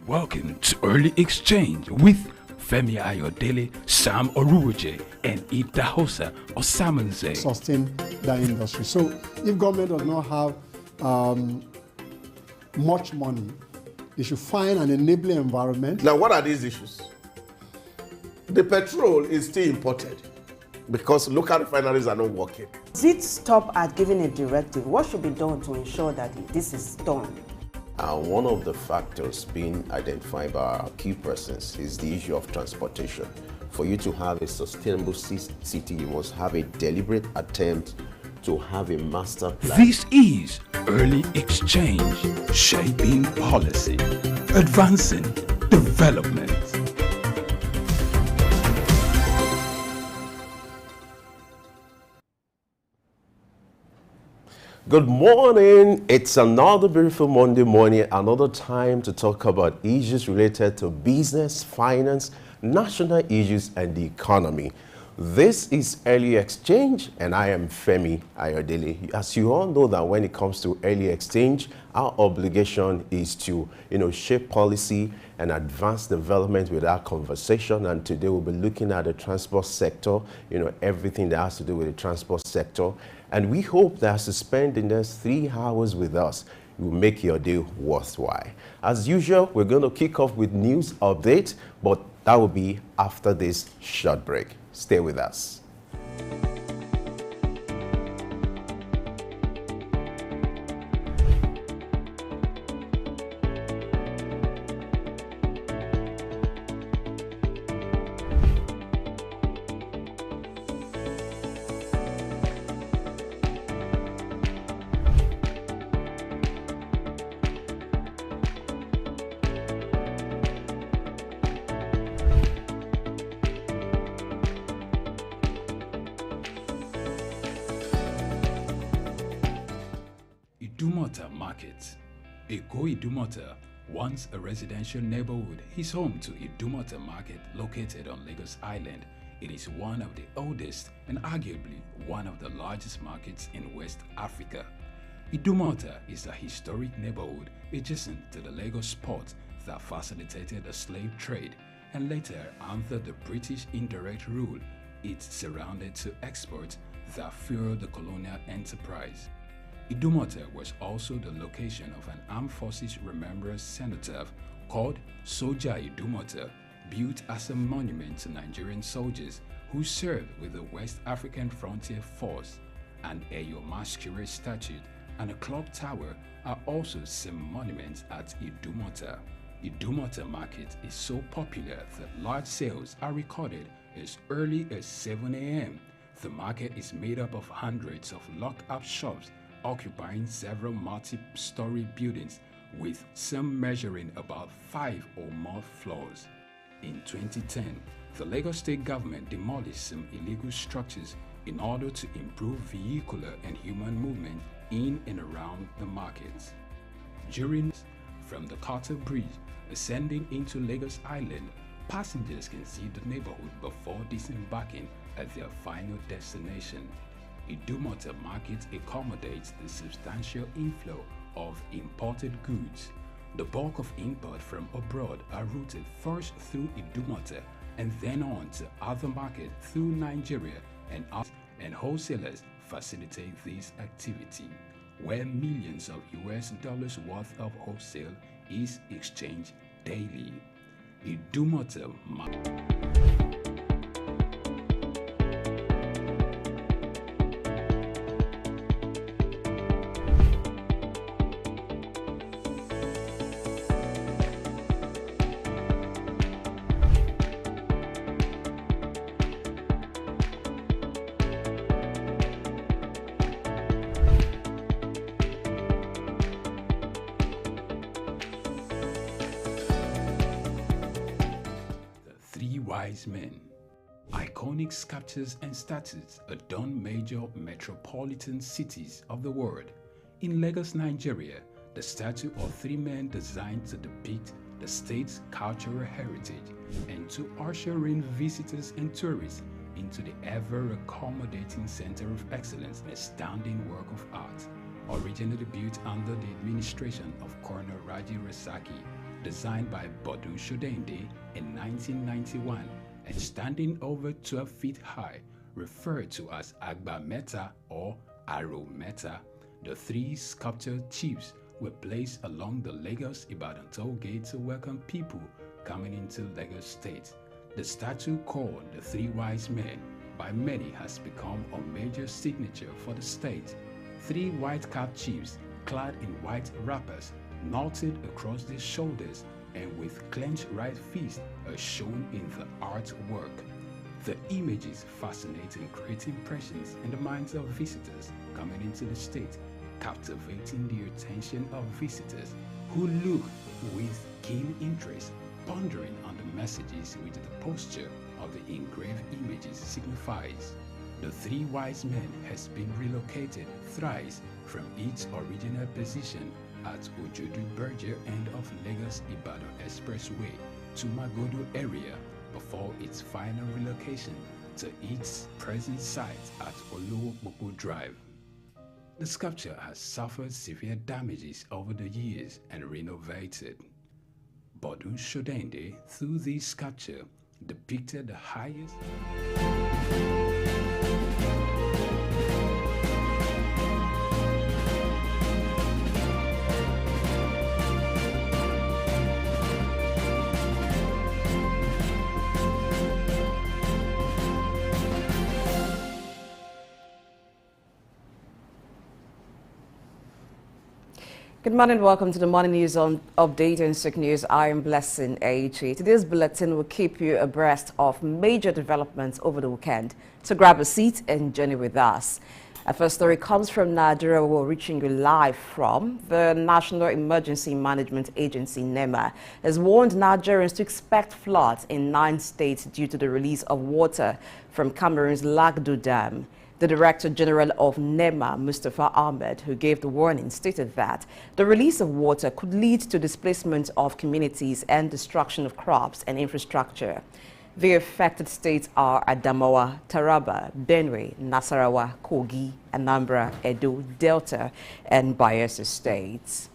Welcome to Early Exchange with Femi Ayodele, Sam Oruoje, and Ida Hosa Osamanze. Sustain that industry. So if government does not have much money, they should find an enabling environment. Now, what are these issues? The petrol is still imported because local refineries are not working. Does it stop at giving a directive? What should be done to ensure that this is done? One of the factors being identified by our key persons is the issue of transportation. For you to have a sustainable city, you must have a deliberate attempt to have a master plan. This is Early Exchange, shaping policy, advancing development. Good morning. It's another beautiful Monday morning, another time to talk about issues related to business, finance, national issues, and the economy. This is Early Exchange, and I am Femi Ayodele. As you all know that when it comes to Early Exchange, our obligation is to, shape policy and advance development with our conversation. And today we'll be looking at the transport sector, everything that has to do with the transport sector. And we hope that as you spend the next 3 hours with us, it will make your day worthwhile. As usual, we're going to kick off with news update, but that will be after this short break. Stay with us. Idumota Market. Eko Idumota, once a residential neighborhood, is home to Idumota Market located on Lagos Island. It is one of the oldest and arguably one of the largest markets in West Africa. Idumota is a historic neighborhood adjacent to the Lagos port that facilitated the slave trade, and later under the British indirect rule, it surrounded to exports that fueled the colonial enterprise. Idumota was also the location of an armed forces remembrance cenotaph called Soja Idumota, built as a monument to Nigerian soldiers who served with the West African Frontier Force. An Eyo Masquerade statue and a clock tower are also some monuments at Idumota. Idumota Market is so popular that large sales are recorded as early as 7 a.m. The market is made up of hundreds of locked-up shops occupying several multi-story buildings, with some measuring about 5 or more floors. In 2010, the Lagos State government demolished some illegal structures in order to improve vehicular and human movement in and around the markets. From the Carter Bridge ascending into Lagos Island, passengers can see the neighborhood before disembarking at their final destination. Idumota Market accommodates the substantial inflow of imported goods. The bulk of import from abroad are routed first through Idumota and then on to other markets through Nigeria, and wholesalers facilitate this activity, where millions of US dollars worth of wholesale is exchanged daily. Idumota Market. Wise men. Iconic sculptures and statues adorn major metropolitan cities of the world. In Lagos, Nigeria, the statue of 3 men designed to depict the state's cultural heritage and to usher in visitors and tourists into the ever-accommodating center of excellence, an astounding work of art. Originally built under the administration of Colonel Raji Rasaki, designed by Bodu Shodende in 1991 and standing over 12 feet high, referred to as Agba Meta or Aro Meta. The 3 sculptured chiefs were placed along the Lagos-Ibadan toll gate to welcome people coming into Lagos State. The statue called the 3 Wise Men by many has become a major signature for the state. 3 white-capped chiefs clad in white wrappers, knotted across their shoulders and with clenched right fists are shown in the artwork. The images fascinate and create impressions in the minds of visitors coming into the state, captivating the attention of visitors who look with keen interest, pondering on the messages which the posture of the engraved images signifies. The 3 Wise Men has been relocated thrice from its original position at Ojodu Berger end of Lagos-Ibadan Expressway to Magodo area before its final relocation to its present site at Olowopopo Drive. The sculpture has suffered severe damages over the years and renovated. Bodu Shodende, through this sculpture, depicted the highest Good morning, welcome to the Morning News on Update and Sick News. I am Blessing A.G. Today's bulletin will keep you abreast of major developments over the weekend. So grab a seat and journey with us. Our first story comes from Nigeria. We're reaching you live from the National Emergency Management Agency, NEMA, has warned Nigerians to expect floods in 9 states due to the release of water from Cameroon's Lagdo Dam. The Director General of NEMA, Mustafa Ahmed, who gave the warning, stated that the release of water could lead to displacement of communities and destruction of crops and infrastructure. The affected states are Adamawa, Taraba, Benue, Nasarawa, Kogi, Anambra, Edo, Delta, and Bayelsa states.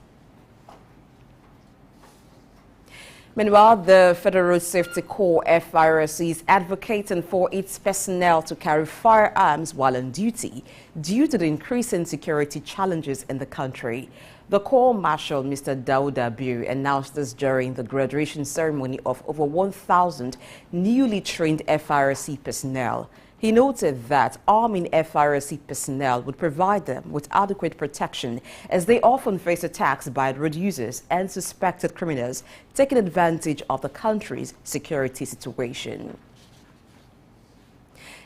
Meanwhile, the Federal Road Safety Corps FRSC is advocating for its personnel to carry firearms while on duty due to the increasing security challenges in the country. The Corps Marshal, Mr. Daoud Abiu, announced this during the graduation ceremony of over 1,000 newly trained FRSC personnel. He noted that arming FRSC personnel would provide them with adequate protection as they often face attacks by road users and suspected criminals taking advantage of the country's security situation.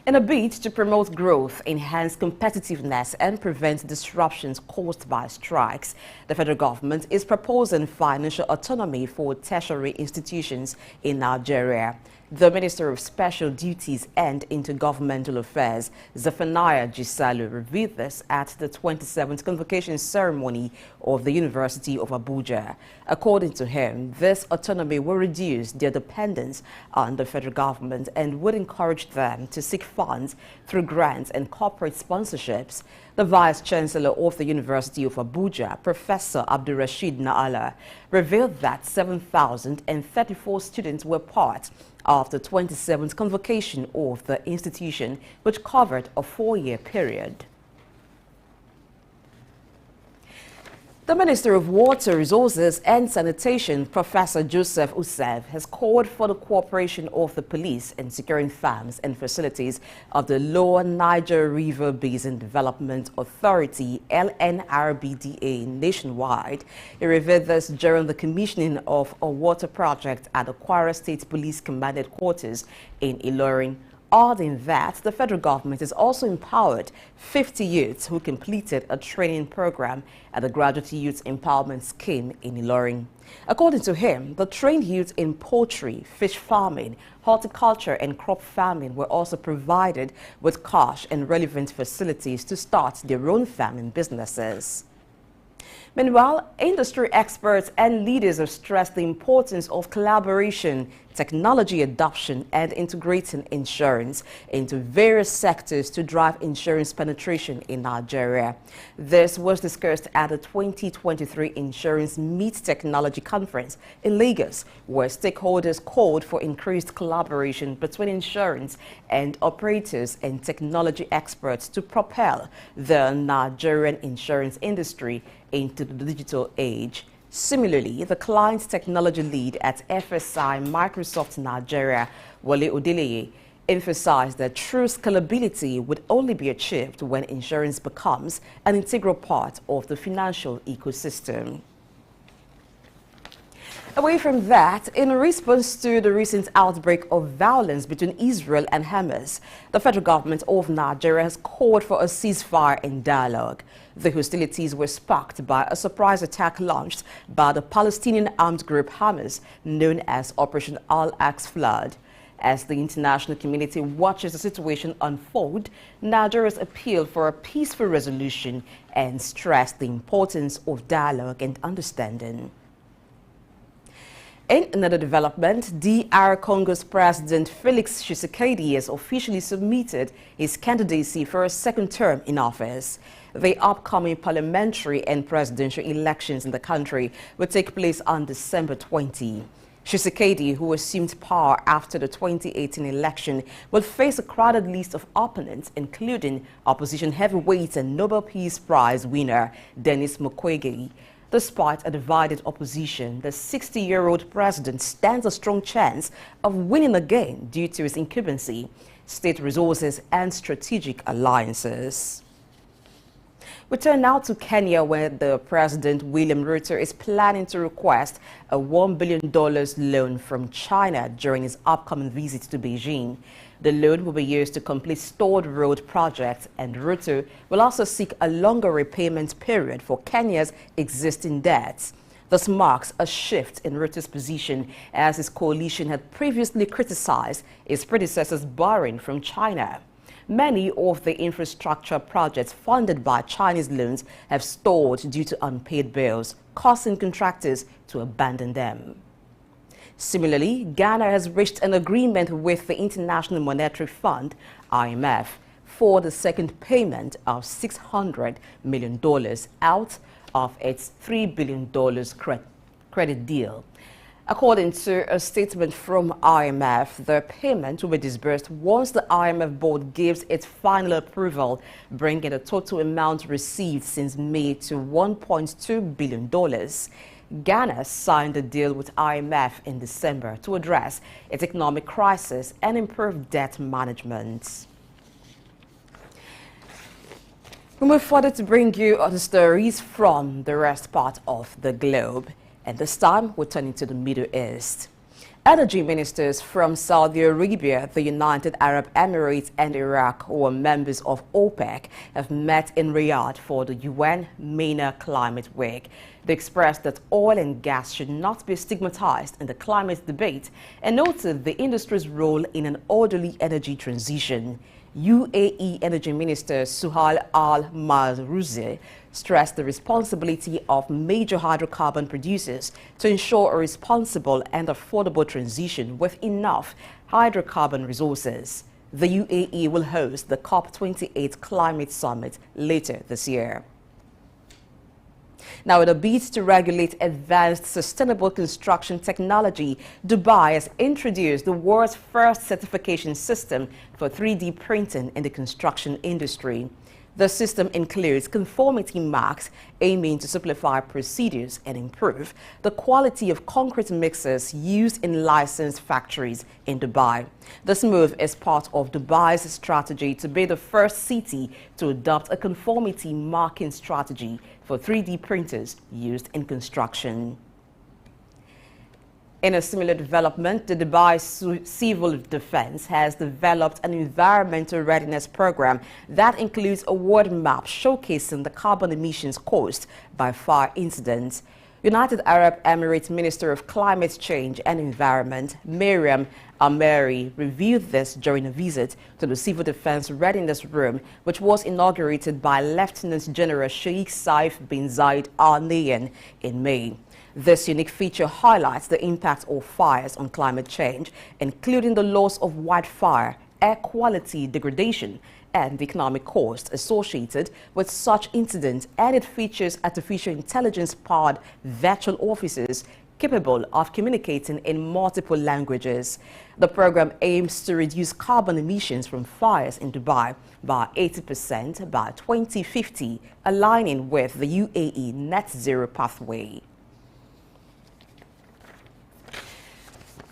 In a bid to promote growth, enhance competitiveness, and prevent disruptions caused by strikes, the federal government is proposing financial autonomy for tertiary institutions in Nigeria. The Minister of Special Duties and Intergovernmental Affairs, Zephaniah Jisalu, revealed this at the 27th convocation ceremony of the University of Abuja. According to him, this autonomy will reduce their dependence on the federal government and would encourage them to seek funds through grants and corporate sponsorships. The Vice-Chancellor of the University of Abuja, Professor Abdulrasheed Naala, revealed that 7,034 students were part of the 27th convocation of the institution, which covered a 4-year period. The Minister of Water Resources and Sanitation, Professor Joseph Usev, has called for the cooperation of the police in securing farms and facilities of the Lower Niger River Basin Development Authority, LNRBDA, nationwide. He revealed this during the commissioning of a water project at the Kwara State Police Command Headquarters in Ilorin. Adding that the federal government has also empowered 50 youths who completed a training program at the Graduate Youth Empowerment Scheme in Ilorin. According to him, the trained youths in poultry, fish farming, horticulture and crop farming were also provided with cash and relevant facilities to start their own farming businesses. Meanwhile, industry experts and leaders have stressed the importance of collaboration technology adoption, and integrating insurance into various sectors to drive insurance penetration in Nigeria. This was discussed at the 2023 Insurance Meet Technology Conference in Lagos, where stakeholders called for increased collaboration between insurance and operators and technology experts to propel the Nigerian insurance industry into the digital age. Similarly, the client technology lead at FSI Microsoft Nigeria, Wale Odeleye, emphasized that true scalability would only be achieved when insurance becomes an integral part of the financial ecosystem. Away from that, in response to the recent outbreak of violence between Israel and Hamas, the federal government of Nigeria has called for a ceasefire and dialogue. The hostilities were sparked by a surprise attack launched by the Palestinian armed group Hamas, known as Operation Al-Aqsa Flood. As the international community watches the situation unfold, Nigeria's appeal for a peaceful resolution and stressed the importance of dialogue and understanding. In another development, DR Congo's President Felix Tshisekedi has officially submitted his candidacy for a second term in office. The upcoming parliamentary and presidential elections in the country will take place on December 20. Tshisekedi, who assumed power after the 2018 election, will face a crowded list of opponents, including opposition heavyweight and Nobel Peace Prize winner Denis Mukwege. Despite a divided opposition, the 60-year-old president stands a strong chance of winning again due to his incumbency, state resources, and strategic alliances. We turn now to Kenya, where the President William Ruto is planning to request a $1 billion loan from China during his upcoming visit to Beijing. The loan will be used to complete stored road projects, and Ruto will also seek a longer repayment period for Kenya's existing debts. This marks a shift in Ruto's position, as his coalition had previously criticized his predecessor's borrowing from China. Many of the infrastructure projects funded by Chinese loans have stalled due to unpaid bills, causing contractors to abandon them. Similarly, Ghana has reached an agreement with the International Monetary Fund, IMF, for the second payment of $600 million out of its $3 billion credit deal. According to a statement from IMF, the payment will be disbursed once the IMF board gives its final approval, bringing the total amount received since May to $1.2 billion. Ghana signed the deal with IMF in December to address its economic crisis and improve debt management. We move further to bring you other stories from the rest part of the globe. And this time, we're turning to the Middle East. Energy ministers from Saudi Arabia, the United Arab Emirates, and Iraq, who are members of OPEC, have met in Riyadh for the UN MENA Climate Week. They expressed that oil and gas should not be stigmatized in the climate debate and noted the industry's role in an orderly energy transition. UAE Energy Minister Suhail Al-Mazrouzi stressed the responsibility of major hydrocarbon producers to ensure a responsible and affordable transition with enough hydrocarbon resources. The UAE will host the COP28 Climate Summit later this year. Now, in a bid to regulate advanced sustainable construction technology, Dubai has introduced the world's first certification system for 3D printing in the construction industry. The system includes conformity marks aiming to simplify procedures and improve the quality of concrete mixers used in licensed factories in Dubai. This move is part of Dubai's strategy to be the first city to adopt a conformity marking strategy for 3D printers used in construction. In a similar development, the Dubai Civil Defense has developed an environmental readiness program that includes a world map showcasing the carbon emissions caused by fire incidents. United Arab Emirates Minister of Climate Change and Environment, Miriam Ameri, revealed this during a visit to the Civil Defense Readiness Room, which was inaugurated by Lieutenant General Sheikh Saif bin Zayed Al Nahyan in May. This unique feature highlights the impact of fires on climate change, including the loss of wildfire, air quality degradation, and the economic cost associated with such incidents, and it features artificial intelligence-powered virtual officers capable of communicating in multiple languages. The program aims to reduce carbon emissions from fires in Dubai by 80% by 2050, aligning with the UAE net zero pathway.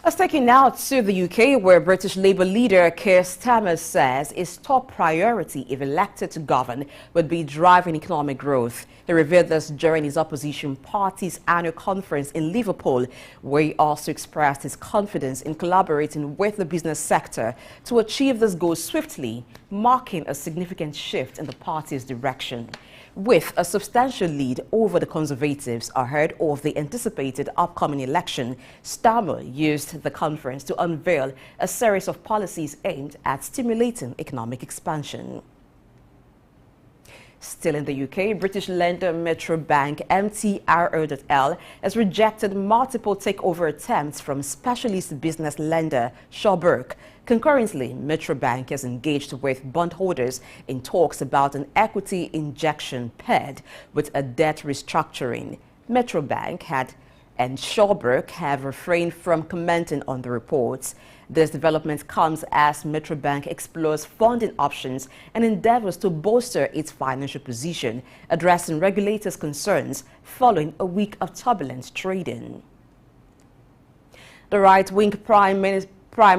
Let's take you now to the UK, where British Labour leader Keir Starmer says his top priority, if elected to govern, would be driving economic growth. He revealed this during his opposition party's annual conference in Liverpool, where he also expressed his confidence in collaborating with the business sector to achieve this goal swiftly, marking a significant shift in the party's direction. With a substantial lead over the Conservatives ahead of the anticipated upcoming election, Starmer used the conference to unveil a series of policies aimed at stimulating economic expansion. Still in the UK, British lender Metro Bank MTRO.L has rejected multiple takeover attempts from specialist business lender Shawbrook. Concurrently, Metro Bank has engaged with bondholders in talks about an equity injection paired with a debt restructuring. Metro Bank and Shawbrook have refrained from commenting on the reports. This development comes as Metro Bank explores funding options and endeavors to bolster its financial position, addressing regulators' concerns following a week of turbulent trading. The right-wing Prime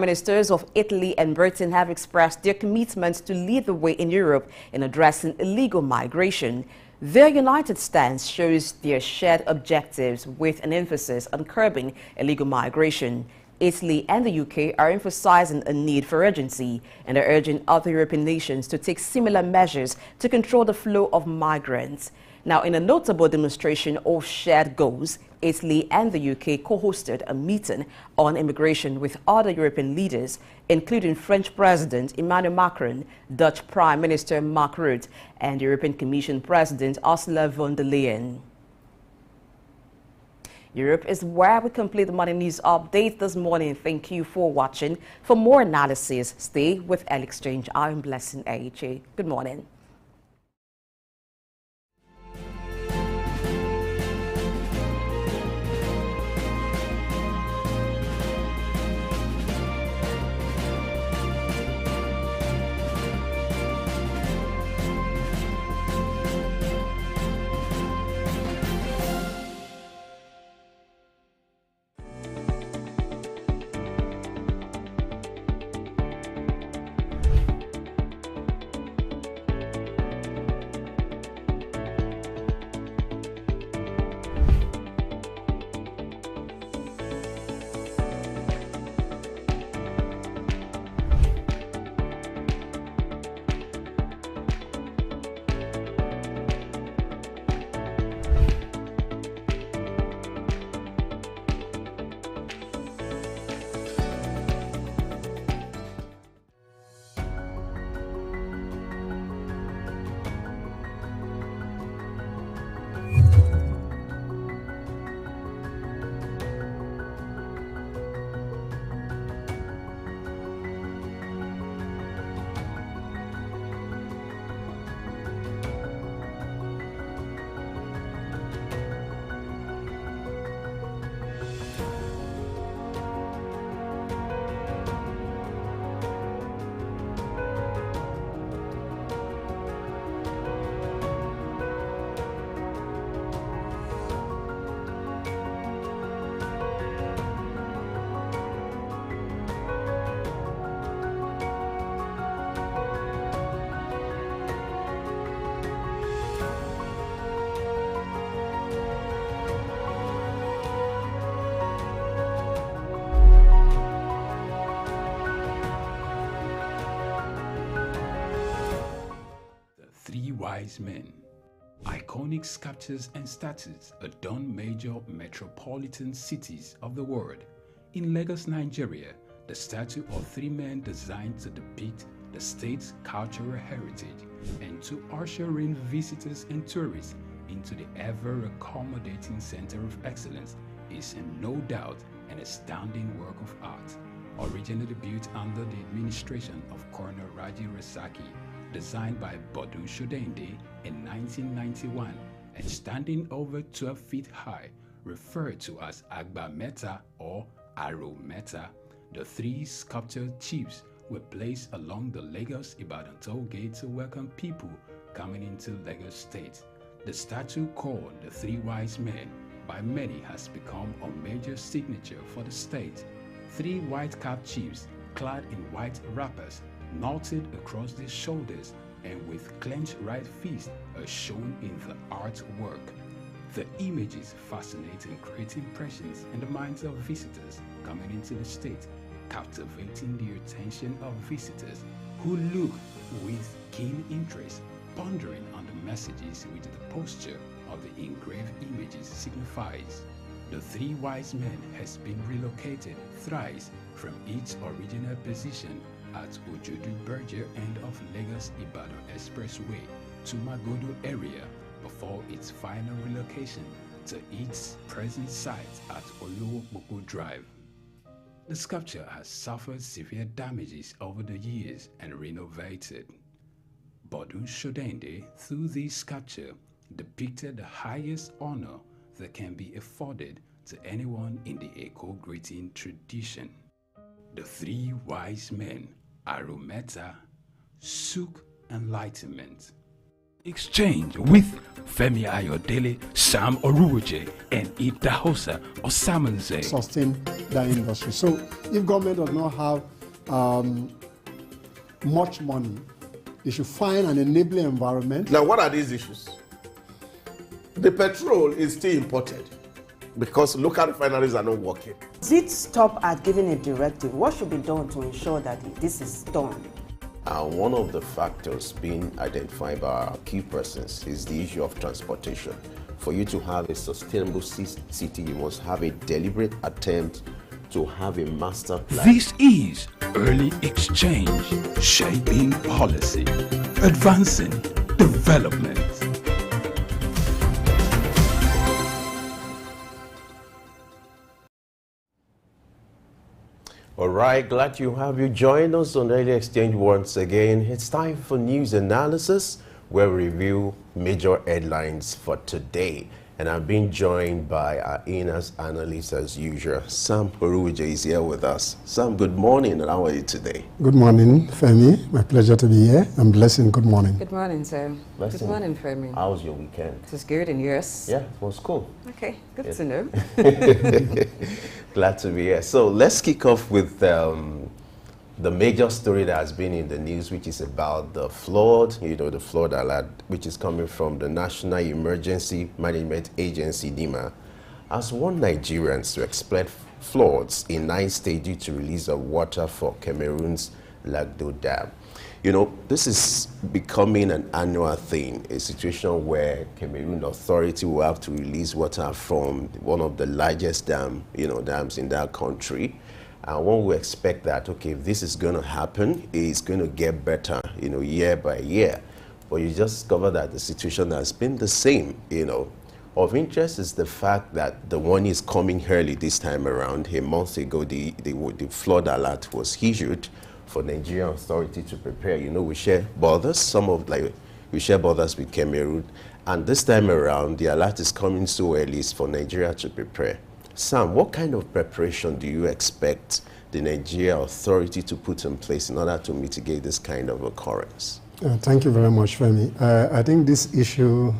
Ministers of Italy and Britain have expressed their commitment to lead the way in Europe in addressing illegal migration. Their united stance shows their shared objectives with an emphasis on curbing illegal migration. Italy and the UK are emphasizing a need for urgency and are urging other European nations to take similar measures to control the flow of migrants. Now, in a notable demonstration of shared goals, Italy and the UK co-hosted a meeting on immigration with other European leaders, including French President Emmanuel Macron, Dutch Prime Minister Mark Rutte, and European Commission President Ursula von der Leyen. Europe is where we complete the morning news update this morning. Thank you for watching. For more analysis, stay with Exchange. I'm Blessing AHA. Good morning. Wise men. Iconic sculptures and statues adorn major metropolitan cities of the world. In Lagos, Nigeria, the statue of three men designed to depict the state's cultural heritage and to usher in visitors and tourists into the ever-accommodating center of excellence is no doubt an astounding work of art. Originally built under the administration of Colonel Raji Rasaki, designed by Bodun Shodende in 1991, and standing over 12 feet high, referred to as Agba Meta or Aro Meta, the three sculptured chiefs were placed along the Lagos-Ibadan toll gate to welcome people coming into Lagos State. The statue called the Three Wise Men by many has become a major signature for the state. Three white-capped chiefs clad in white wrappers, knotted across their shoulders and with clenched right fists are shown in the artwork. The images fascinate and create impressions in the minds of visitors coming into the state, captivating the attention of visitors who look with keen interest, pondering on the messages which the posture of the engraved images signifies. The Three Wise Men has been relocated thrice from its original position at Ojodu Berger end of Lagos-Ibadan Expressway to Magodo area before its final relocation to its present site at Olowo Drive. The sculpture has suffered severe damages over the years and renovated. Bodun Shodende, through this sculpture, depicted the highest honor that can be afforded to anyone in the Eko greeting tradition. The Three Wise Men, Arometa, Sook Enlightenment. Exchange with Femi Ayodele, Sam Oruwoje, and Idahosa Osamanze. Sustain that industry. So if government does not have much money, they should find an enabling environment. Now, what are these issues? The petrol is still imported because local refineries are not working. Does it stop at giving a directive? What should be done to ensure that this is done? One of the factors being identified by our key persons is the issue of transportation. For you to have a sustainable city, you must have a deliberate attempt to have a master plan. This is Early Exchange, shaping policy, advancing development. All right, glad to have you join us on Early Exchange once again. It's time for news analysis, where we review major headlines for today. And I'm being joined by our in-house analyst as usual. Sam Oruwoje is here with us. Sam, good morning, and how are you today? Good morning, Femi. My pleasure to be here. I'm Blessing. Good morning. Good morning, Sam. Blessing. Good morning, Femi. How was your weekend? It was good, and yours? Yeah, it was cool. Okay, good Yes. to know. Glad to be here. So let's kick off with the major story that has been in the news, which is about the flood, the flood alert, which is coming from the National Emergency Management Agency, NEMA, has warned Nigerians to expect floods in 9 states due to release of water for Cameroon's Lagdo Dam. This is becoming an annual thing, a situation where Cameroon authority will have to release water from one of the largest dams in that country. And one will expect that, okay, if this is going to happen, it's going to get better, year by year. But you just discover that the situation has been the same, Of interest is the fact that the one is coming early this time around. A month ago, the flood alert was issued for Nigerian authority to prepare. We share borders, we share borders with Cameroon. And this time around, the alert is coming so early for Nigeria to prepare. Sam, what kind of preparation do you expect the Nigeria authority to put in place in order to mitigate this kind of occurrence? Thank you very much, Femi. I think this issue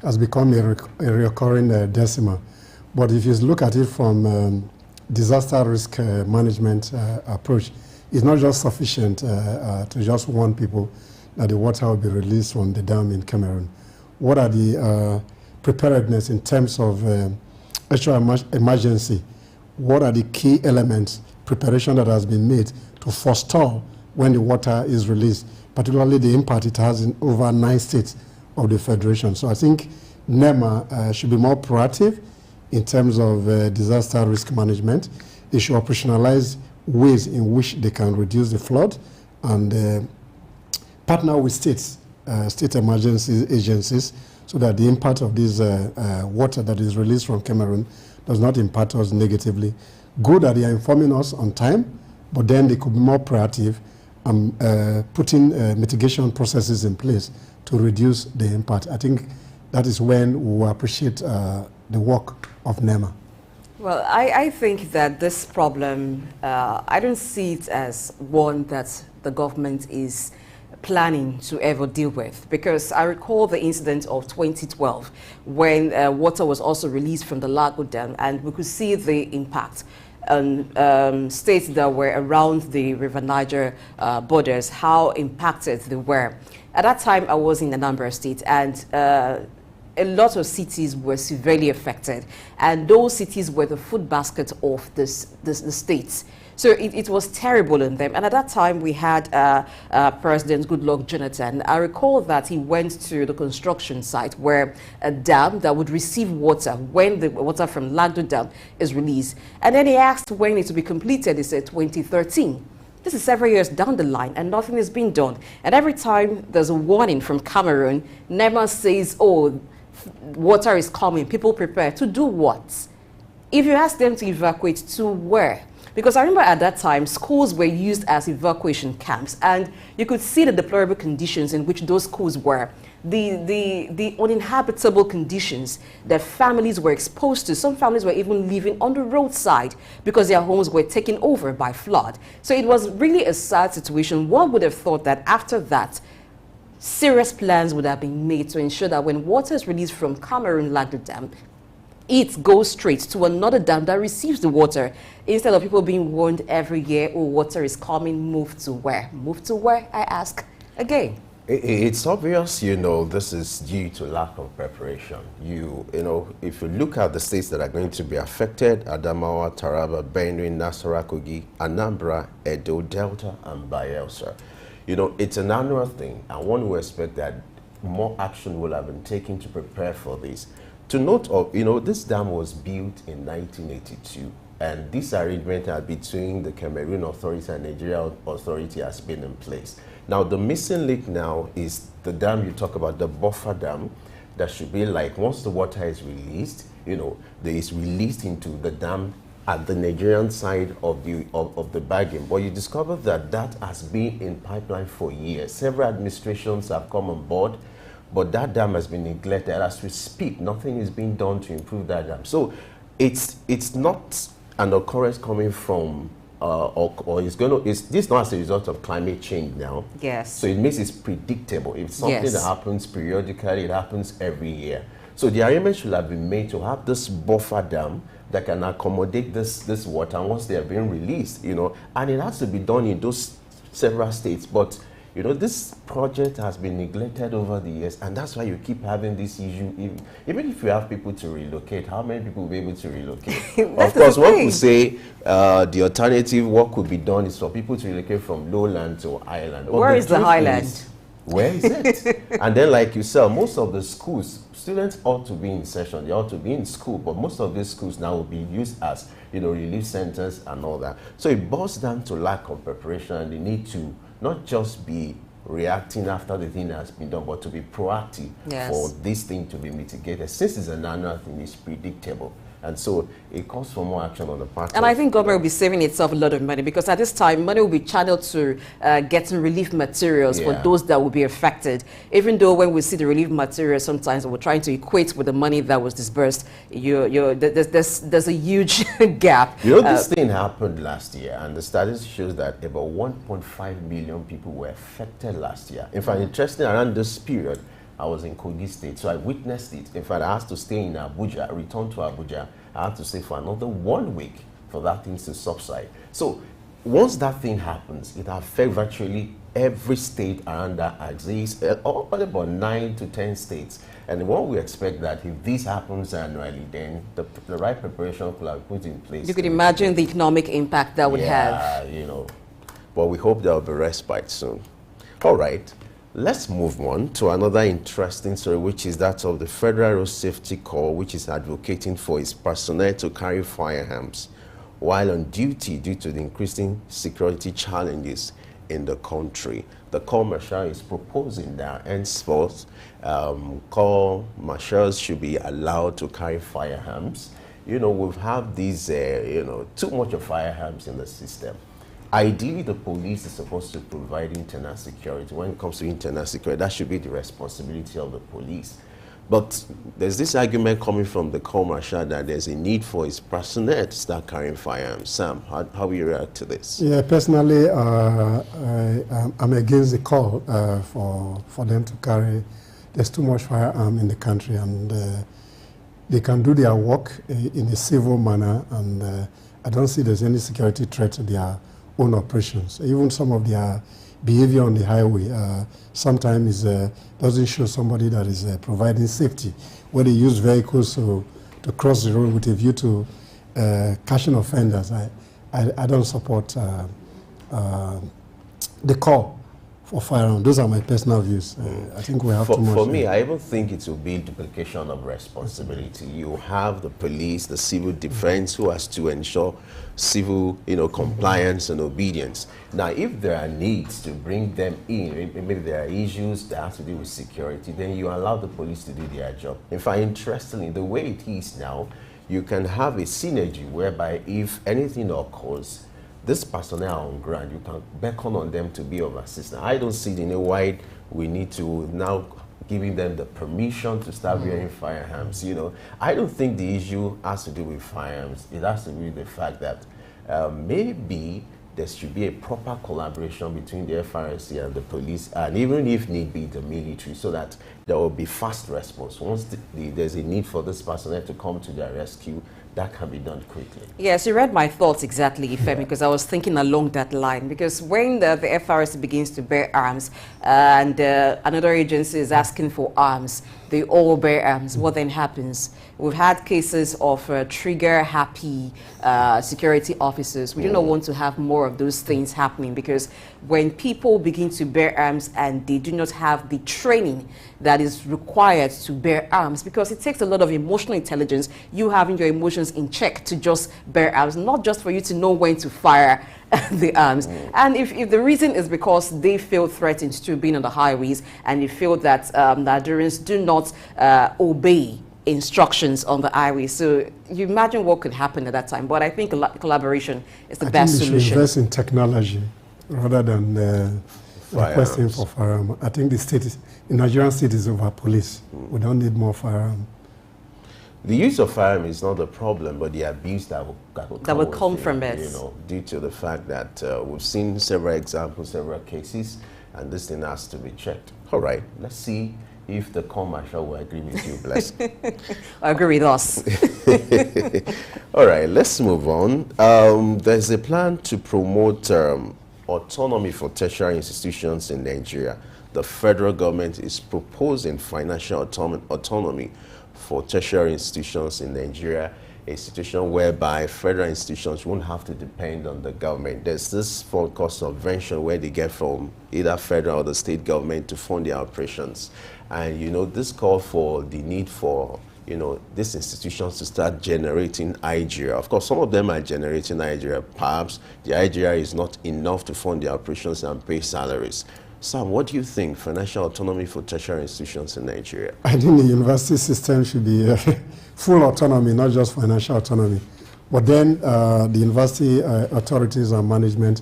has become a recurring decimal. But if you look at it from disaster risk management approach, it's not just sufficient to just warn people that the water will be released from the dam in Cameroon. What are the preparedness in terms of actual emergency? What are the key elements, preparation that has been made to forestall when the water is released, particularly the impact it has in over 9 states of the Federation? So I think NEMA should be more proactive in terms of disaster risk management. They should operationalize ways in which they can reduce the flood and partner with states, state emergency agencies, so that the impact of this water that is released from Cameroon does not impact us negatively. Good that they are informing us on time, but then they could be more proactive and putting mitigation processes in place to reduce the impact. I think that is when we will appreciate the work of NEMA. Well, I think that this problem, I don't see it as one that the government is planning to ever deal with, because I recall the incident of 2012 when water was also released from the Lago Dam, and we could see the impact on states that were around the River Niger borders, how impacted they were. At that time, I was in a number of states, and a lot of cities were severely affected, and those cities were the food basket of the states. So it was terrible in them. And at that time, we had President Goodluck Jonathan. I recall that he went to the construction site where a dam that would receive water when the water from Lagdo Dam is released. And then he asked when it would be completed. He said 2013. This is several years down the line, and nothing is being done. And every time there's a warning from Cameroon, NEMA says, oh, water is coming. People prepare. To do what? If you ask them to evacuate, to where? Because I remember at that time, schools were used as evacuation camps, and you could see the deplorable conditions in which those schools were. The uninhabitable conditions that families were exposed to. Some families were even living on the roadside because their homes were taken over by flood. So it was really a sad situation. One would have thought that after that, serious plans would have been made to ensure that when water is released from Cameroon Lagdo Dam, it goes straight to another dam that receives the water, instead of people being warned every year, oh, water is coming, move to where? Move to where, I ask again. It's obvious, this is due to lack of preparation. If you look at the states that are going to be affected, Adamawa, Taraba, Benue, Nasarawa, Kogi, Anambra, Edo, Delta, and Bayelsa, it's an annual thing, and one will expect that more action will have been taken to prepare for this. To note of, this dam was built in 1982, and this arrangement between the Cameroon Authority and Nigeria Authority has been in place. Now, the missing link now is the dam you talk about, the buffer dam, that should be like, once the water is released, there is released into the dam at the Nigerian side of the bagging. But you discover that has been in pipeline for years. Several administrations have come on board, but that dam has been neglected. As we speak, nothing is being done to improve that dam. So it's not an occurrence coming from this not as a result of climate change now. Yes. So it means it's predictable. It's something that happens periodically. It happens every year. So the arrangement should have been made to have this buffer dam that can accommodate this water once they are being released, and it has to be done in those several states. But this project has been neglected over the years, and that's why you keep having this issue. Even if you have people to relocate, how many people will be able to relocate? Of course, one could say the alternative, what could be done is for people to relocate from lowland to highland. Where is the highland? Where is it? And then, like you said, most of the schools, students ought to be in session, they ought to be in school, but most of these schools now will be used as, relief centers and all that. So it boils down to lack of preparation, and they need to not just be reacting after the thing has been done, but to be proactive for this thing to be mitigated. Since it's an annual thing, it's predictable. And so it calls for more action on the part And I think government will be saving itself a lot of money, because at this time, money will be channeled to getting relief materials for those that will be affected. Even though when we see the relief materials, sometimes we're trying to equate with the money that was disbursed, there's a huge gap. This thing happened last year, and the statistics shows that about 1.5 million people were affected last year. In fact, interesting, around this period, I was in Kogi State, so I witnessed it. In fact, I had to stay in Abuja, return to Abuja. I had to stay for another 1 week for that thing to subside. So once that thing happens, it affects virtually every state around that axis, about 9 to 10 states. And what we expect that if this happens annually, then the right preparation could have put in place. You could imagine the economic impact that would have. But we hope there will be respite soon. All right. Let's move on to another interesting story, which is that of the Federal Road Safety Corps, which is advocating for its personnel to carry firearms while on duty due to the increasing security challenges in the country. The Corps Martial is proposing that henceforth Corps Martials should be allowed to carry firearms. You know, we've had these, too much of firearms in the system. Ideally, the police is supposed to provide internal security. When it comes to internal security, that should be the responsibility of the police. But there's this argument coming from the Corps Martial that there's a need for its personnel to start carrying firearms. Sam, how will you react to this? Yeah, personally, I'm against the call for them to carry. There's too much firearm in the country, and they can do their work in a civil manner, and I don't see there's any security threat to their own operations. Even some of their behavior on the highway sometimes doesn't show somebody that is providing safety, where they use vehicles to cross the road with a view to catching offenders. I don't support the call for firearms. Those are my personal views. I think we have too much. For me, I even think it will be duplication of responsibility. You have the police, the civil defense, who has to ensure civil, compliance and obedience. Now, if there are needs to bring them in, maybe there are issues that have to do with security, then you allow the police to do their job. In fact, interestingly, the way it is now, you can have a synergy whereby if anything occurs, this personnel on ground, you can beckon on them to be of assistance. I don't see any why we need to now giving them the permission to start wearing firearms. I don't think the issue has to do with firearms. It has to do with the fact that maybe there should be a proper collaboration between the FRSC and the police, and even if need be, the military, so that there will be fast response. Once there's a need for this personnel to come to their rescue, that can be done quickly. Yes, you read my thoughts exactly, Ife, because I was thinking along that line. Because when the FRS begins to bear arms and another agency is asking for arms, they all bear arms, what then happens? We've had cases of trigger-happy security officers. We do not want to have more of those things happening, because when people begin to bear arms and they do not have the training that is required to bear arms, because it takes a lot of emotional intelligence, you having your emotions in check to just bear arms, not just for you to know when to fire the arms. And if the reason is because they feel threatened to being on the highways, and they feel that the Nigerians do not obey instructions on the highway. So you imagine what could happen at that time. But I think collaboration is the best solution. I think we should invest in technology rather than requesting for firearm. I think the Nigerian state is over police. We don't need more firearm. The use of firearm is not the problem, but the abuse that will come from it. Due to the fact that we've seen several examples, several cases, and this thing has to be checked. All right, let's see if the Corps Martial will agree with you, Bless. I agree with us. All right, let's move on. There's a plan to promote autonomy for tertiary institutions in Nigeria. The federal government is proposing financial autonomy for tertiary institutions in Nigeria, a institution whereby federal institutions won't have to depend on the government. There's this fund called subvention where they get from either federal or the state government to fund their operations. And this call for the need for these institutions to start generating IGR. Of course, some of them are generating IGR. Perhaps the IGR is not enough to fund their operations and pay salaries. Sam, what do you think, financial autonomy for tertiary institutions in Nigeria? I think the university system should be full autonomy, not just financial autonomy. But then the university authorities and management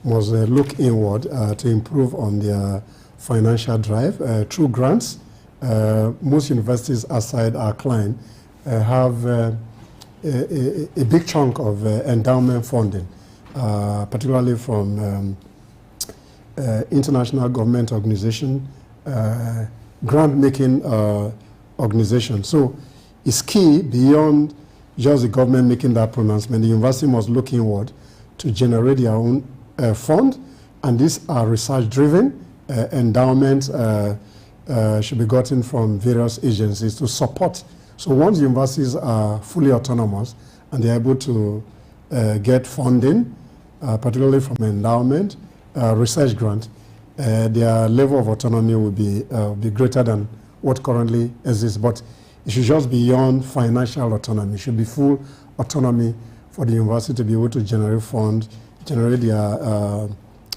must look inward to improve on their financial drive through grants. Most universities outside our client have a big chunk of endowment funding, particularly from international government organization, grant-making organization. So it's key, beyond just the government making that pronouncement, the university must look inward to generate their own fund, and these are research-driven. Endowments should be gotten from various agencies to support. So once the universities are fully autonomous and they're able to get funding, particularly from endowment, research grant, their level of autonomy will be greater than what currently exists. But it should just be beyond financial autonomy. It should be full autonomy for the university to be able to generate funds, generate their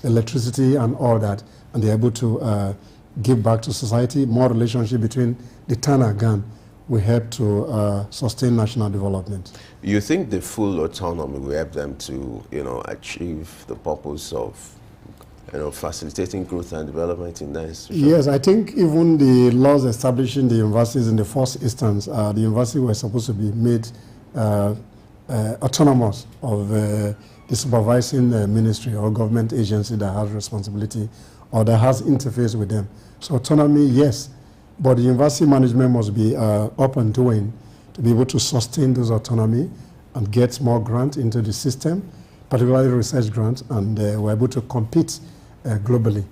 electricity and all that, and they're able to give back to society. More relationship between the town and GAN will help to sustain national development. You think the full autonomy will help them to, achieve the purpose of, facilitating growth and development in that institution? Yes, I think even the laws establishing the universities in the first instance, the university were supposed to be made autonomous of the supervising ministry or government agency that has responsibility or that has interface with them. So autonomy, yes, but the university management must be up and doing to be able to sustain those autonomy and get more grants into the system, particularly research grants, and we're able to compete globally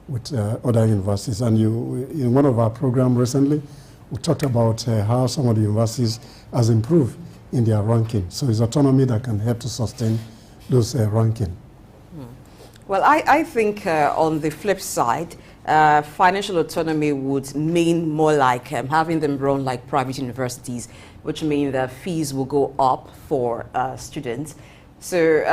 with other universities. And in one of our programs recently, we talked about how some of the universities has improved in their ranking. So it's autonomy that can help to sustain those ranking. Well, I think on the flip side, financial autonomy would mean more like having them run like private universities, which means that fees will go up for students. So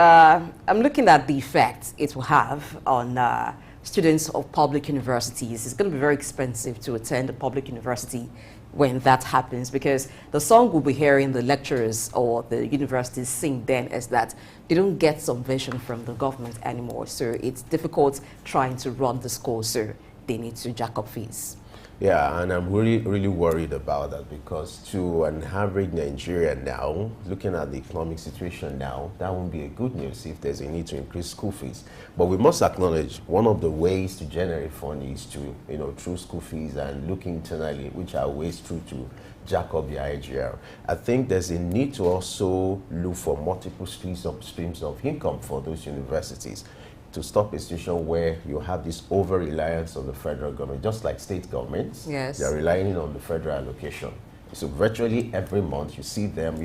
I'm looking at the effect it will have on students of public universities. It's going to be very expensive to attend a public university when that happens, because the song we'll be hearing the lecturers or the universities sing then is that they don't get subvention from the government anymore. So it's difficult trying to run the school, so they need to jack up fees. Yeah, and I'm really worried about that, because to an average Nigerian now, looking at the economic situation now, that won't be a good news if there's a need to increase school fees. But we must acknowledge one of the ways to generate funding is to, through school fees and look internally, which are ways through to jack up the IGR. I think there's a need to also look for multiple streams of income for those universities, to stop a situation where you have this over-reliance on the federal government, just like state governments. Yes. They're relying on the federal allocation. So virtually every month you see them,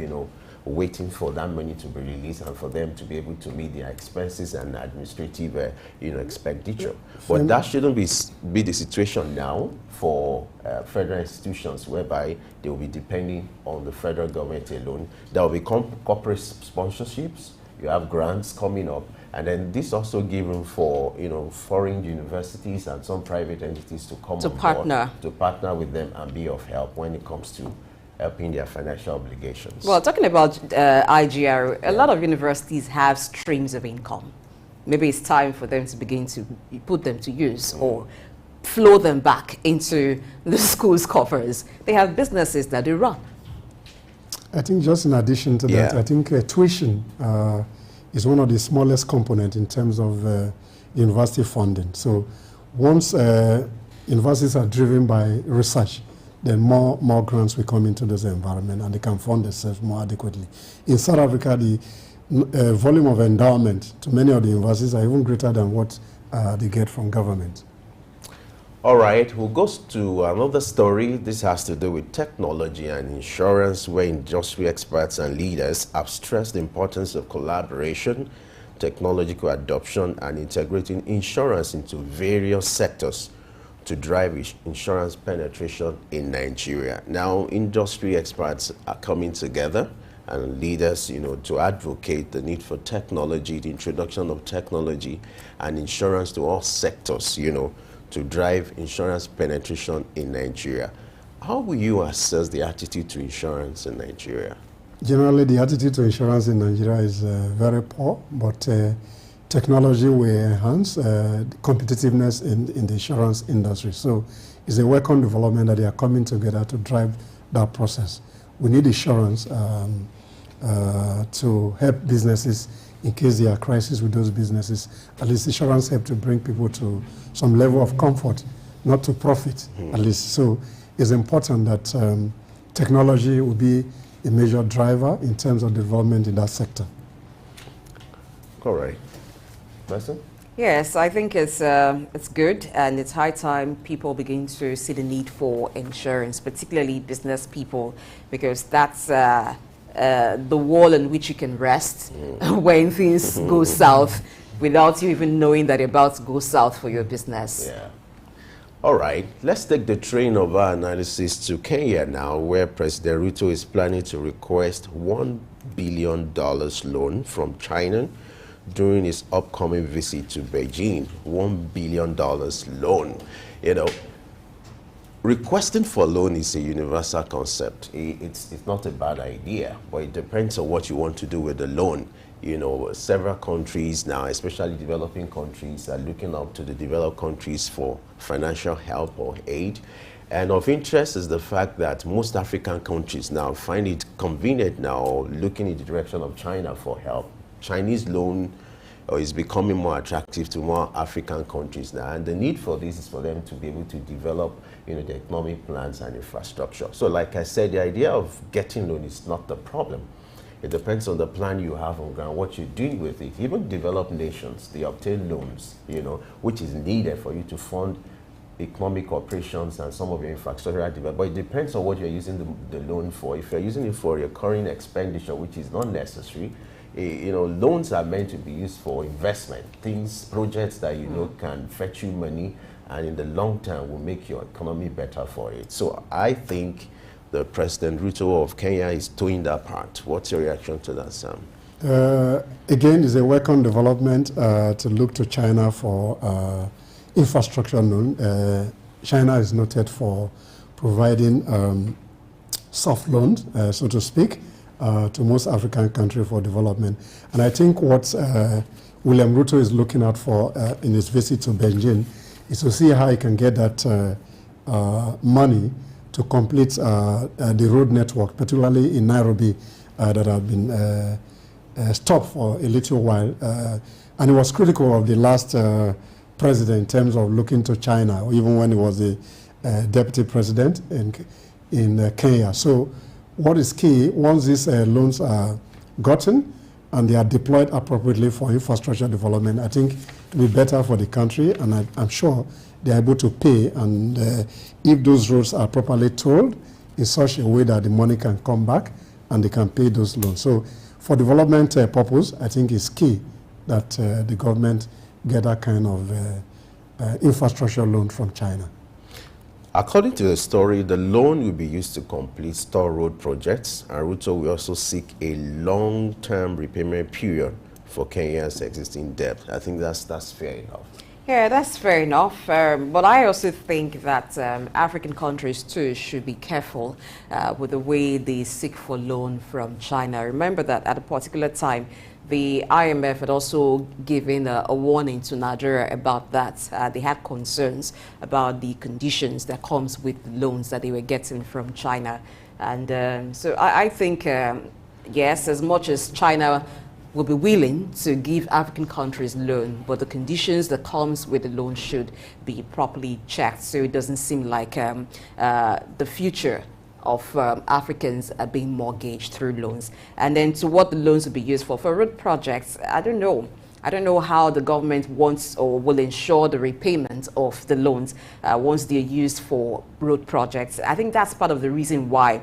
waiting for that money to be released and for them to be able to meet their expenses and administrative, expenditure. But that shouldn't be the situation now for federal institutions, whereby they will be depending on the federal government alone. There will be corporate sponsorships. You have grants coming up. And then this also given for, foreign universities and some private entities to come on board, to partner with them and be of help when it comes to helping their financial obligations. Well, talking about IGR, a lot of universities have streams of income. Maybe it's time for them to begin to put them to use or flow them back into the school's coffers. They have businesses that they run. I think just in addition to that, I think tuition is one of the smallest components in terms of university funding. So once universities are driven by research, then more grants will come into this environment and they can fund themselves more adequately. In South Africa, the volume of endowment to many of the universities are even greater than what they get from government. All right, we'll go to another story. This has to do with technology and insurance, where industry experts and leaders have stressed the importance of collaboration, technological adoption, and integrating insurance into various sectors to drive insurance penetration in Nigeria. Now, industry experts are coming together and leaders, to advocate the need for technology, the introduction of technology and insurance to all sectors, to drive insurance penetration in Nigeria. How will you assess the attitude to insurance in Nigeria? Generally, the attitude to insurance in Nigeria is very poor, but technology will enhance competitiveness in the insurance industry. So it's a welcome development that they are coming together to drive that process. We need insurance to help businesses in case there are crises with those businesses. At least insurance help to bring people to some level of comfort, not to profit, at least. So it's important that technology will be a major driver in terms of development in that sector. All right. Mason? Yes, I think it's good, and it's high time people begin to see the need for insurance, particularly business people, because that's the wall on which you can rest when things go south without you even knowing that you're about to go south for your business. Yeah. All right, let's take the train of our analysis to Kenya now, where President Ruto is planning to request $1 billion loan from China during his upcoming visit to Beijing. $1 billion loan. You know, requesting for loan is a universal concept. It's not a bad idea, but it depends on what you want to do with the loan. You know, several countries now, especially developing countries, are looking up to the developed countries for financial help or aid. And of interest is the fact that most African countries now find it convenient now looking in the direction of China for help. Chinese loan is becoming more attractive to more African countries now, and the need for this is for them to be able to develop, you know, the economic plans and infrastructure. So like I said, the idea of getting loan is not the problem. It depends on the plan you have on ground, what you're doing with it. Even developed nations, they obtain loans, you know, which is needed for you to fund economic operations and some of your infrastructural development. But it depends on what you're using the loan for. If you're using it for recurring expenditure, which is not necessary, you know, loans are meant to be used for investment, projects that you know can fetch you money and in the long term will make your economy better for it. So I think the President Ruto of Kenya is doing that part. What's your reaction to that, Sam? Again, it's a welcome development to look to China for infrastructure loan. China is noted for providing soft loans, so to speak, to most African countries for development. And I think what William Ruto is looking out for in his visit to Beijing is to see how he can get that money to complete the road network, particularly in Nairobi, that have been stopped for a little while. And he was critical of the last president in terms of looking to China, even when he was the deputy president in Kenya. So what is key, once these loans are gotten and they are deployed appropriately for infrastructure development, I think it will be better for the country, and I'm sure they are able to pay. And if those roads are properly tolled in such a way that the money can come back and they can pay those loans. So for development purpose, I think it's key that the government get that kind of infrastructure loan from China. According to the story, the loan will be used to complete store road projects, and Ruto will also seek a long-term repayment period for Kenya's existing debt. I think that's fair enough. Yeah, that's fair enough. But I also think that African countries too should be careful with the way they seek for loan from China. Remember that at a particular time, the IMF had also given a warning to Nigeria about that. They had concerns about the conditions that comes with the loans that they were getting from China. And so I think, yes, as much as China will be willing to give African countries loan, but the conditions that comes with the loan should be properly checked, so it doesn't seem like the future of Africans are being mortgaged through loans. And then to what the loans will be used for road projects, I don't know. I don't know how the government wants or will ensure the repayment of the loans once they're used for road projects. I think that's part of the reason why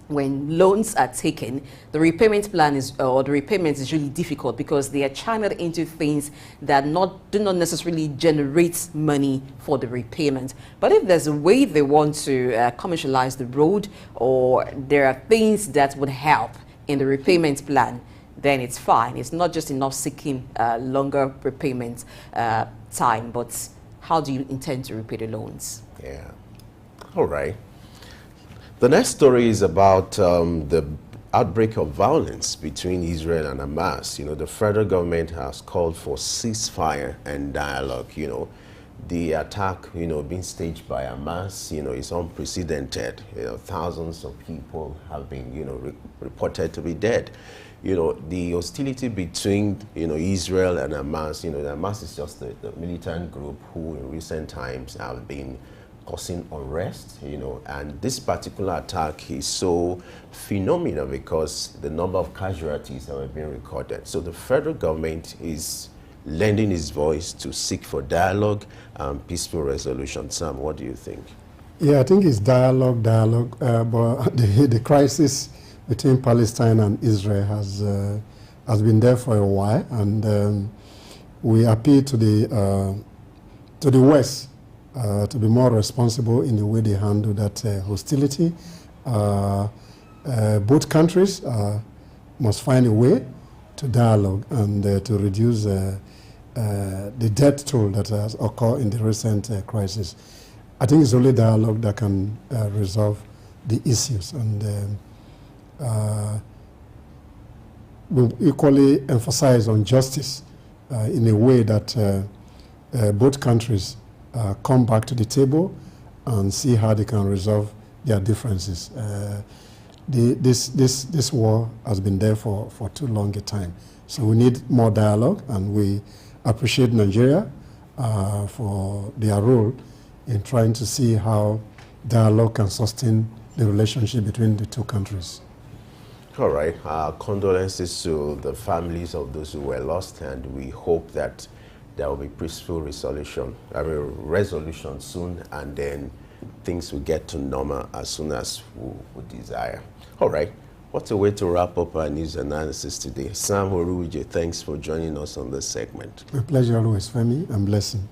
when loans are taken, the repayment plan is, or the repayment is really difficult, because they are channeled into things that do not necessarily generate money for the repayment. But if there's a way they want to commercialize the road, or there are things that would help in the repayment plan, then it's fine. It's not just enough seeking longer repayment time, but how do you intend to repay the loans? Yeah. All right. The next story is about the outbreak of violence between Israel and Hamas. You know, the federal government has called for ceasefire and dialogue. You know, the attack, you know, being staged by Hamas, you know, is unprecedented. You know, thousands of people have been, you know, reported to be dead. You know, the hostility between, you know, Israel and Hamas, you know, Hamas is just the militant group who in recent times have been causing unrest, you know, and this particular attack is so phenomenal because the number of casualties that have been recorded. So the federal government is lending its voice to seek for dialogue and peaceful resolution. Sam, what do you think? Yeah, I think it's dialogue, but the crisis between Palestine and Israel has been there for a while, and we appeal to the West to be more responsible in the way they handle that hostility. Both countries must find a way to dialogue and to reduce the death toll that has occurred in the recent crisis. I think it's only dialogue that can resolve the issues, and we'll equally emphasize on justice in a way that both countries come back to the table and see how they can resolve their differences. This war has been there for too long a time. So we need more dialogue, and we appreciate Nigeria for their role in trying to see how dialogue can sustain the relationship between the two countries. All right. Condolences to the families of those who were lost, and we hope that there will be peaceful resolution soon, and then things will get to normal as soon as we desire. All right. What a way to wrap up our news analysis today. Sam Oruwije, thanks for joining us on this segment. My pleasure always, Femi, and blessing.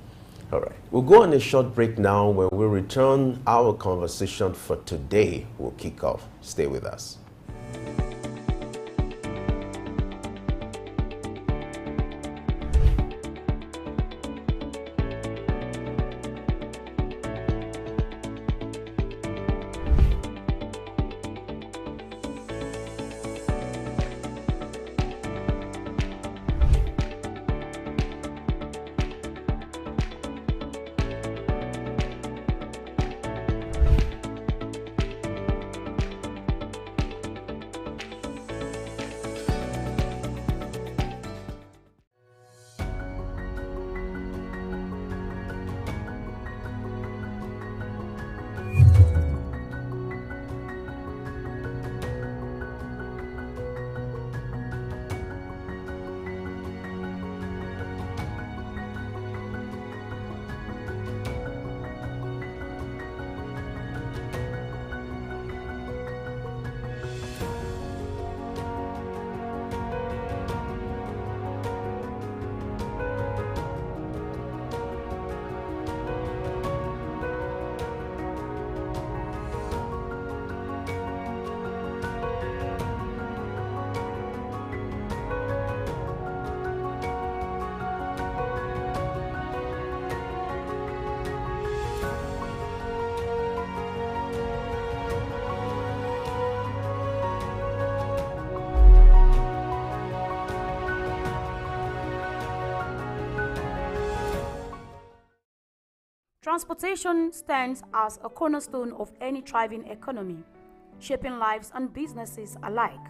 All right. We'll go on a short break now. When we return, our conversation for today will kick off. Stay with us. Transportation stands as a cornerstone of any thriving economy, shaping lives and businesses alike.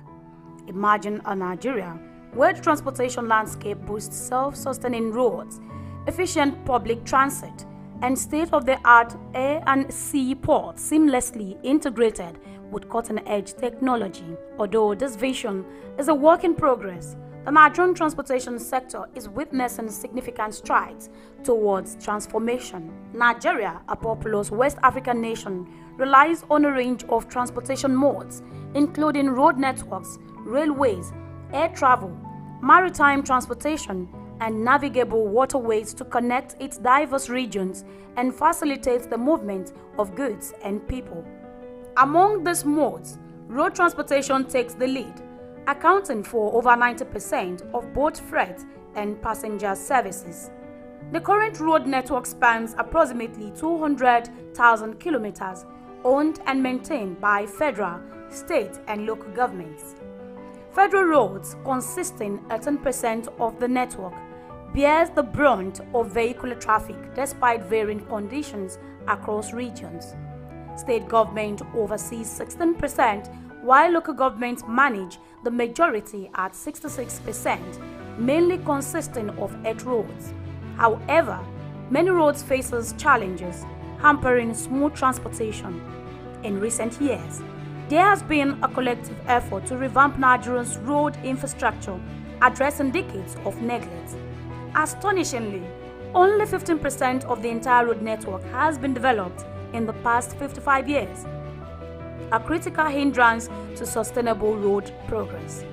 Imagine a Nigeria where the transportation landscape boasts self-sustaining roads, efficient public transit, and state-of-the-art air and sea ports seamlessly integrated with cutting-edge technology. Although this vision is a work in progress, the Nigerian transportation sector is witnessing significant strides towards transformation. Nigeria, a populous West African nation, relies on a range of transportation modes, including road networks, railways, air travel, maritime transportation, and navigable waterways to connect its diverse regions and facilitate the movement of goods and people. Among these modes, road transportation takes the lead, accounting for over 90% of both freight and passenger services. The current road network spans approximately 200,000 kilometers, owned and maintained by federal, state, and local governments. Federal roads, consisting 18% of the network, bears the brunt of vehicular traffic despite varying conditions across regions. State government oversees 16%, while local governments manage the majority at 66%, mainly consisting of earth roads. However, many roads faces challenges, hampering smooth transportation. In recent years, there has been a collective effort to revamp Nigeria's road infrastructure, addressing decades of neglect. Astonishingly, only 15% of the entire road network has been developed in the past 55 years, a critical hindrance to sustainable road progress.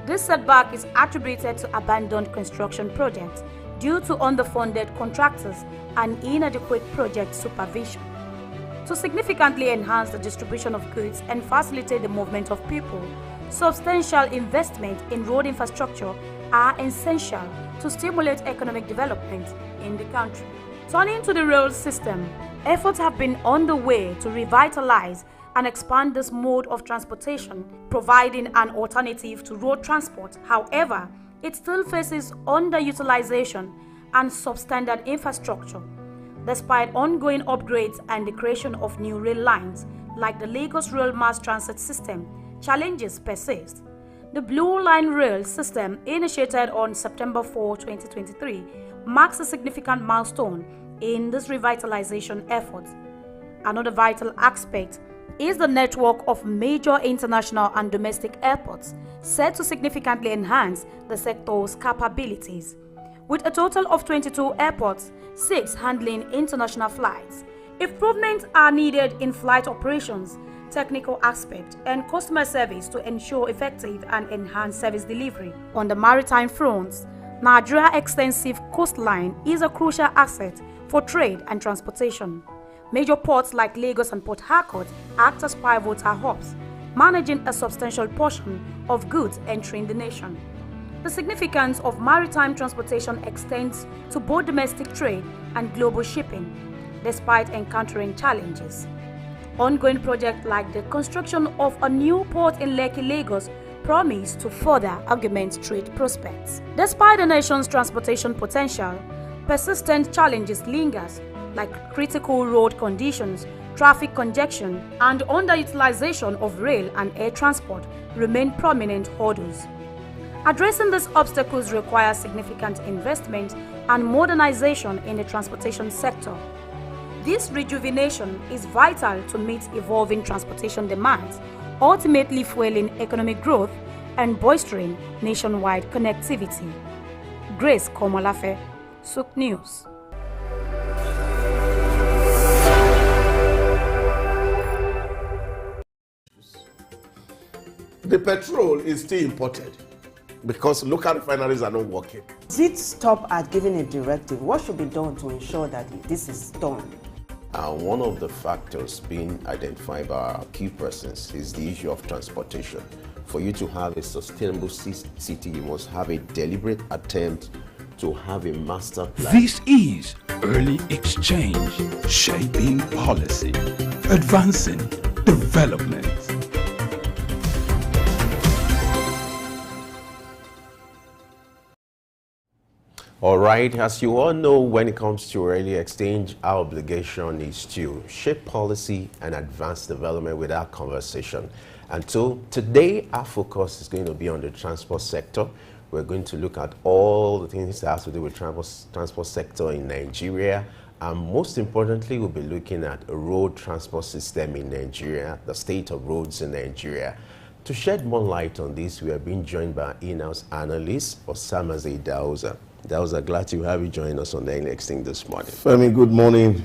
This setback is attributed to abandoned construction projects due to underfunded contractors and inadequate project supervision. To significantly enhance the distribution of goods and facilitate the movement of people, substantial investment in road infrastructure are essential to stimulate economic development in the country. Turning to the rail system, efforts have been on the way to revitalize and expand this mode of transportation, providing an alternative to road transport. However, it still faces underutilization and substandard infrastructure. Despite ongoing upgrades and the creation of new rail lines, like the Lagos Rail Mass Transit System, challenges persist. The Blue Line Rail System, initiated on September 4, 2023, marks a significant milestone in this revitalization effort. Another vital aspect is the network of major international and domestic airports, set to significantly enhance the sector's capabilities. With a total of 22 airports, 6 handling international flights, improvements are needed in flight operations, technical aspect, and customer service to ensure effective and enhanced service delivery. On the maritime fronts, Nigeria's extensive coastline is a crucial asset for trade and transportation. Major ports like Lagos and Port Harcourt act as pivotal hubs, managing a substantial portion of goods entering the nation. The significance of maritime transportation extends to both domestic trade and global shipping, despite encountering challenges. Ongoing projects like the construction of a new port in Lekki, Lagos, promise to further augment trade prospects. Despite the nation's transportation potential, persistent challenges linger, like critical road conditions, traffic congestion, and underutilization of rail and air transport remain prominent hurdles. Addressing these obstacles requires significant investment and modernization in the transportation sector. This rejuvenation is vital to meet evolving transportation demands, ultimately fueling economic growth and bolstering nationwide connectivity. Grace Komolafe, Souk News. The petrol is still imported because local refineries are not working. Does it stop at giving a directive? What should be done to ensure that this is done? One of the factors being identified by our key persons is the issue of transportation. For you to have a sustainable city, you must have a deliberate attempt to have a master plan. This is early exchange, shaping policy, advancing development. All right, as you all know, when it comes to early exchange, our obligation is to shape policy and advance development with our conversation. And so today, our focus is going to be on the transport sector. We're going to look at all the things that have to do with transport sector in Nigeria. And most importantly, we'll be looking at a road transport system in Nigeria, the state of roads in Nigeria. To shed more light on this, we are being joined by our in-house analyst, Osamaze Dauza. Dauza, glad to have you join us on the next thing this morning. Femi, good morning.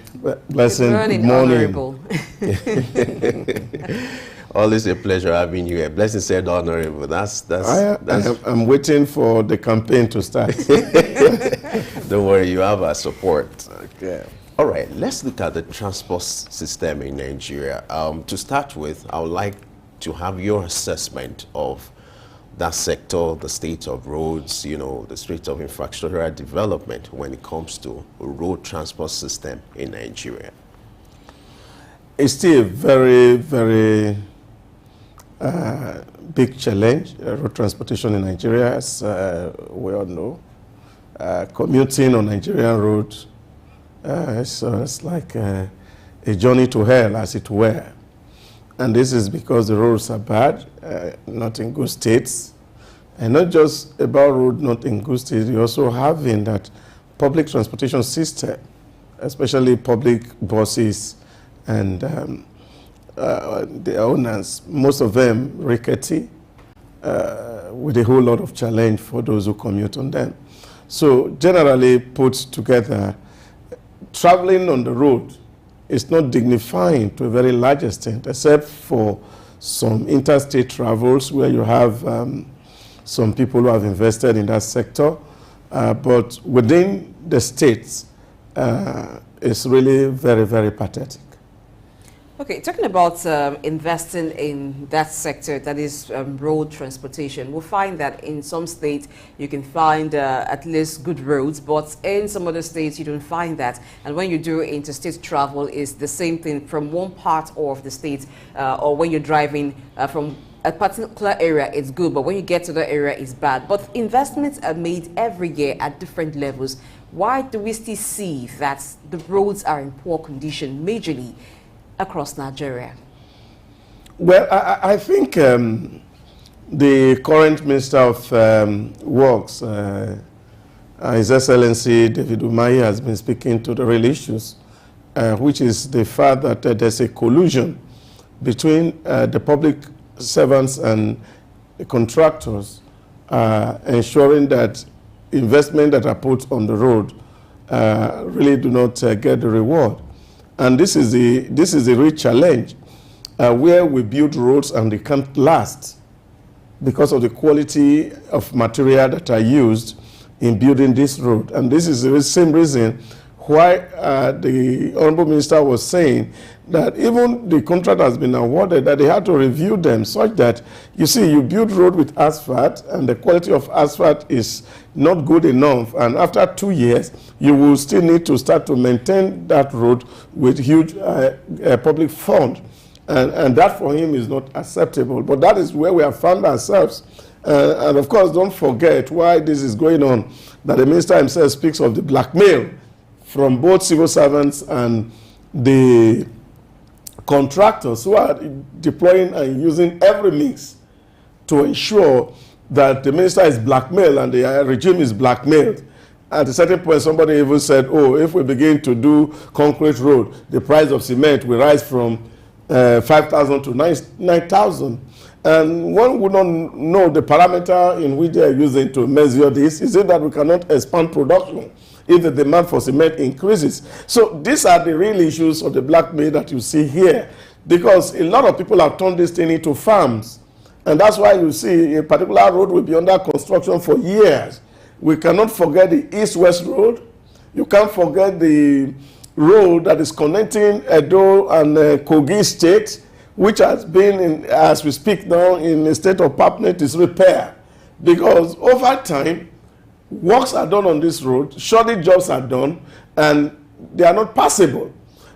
Blessing, good morning. Honorable. Always a pleasure having you here. Blessing said honorable. I'm waiting for the campaign to start. Don't worry, you have our support. Okay. All right, let's look at the transport system in Nigeria. To start with, I would like to have your assessment of that sector, the state of roads, the state of infrastructural development when it comes to a road transport system in Nigeria. It's still a very, very big challenge, road transportation in Nigeria, as we all know. Commuting on Nigerian roads, so it's like a journey to hell, as it were. And this is because the roads are bad, not in good states. And not just about road not in good states, you also have in that public transportation system, especially public buses and the owners, most of them rickety, with a whole lot of challenge for those who commute on them. So generally put together, traveling on the road is not dignifying to a very large extent, except for some interstate travels where you have some people who have invested in that sector. But within the states, it's really very, very pathetic. Okay, talking about investing in that sector, that is road transportation, we'll find that in some states you can find at least good roads, but in some other states you don't find that. And when you do interstate travel, it's the same thing from one part of the state, or when you're driving from a particular area, it's good, but when you get to the area, it's bad. But investments are made every year at different levels. Why do we still see that the roads are in poor condition majorly across Nigeria? Well, I think the current Minister of Works, His Excellency David Umahi, has been speaking to the real issues, which is the fact that there's a collusion between the public servants and the contractors, ensuring that investment that are put on the road really do not get the reward. And this is a real challenge, where we build roads and they can't last because of the quality of material that are used in building this road. And this is the same reason why the Honorable Minister was saying that even the contract has been awarded, that they had to review them such that, you see, you build road with asphalt and the quality of asphalt is not good enough. And after 2 years, you will still need to start to maintain that road with huge public fund. And that for him is not acceptable. But that is where we have found ourselves. And of course, don't forget why this is going on, that the minister himself speaks of the blackmail from both civil servants and the contractors who are deploying and using every means to ensure that the minister is blackmailed and the regime is blackmailed. At a certain point, somebody even said, oh, if we begin to do concrete road, the price of cement will rise from 5,000 to 9,000. And one would not know the parameter in which they are using to measure this. Is it that we cannot expand production if the demand for cement increases? So these are the real issues of the blackmail that you see here, because a lot of people have turned this thing into farms. And that's why you see a particular road will be under construction for years. We cannot forget the East-West Road. You can't forget the road that is connecting Edo and Kogi State, which has been, as we speak now, in a state of permanent disrepair. Because over time, works are done on this road, shortage jobs are done, and they are not passable.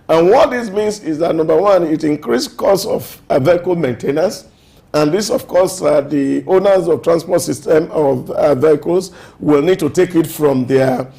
And what this means is that, number one, it increased cost of vehicle maintenance. And this, of course, the owners of transport system of vehicles will need to take it from their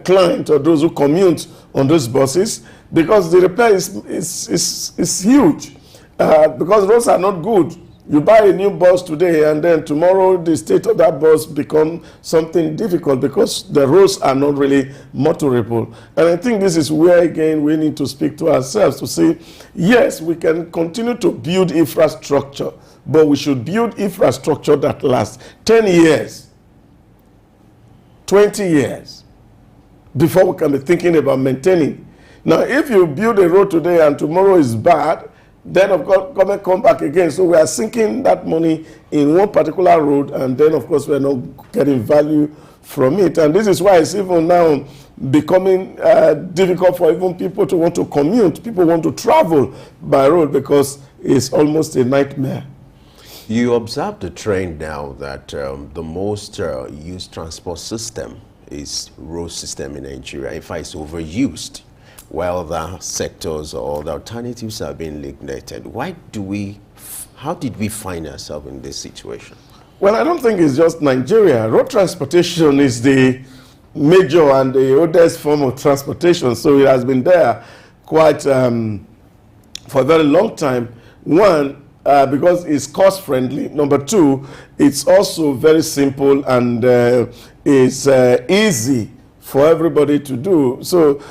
client or those who commute on those buses, because the repair is huge. Because roads are not good. You buy a new bus today and then tomorrow the state of that bus becomes something difficult because the roads are not really motorable. And I think this is where, again, we need to speak to ourselves to say, yes, we can continue to build infrastructure, but we should build infrastructure that lasts 10 years, 20 years, before we can be thinking about maintaining. Now, if you build a road today and tomorrow is bad, then of course government come back again. So we are sinking that money in one particular road, and then of course we are not getting value from it. And this is why it's even now becoming difficult for even people to want to commute. People want to travel by road because it's almost a nightmare. You observe the trend now that the most used transport system is road system in Nigeria. In fact, it's overused, while the sectors or the alternatives are being neglected. How did we find ourselves in this situation? Well, I don't think it's just Nigeria. Road transportation is the major and the oldest form of transportation, so it has been there quite for a very long time. One, because it's cost friendly. Number two, it's also very simple and it's easy for everybody to do. So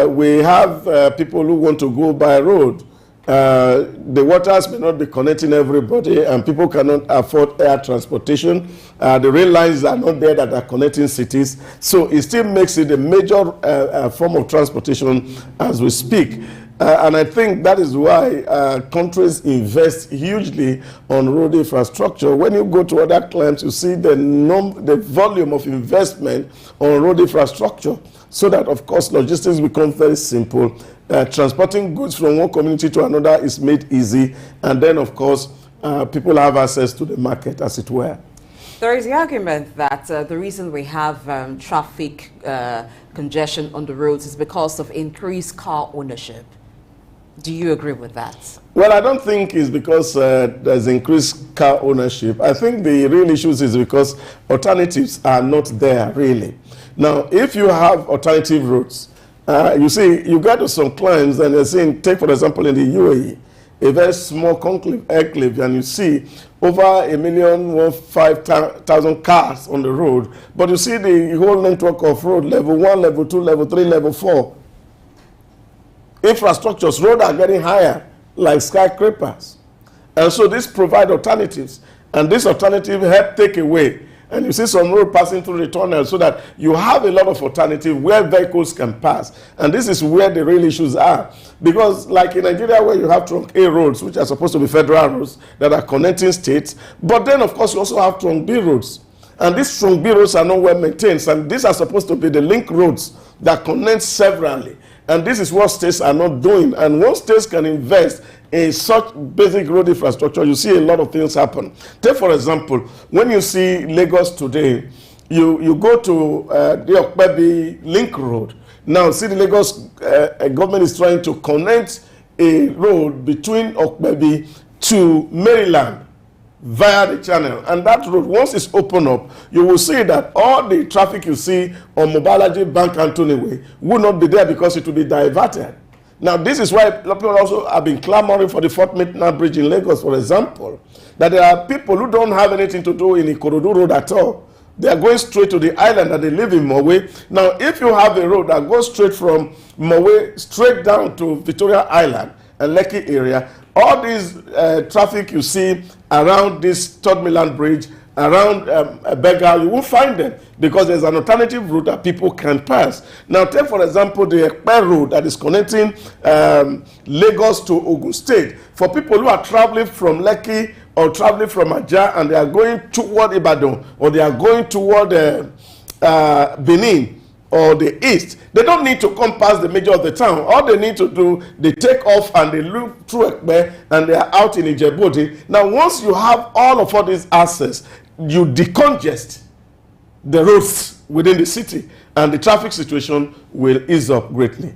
we have people who want to go by road. The waters may not be connecting everybody, and people cannot afford air transportation. The rail lines are not there that are connecting cities. So it still makes it a major form of transportation as we speak. And I think that is why countries invest hugely on road infrastructure. When you go to other climes, you see the volume of investment on road infrastructure, so that, of course, logistics becomes very simple. Transporting goods from one community to another is made easy. And then, of course, people have access to the market, as it were. There is the argument that the reason we have traffic congestion on the roads is because of increased car ownership. Do you agree with that? Well, I don't think it's because there's increased car ownership. I think the real issue is because alternatives are not there, really. Now, if you have alternative routes, you see, you get to some climes and they're saying, take for example in the UAE, a very small enclave, and you see over 1,500,000 cars on the road, but you see the whole network of road, level 1, level 2, level 3, level 4. Infrastructures, roads are getting higher, like skyscrapers. And so this provide alternatives, and this alternative help take away. And you see some road passing through the tunnel, so that you have a lot of alternative where vehicles can pass. And this is where the real issues are. Because like in Nigeria, where you have trunk A roads, which are supposed to be federal roads that are connecting states, but then of course you also have trunk B roads. And these trunk B roads are not well maintained, and these are supposed to be the link roads that connect severally. And this is what states are not doing. And once states can invest in such basic road infrastructure, you see a lot of things happen. Take, for example, when you see Lagos today, you go to the Okpebi Link Road. Now, see, the Lagos government is trying to connect a road between Okpebi to Maryland via the channel. And that road, once it's opened up, you will see that all the traffic you see on Mobalaji Bank Anthony Way will not be there, because it will be diverted. Now, this is why people also have been clamoring for the Fort Midnight Bridge in Lagos, for example, that there are people who don't have anything to do in Ikorodu Road at all. They are going straight to the island that they live in Mowe. Now, if you have a road that goes straight from Mowe straight down to Victoria Island and Lekki area, all these traffic you see around this Third Mainland Bridge, around Bega, you won't find them, because there's an alternative route that people can pass. Now, take for example the Ekpe Road that is connecting Lagos to Ogun State. For people who are traveling from Lekki or traveling from Ajah and they are going toward Ibadan, or they are going toward Benin or the east, they don't need to come past the major of the town. All they need to do, they take off and they look through Ekpe and they are out in Ijebu. Now, once you have all of these access, you decongest the roads within the city, and the traffic situation will ease up greatly.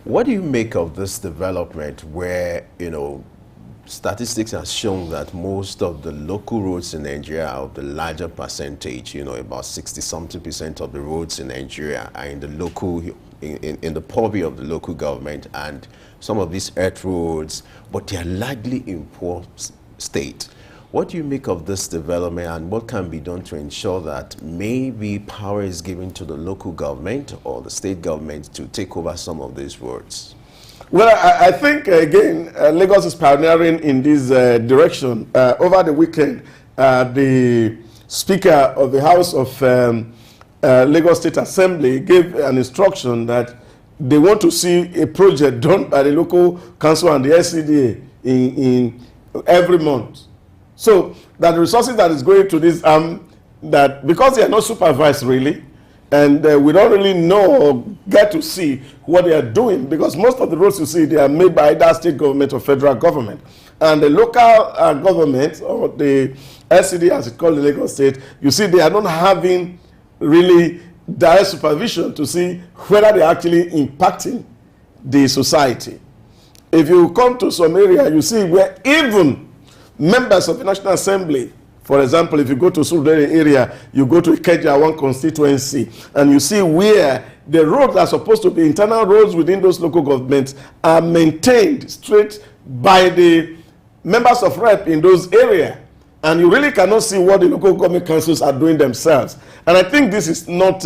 What do you make of this development where, statistics have shown that most of the local roads in Nigeria are of the larger percentage, about 60-something% of the roads in Nigeria are in the local, in the purview of the local government, and some of these earth roads, but they are largely in poor state. What do you make of this development, and what can be done to ensure that maybe power is given to the local government or the state government to take over some of these roads? Well, I think, again, Lagos is pioneering in this direction. Over the weekend, the Speaker of the House of Lagos State Assembly gave an instruction that they want to see a project done by the local council and the SCDA in every month. So that the resources that is going to this, that because they are not supervised really, and we don't really know or get to see what they are doing, because most of the roads you see, they are made by either state government or federal government. And the local government, or the SCD as it's called in Lagos State, you see they are not having really direct supervision to see whether they are actually impacting the society. If you come to some area, you see where even members of the National Assembly, for example, if you go to Surulere area, you go to Ikeja, one constituency, and you see where the roads are supposed to be internal roads within those local governments are maintained straight by the members of rep in those areas. And you really cannot see what the local government councils are doing themselves. And I think this is not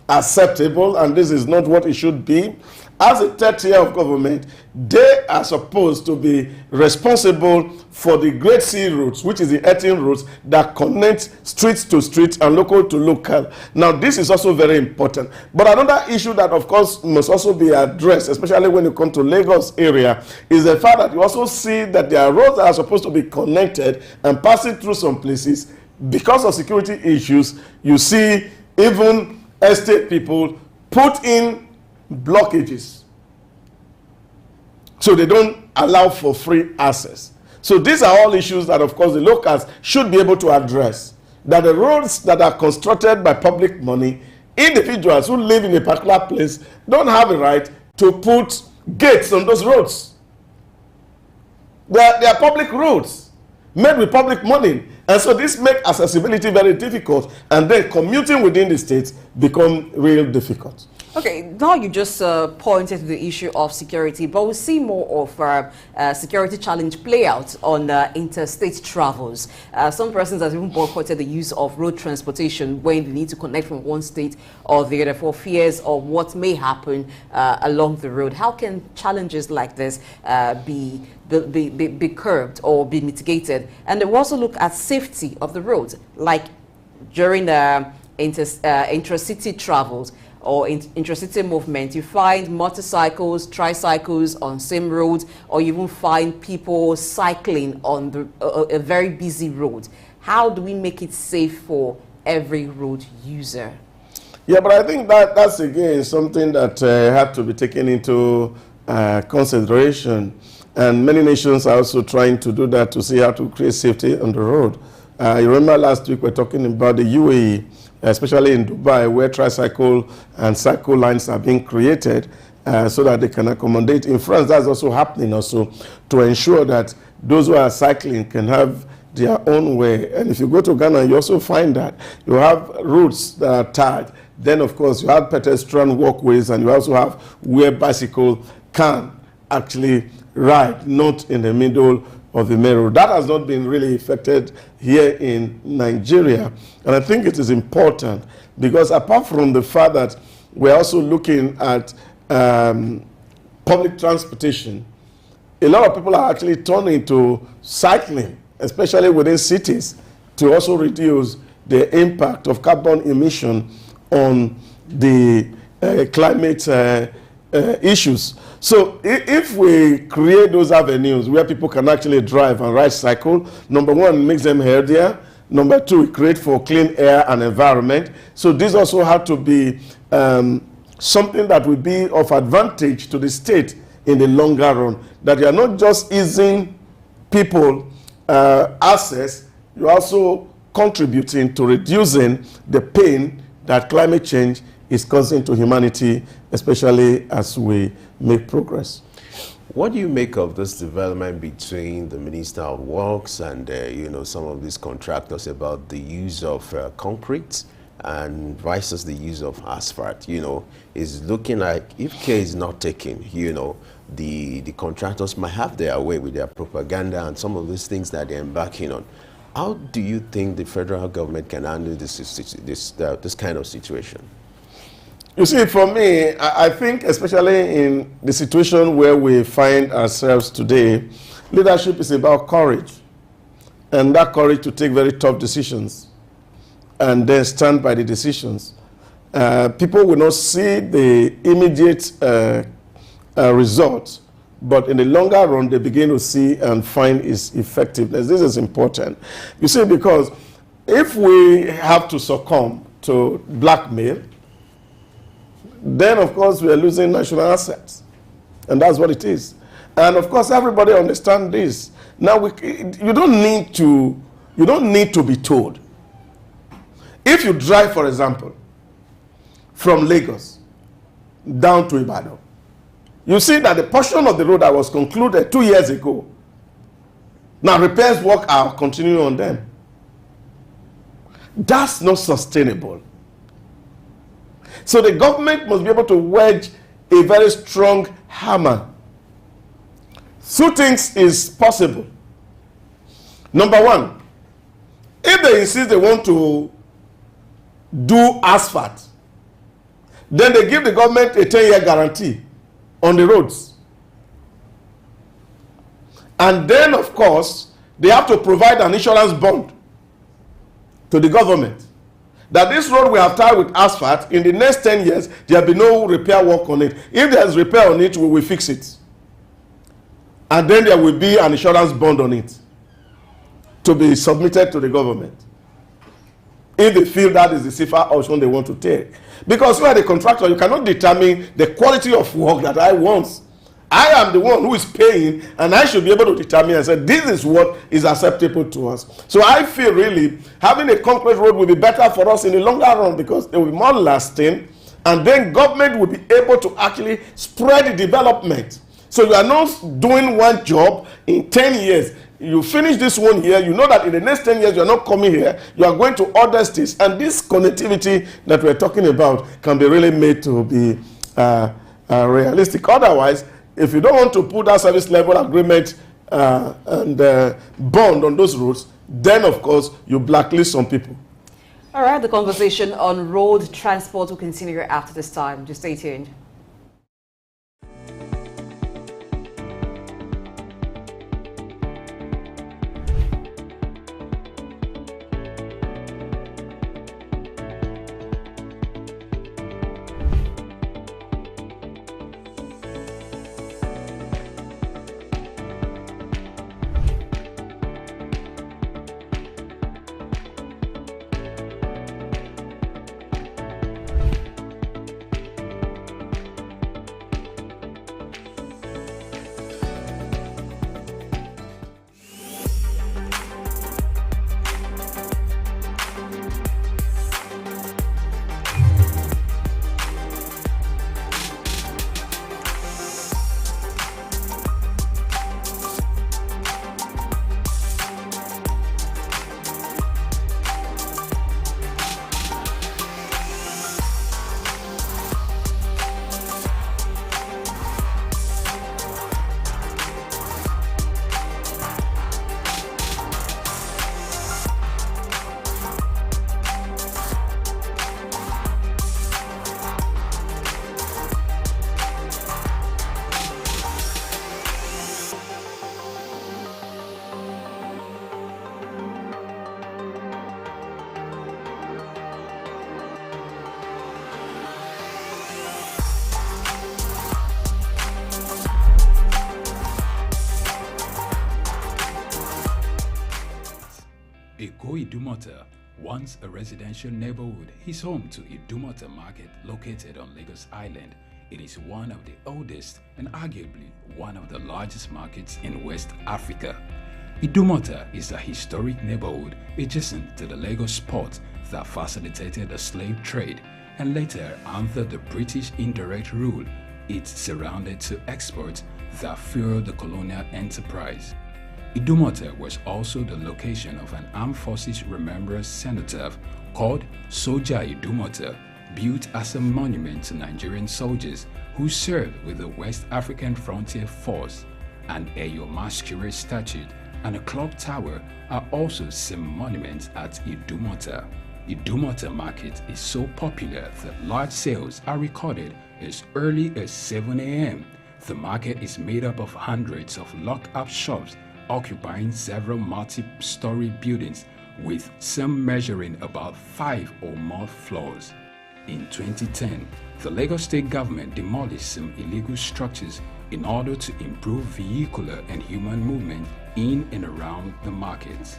acceptable, and this is not what it should be. As a third tier of government, they are supposed to be responsible for the Great Sea routes, which is the 18 routes that connect street to street and local to local. Now, this is also very important. But another issue that, of course, must also be addressed, especially when you come to Lagos area, is the fact that you also see that there are roads that are supposed to be connected and passing through some places. Because of security issues, you see even estate people put in blockages, so they don't allow for free access. So these are all issues that, of course, the locals should be able to address. That the roads that are constructed by public money, individuals who live in a particular place don't have a right to put gates on those roads. They are public roads made with public money. And so this makes accessibility very difficult, and then commuting within the states become real difficult. Okay, now you just pointed to the issue of security, but we see more of security challenge play out on interstate travels. Some persons have even boycotted the use of road transportation when they need to connect from one state or the other for fears of what may happen along the road. How can challenges like this be curbed or be mitigated? And they also look at safety of the roads, like during the intracity travels or intracity movement, you find motorcycles, tricycles on same roads, or you even find people cycling on a very busy road. How do we make it safe for every road user? Yeah, but I think that's again something that had to be taken into consideration. And many nations are also trying to do that to see how to create safety on the road. You remember last week we were talking about the UAE, especially in Dubai, where tricycle and cycle lines are being created so that they can accommodate. In France, that's also happening also to ensure that those who are cycling can have their own way. And if you go to Ghana, you also find that you have routes that are tarred. Then, of course, you have pedestrian walkways, and you also have where bicycle can actually ride, not in the middle of the main road. That has not been really affected here in Nigeria. And I think it is important because apart from the fact that we're also looking at public transportation, a lot of people are actually turning to cycling, especially within cities, to also reduce the impact of carbon emission on the climate issues. So if we create those avenues where people can actually drive and ride cycle, number one, it makes them healthier. Number two, it creates for clean air and environment. So this also had to be something that will be of advantage to the state in the longer run. That you are not just easing people access, you're also contributing to reducing the pain that climate change is causing to humanity, especially as we make progress. What do you make of this development between the Minister of Works and some of these contractors about the use of concrete and versus the use of asphalt? Is looking like if care is not taken, the contractors might have their way with their propaganda and some of these things that they're embarking on. How do you think the federal government can handle this kind of situation? You see, for me, I think especially in the situation where we find ourselves today, leadership is about courage. And that courage to take very tough decisions and then stand by the decisions. People will not see the immediate results, but in the longer run, they begin to see and find its effectiveness. This is important. You see, because if we have to succumb to blackmail, then of course we are losing national assets. And that's what it is. And of course everybody understands this. Now you don't need to be told. If you drive, for example, from Lagos down to Ibadan, you see that the portion of the road that was concluded 2 years ago, now repairs work are continuing on them. That's not sustainable. So the government must be able to wedge a very strong hammer. Two things is possible. Number one, if they insist they want to do asphalt, then they give the government a 10-year guarantee on the roads. And then, of course, they have to provide an insurance bond to the government that this road we have tied with asphalt, in the next 10 years, there will be no repair work on it. If there's repair on it, we will fix it. And then there will be an insurance bond on it to be submitted to the government if they feel that is the safer option they want to take. Because you are the contractor, you cannot determine the quality of work that I want. I am the one who is paying, and I should be able to determine and say, this is what is acceptable to us. So I feel really having a concrete road will be better for us in the longer run, because it will be more lasting, and then government will be able to actually spread the development. So you are not doing one job in 10 years. You finish this one here, you know that in the next 10 years you are not coming here, you are going to other states, and this connectivity that we're talking about can be really made to be realistic. Otherwise, if you don't want to put that service level agreement and bond on those roads, then of course you blacklist some people. All right, the conversation on road transport will continue after this time. Just stay tuned. Idumota, once a residential neighborhood, is home to Idumota Market located on Lagos Island. It is one of the oldest and arguably one of the largest markets in West Africa. Idumota is a historic neighborhood adjacent to the Lagos port that facilitated the slave trade and later under the British indirect rule. It's surrounded to exports that fueled the colonial enterprise. Idumota was also the location of an Armed Forces Remembrance Cenotaph called Soja Idumota, built as a monument to Nigerian soldiers who served with the West African Frontier Force. An Eyo Masquerade statue and a clock tower are also some monuments at Idumota. Idumota Market is so popular that large sales are recorded as early as 7 a.m. The market is made up of hundreds of locked-up shops occupying several multi-story buildings, with some measuring about 5 or more floors. In 2010, the Lagos State government demolished some illegal structures in order to improve vehicular and human movement in and around the markets.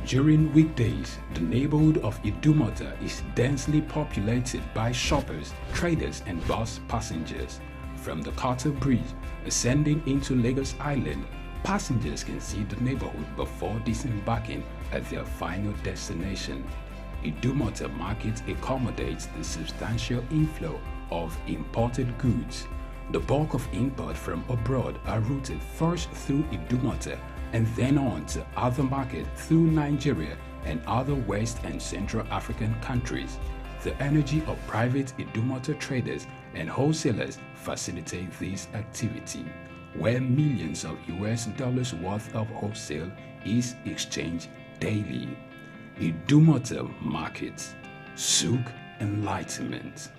During weekdays, the neighborhood of Idumota is densely populated by shoppers, traders, and bus passengers. From the Carter Bridge ascending into Lagos Island, passengers can see the neighborhood before disembarking at their final destination. Idumota Market accommodates the substantial inflow of imported goods. The bulk of import from abroad are routed first through Idumota and then on to other markets through Nigeria and other West and Central African countries. The energy of private Idumota traders and wholesalers facilitate this activity, where millions of US dollars worth of wholesale is exchanged daily. Idumota Market, Souk Enlightenment.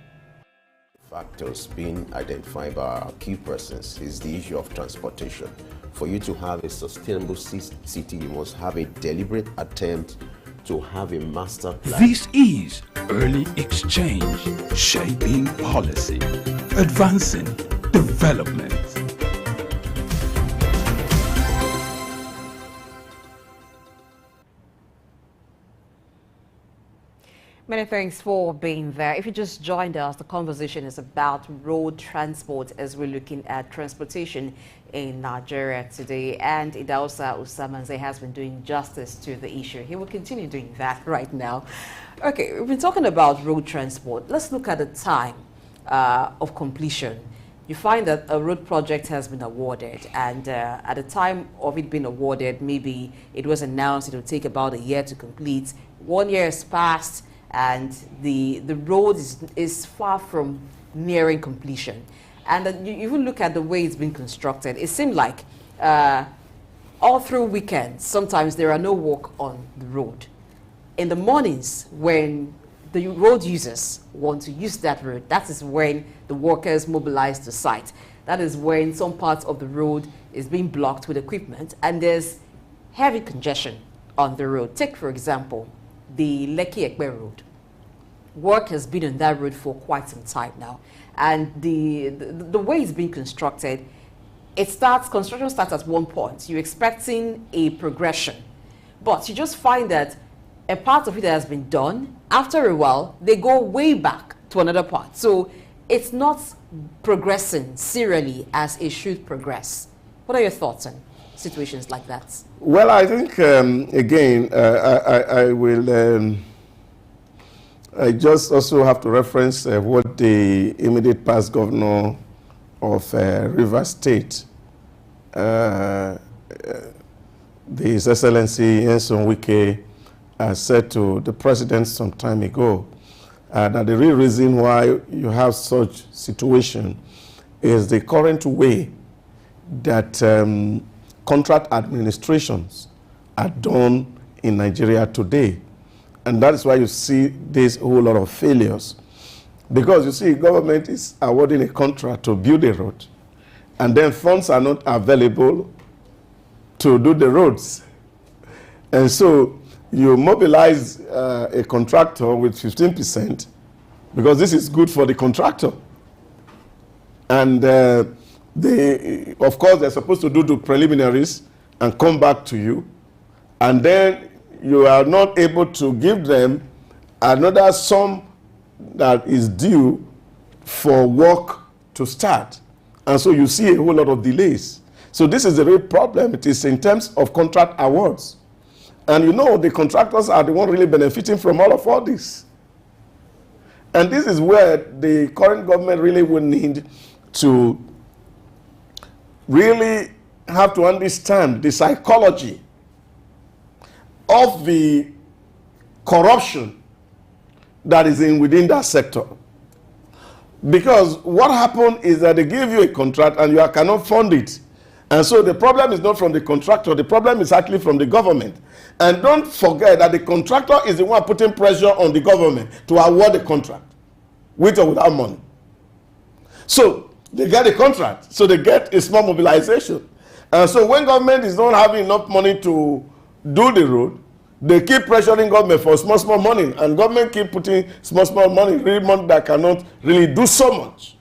factors being identified by our key persons is the issue of transportation. For you to have a sustainable city, you must have a deliberate attempt to have a master plan. This is early exchange, shaping policy, advancing development. Many thanks for being there. If you just joined us, the conversation is about road transport as we're looking at transportation in Nigeria today. And Idausa Usamanze has been doing justice to the issue. He will continue doing that right now. Okay, we've been talking about road transport. Let's look at the time of completion. You find that a road project has been awarded, and at the time of it being awarded, maybe it was announced it would take about a year to complete. 1 year has passed, and the road is far from nearing completion. And you even look at the way it's been constructed. It seemed like all through weekends, sometimes there are no work on the road. In the mornings, when the road users want to use that road, that is when the workers mobilize to site. That is when some parts of the road is being blocked with equipment, and there's heavy congestion on the road. Take, for example, the Lekki-Ekpe road. Work has been on that road for quite some time now, and the way it's being constructed, construction starts at one point. You're expecting a progression, but you just find that a part of it has been done. After a while, they go way back to another part. So it's not progressing serially as it should progress. What are your thoughts on situations like that? Well, I think, again, I will... I just also have to reference what the immediate past governor of Rivers State, His Excellency Nyesom Wike, said to the president some time ago, that the real reason why you have such situation is the current way that contract administrations are done in Nigeria today. And that is why you see this whole lot of failures. Because you see, government is awarding a contract to build a road, and then funds are not available to do the roads. And so you mobilize a contractor with 15%, because this is good for the contractor. And of course, they're supposed to do the preliminaries and come back to you. And then you are not able to give them another sum that is due for work to start. And so you see a whole lot of delays. So this is the real problem. It is in terms of contract awards. And you know, the contractors are the one really benefiting from all this. And this is where the current government really would need to really have to understand the psychology of the corruption that is within that sector. Because what happened is that they give you a contract and you cannot fund it. And so the problem is not from the contractor, the problem is actually from the government. And don't forget that the contractor is the one putting pressure on the government to award the contract, with or without money. So they get a contract, so they get a small mobilization. And so when government is not having enough money to do the road, they keep pressuring government for small money, and government keep putting small money, really money that cannot really do so much.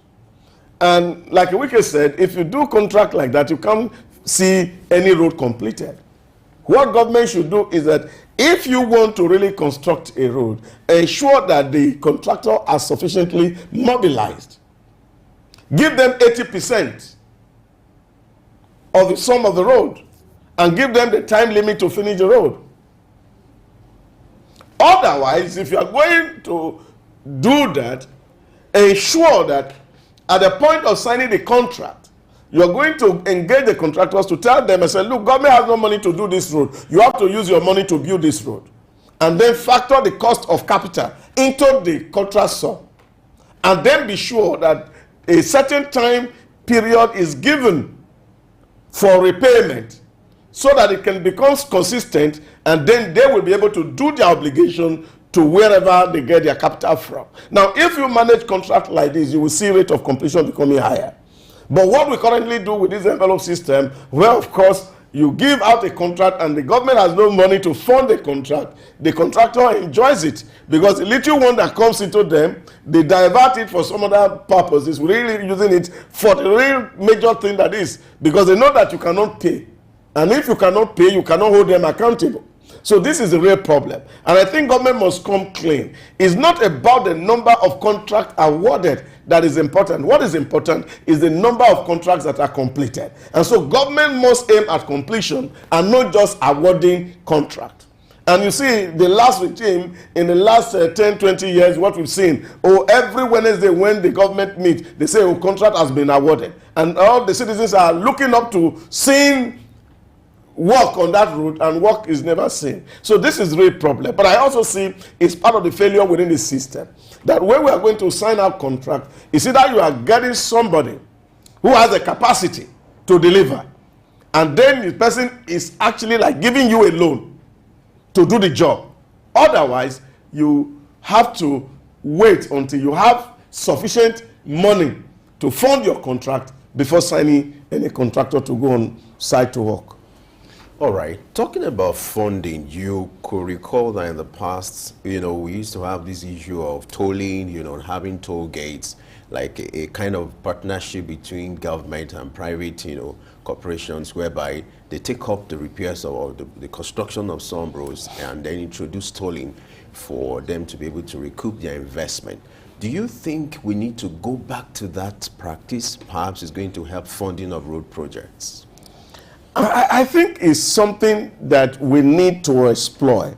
And like Wike said, if you do contract like that, you can't see any road completed. What government should do is that if you want to really construct a road, ensure that the contractor are sufficiently mobilized. Give them 80% of the sum of the road, and give them the time limit to finish the road. Otherwise, if you are going to do that, ensure that at the point of signing the contract, you are going to engage the contractors to tell them and say, look, government has no money to do this road. You have to use your money to build this road. And then factor the cost of capital into the contract sum. And then be sure that a certain time period is given for repayment, so that it can become consistent, and then they will be able to do their obligation to wherever they get their capital from. Now, if you manage contract like this, you will see rate of completion becoming higher. But what we currently do with this envelope system, well, of course, you give out a contract and the government has no money to fund the contract. The contractor enjoys it because the little one that comes into them, they divert it for some other purposes, really using it for the real major thing that is, because they know that you cannot pay. And if you cannot pay, you cannot hold them accountable. So this is a real problem. And I think government must come clean. It's not about the number of contracts awarded that is important. What is important is the number of contracts that are completed. And so government must aim at completion and not just awarding contract. And you see, the last regime, in the last 10, 20 years, what we've seen, every Wednesday when the government meets, they say, contract has been awarded. And all the citizens are looking up to seeing work on that route, and work is never seen. So this is a real problem. But I also see it's part of the failure within the system, that when we are going to sign out contract, it's either you are getting somebody who has the capacity to deliver, and then the person is actually like giving you a loan to do the job. Otherwise, you have to wait until you have sufficient money to fund your contract before signing any contractor to go on site to work. All right. Talking about funding, you could recall that in the past, we used to have this issue of tolling, having toll gates, like a kind of partnership between government and private, corporations, whereby they take up the repairs or the construction of some roads and then introduce tolling for them to be able to recoup their investment. Do you think we need to go back to that practice? Perhaps it's going to help funding of road projects. I think it's something that we need to explore.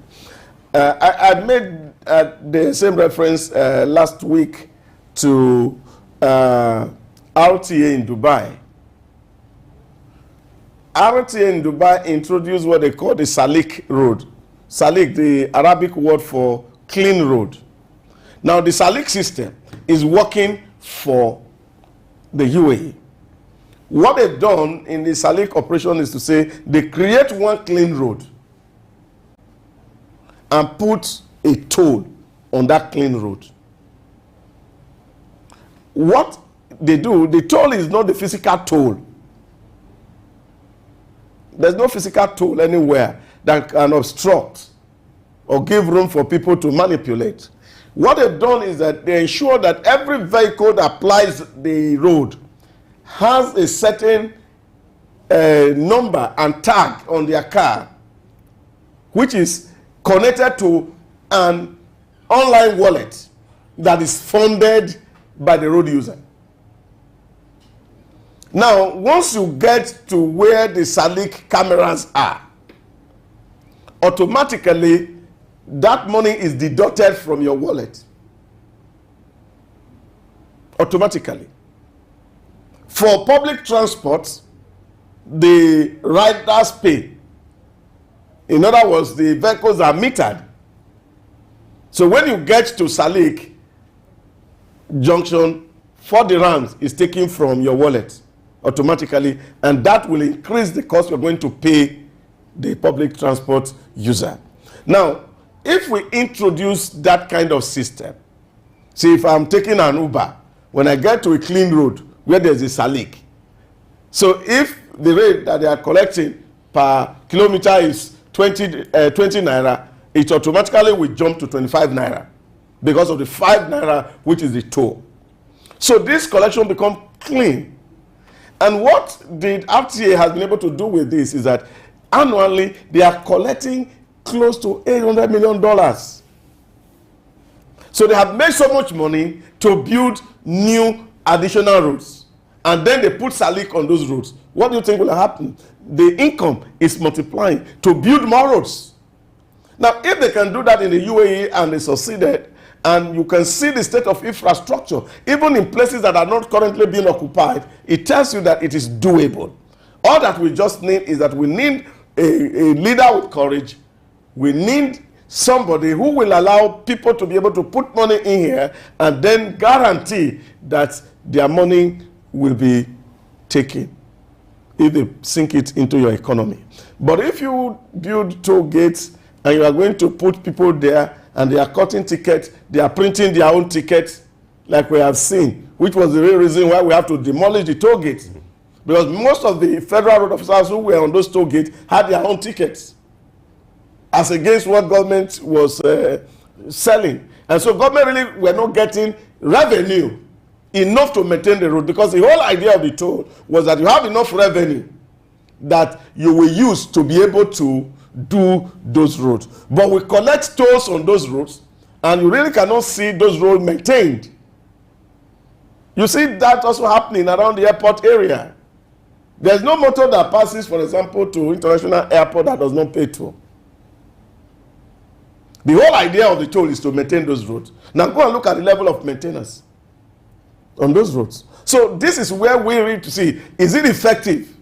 I made the same reference last week to RTA in Dubai. RTA in Dubai introduced what they call the Salik road. Salik, the Arabic word for clean road. Now, the Salik system is working for the UAE. What they've done in the Salik operation is to say they create one clean road and put a toll on that clean road. What they do, the toll is not the physical toll. There's no physical toll anywhere that can obstruct or give room for people to manipulate. What they've done is that they ensure that every vehicle that plies the road has a certain number and tag on their car, which is connected to an online wallet that is funded by the road user. Now, once you get to where the Salik cameras are, automatically that money is deducted from your wallet. Automatically. For public transport, the riders pay. In other words, the vehicles are metered. So when you get to Salik junction, 40 rands is taken from your wallet automatically, and that will increase the cost you're going to pay the public transport user. Now, if we introduce that kind of system, see, if I'm taking an Uber, when I get to a clean road where there's a Salik, so if the rate that they are collecting per kilometer is 20 naira, it automatically will jump to 25 naira because of the 5 naira, which is the toll. So this collection becomes clean. And what the RTA has been able to do with this is that annually they are collecting close to $800 million. So they have made so much money to build new additional roads. And then they put Salik on those roads. What do you think will happen? The income is multiplying to build more roads. Now, if they can do that in the UAE and they succeeded, and you can see the state of infrastructure, even in places that are not currently being occupied, it tells you that it is doable. All that we just need is that we need a leader with courage. We need somebody who will allow people to be able to put money in here and then guarantee that their money will be taken if they sink it into your economy. But if you build toll gates and you are going to put people there and they are cutting tickets, they are printing their own tickets, like we have seen, which was the real reason why we have to demolish the toll gates. Because most of the federal road officers who were on those toll gates had their own tickets, as against what government was selling. And so government really were not getting revenue enough to maintain the road, because the whole idea of the toll was that you have enough revenue that you will use to be able to do those roads. But we collect tolls on those roads, and you really cannot see those roads maintained. You see that also happening around the airport area. There's no motor that passes, for example, to international airport that does not pay toll. The whole idea of the toll is to maintain those roads. Now go and look at the level of maintenance on those roads. So this is where we need to see, is it effective?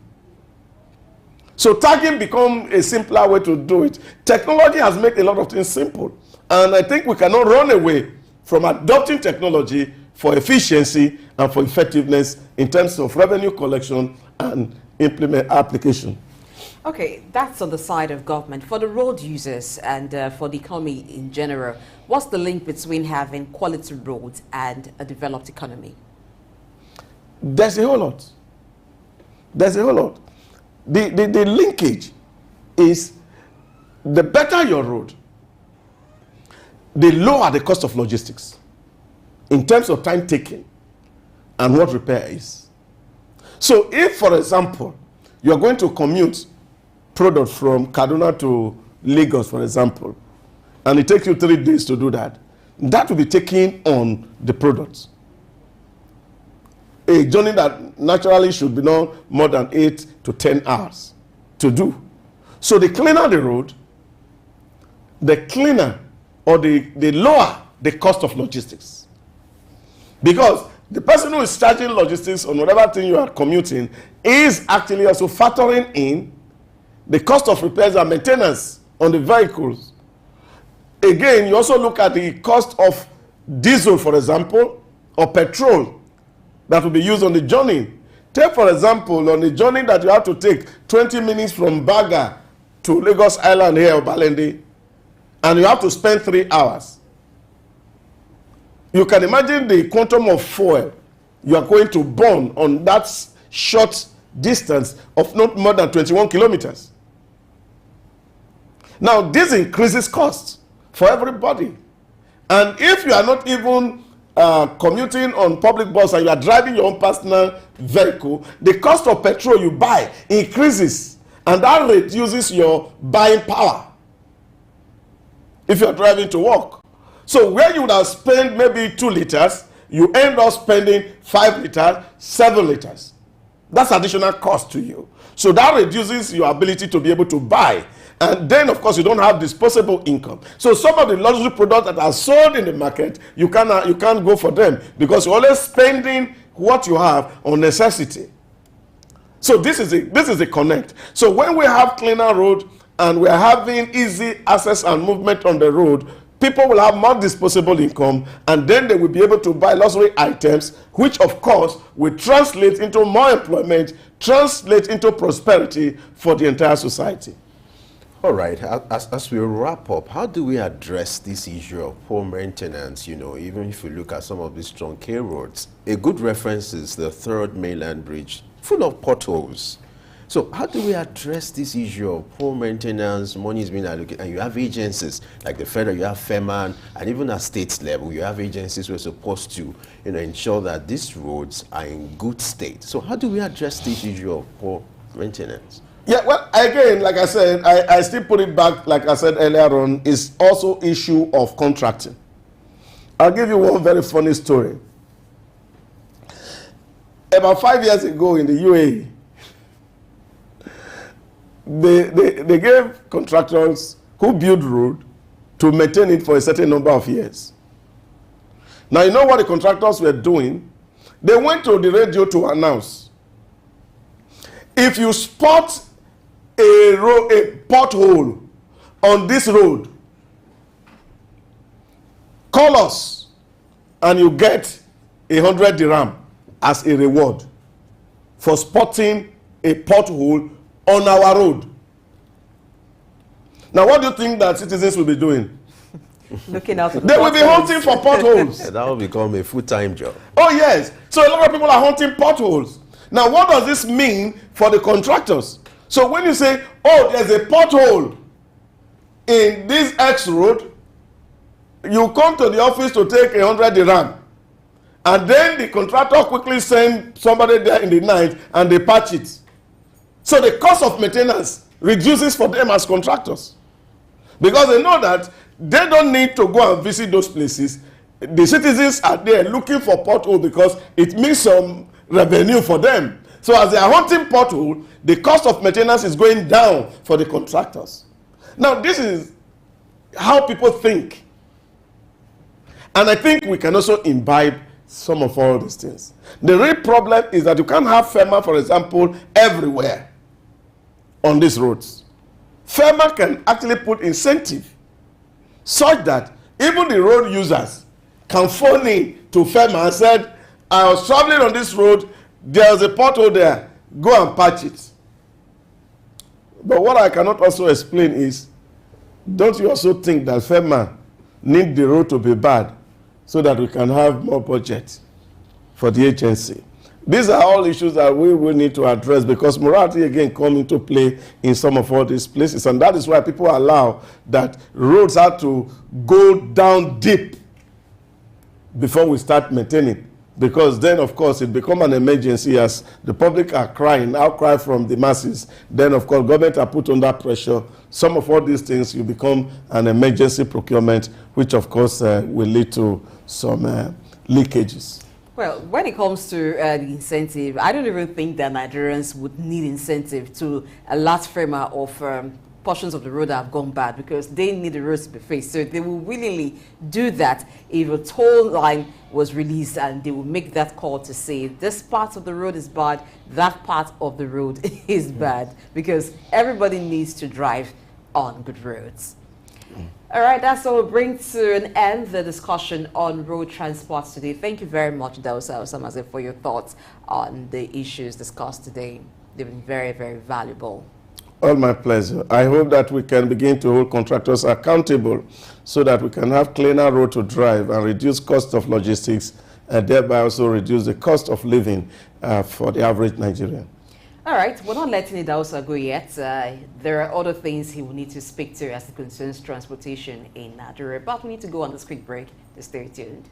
So tagging become a simpler way to do it. Technology has made a lot of things simple. And I think we cannot run away from adopting technology for efficiency and for effectiveness in terms of revenue collection and implement application. Okay, that's on the side of government. For the road users and for the economy in general, what's the link between having quality roads and a developed economy? There's a whole lot. There's a whole lot. The linkage is, the better your road, the lower the cost of logistics in terms of time taken and what repair is. So if, for example, you're going to commute product from Kaduna to Lagos, for example, and it takes you 3 days to do that, that will be taken on the products. A journey that naturally should be no more than 8 to 10 hours to do. So the cleaner the road, the cleaner or the lower the cost of logistics. Because the person who is charging logistics on whatever thing you are commuting is actually also factoring in the cost of repairs and maintenance on the vehicles. Again, you also look at the cost of diesel, for example, or petrol that will be used on the journey. Take, for example, on the journey that you have to take 20 minutes from Baga to Lagos Island here, or Balende, and you have to spend 3 hours. You can imagine the quantum of fuel you are going to burn on that short distance of not more than 21 kilometers. Now, this increases costs for everybody. And if you are not even commuting on public bus and you are driving your own personal vehicle, the cost of petrol you buy increases, and that reduces your buying power if you are driving to work. So where you would have spent maybe 2 liters, you end up spending 5 liters, 7 liters. That's additional cost to you. So that reduces your ability to be able to buy. And then, of course, you don't have disposable income. So some of the luxury products that are sold in the market, you can't go for them because you're always spending what you have on necessity. So this is a connect. So when we have cleaner road and we're having easy access and movement on the road, people will have more disposable income, and then they will be able to buy luxury items, which of course will translate into more employment, translate into prosperity for the entire society. All right, as we wrap up, how do we address this issue of poor maintenance? You know, even if you look at some of these truncated roads, a good reference is the 3rd mainland bridge, full of potholes. So how do we address this issue of poor maintenance? Money is being allocated, and you have agencies like the federal, you have FEMA, and even at state level, you have agencies who are supposed to, ensure that these roads are in good state. So how do we address this issue of poor maintenance? Yeah, well, again, like I said, I still put it back, like I said earlier on, is also issue of contracting. I'll give you one very funny story. About 5 years ago in the UAE, they gave contractors who build road to maintain it for a certain number of years. Now, you know what the contractors were doing? They went to the radio to announce, if you spot a pothole on this road, call us and you get 100 dirham as a reward for spotting a pothole on our road. Now, what do you think that citizens will be doing? Looking out. They will be hunting for potholes. Yeah, that will become a full-time job. Oh yes. So a lot of people are hunting potholes. Now what does this mean for the contractors? So when you say, oh, there's a pothole in this X road, you come to the office to take 100 dirham, and then the contractor quickly send somebody there in the night and they patch it. So the cost of maintenance reduces for them as contractors, because they know that they don't need to go and visit those places. The citizens are there looking for pothole because it means some revenue for them. So as they are hunting pothole, the cost of maintenance is going down for the contractors. Now this is how people think, and I think we can also imbibe some of all these things. The real problem is that you can't have FEMA, for example, everywhere on these roads. FEMA can actually put incentive such that even the road users can phone in to FEMA and said, I was traveling on this road, there's a pothole there, go and patch it. But what I cannot also explain is, don't you also think that FEMA need the road to be bad so that we can have more budget for the agency? These are all issues that we will need to address, because morality again come into play in some of all these places, and that is why people allow that roads have to go down deep before we start maintaining, because then of course it become an emergency as the public are crying, outcry from the masses. Then of course government are put under pressure. Some of all these things will become an emergency procurement, which of course will lead to some leakages. Well, when it comes to the incentive, I don't even think that Nigerians would need incentive to a large FEMA of portions of the road that have gone bad, because they need the roads to be fixed. So they will willingly do that if a toll line was released, and they will make that call to say this part of the road is bad, that part of the road is bad, because everybody needs to drive on good roads. All right, that's all. We'll bring to an end the discussion on road transport today. Thank you very much, Dausa Osamaze, for your thoughts on the issues discussed today. They've been very, very valuable. All my pleasure. I hope that we can begin to hold contractors accountable so that we can have cleaner road to drive and reduce cost of logistics, and thereby also reduce the cost of living for the average Nigerian. All right, we're not letting Dausa go yet. There are other things he will need to speak to as it concerns transportation in Nigeria, but we need to go on this quick break. To stay tuned.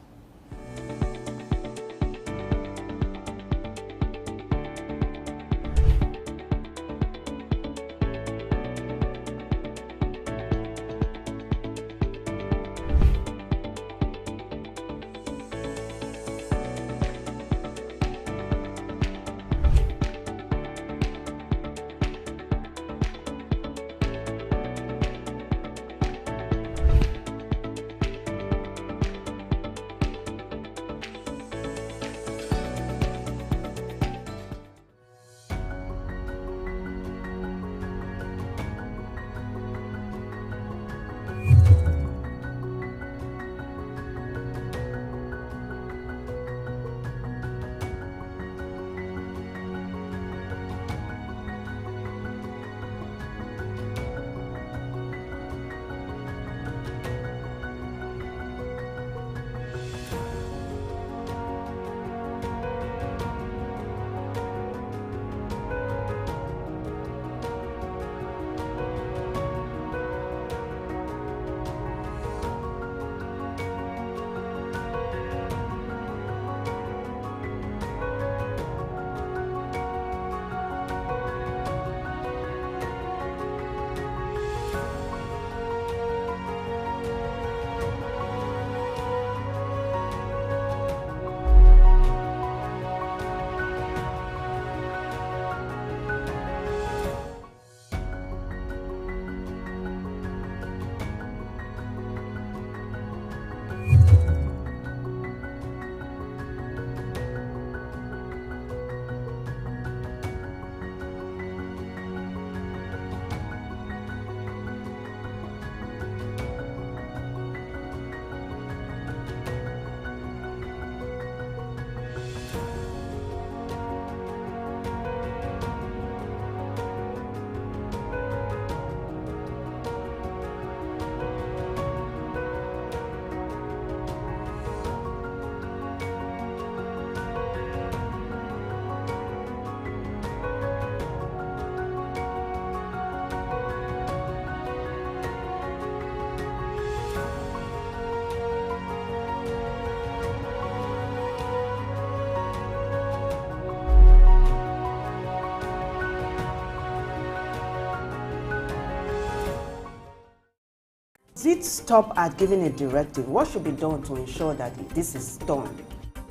Does it stop at giving a directive? What should be done to ensure that this is done?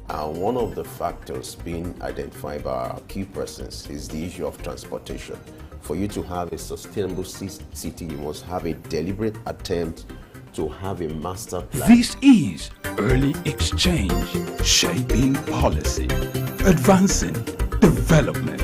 One of the factors being identified by our key persons is the issue of transportation. For you to have a sustainable city, you must have a deliberate attempt to have a master plan. This is early exchange, shaping policy, advancing development.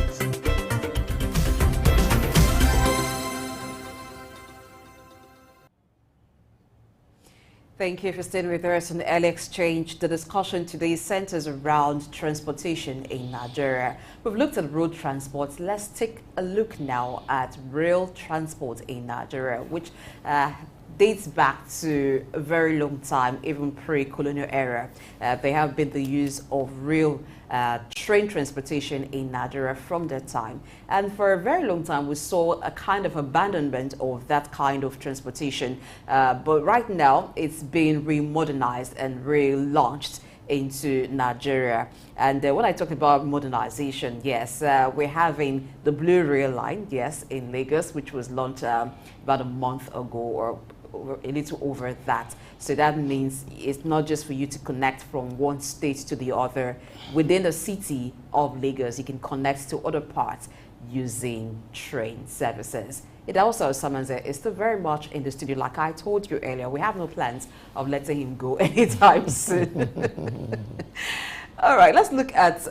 Thank you for staying with us on Early Exchange. The discussion today centers around transportation in Nigeria. We've looked at road transport. Let's take a look now at rail transport in Nigeria, which dates back to a very long time, even pre-colonial era. There have been the use of rail train transportation in Nigeria from that time. And for a very long time, we saw a kind of abandonment of that kind of transportation. But right now, it's been remodernized and relaunched into Nigeria. And when I talk about modernization, yes, we're having the Blue Rail Line, yes, in Lagos, which was launched about a month ago or a little over that. So that means it's not just for you to connect from one state to the other. Within the city of Lagos, you can connect to other parts using train services. It also, Samanze, is still very much in the studio. Like I told you earlier, we have no plans of letting him go anytime soon. All right, let's look at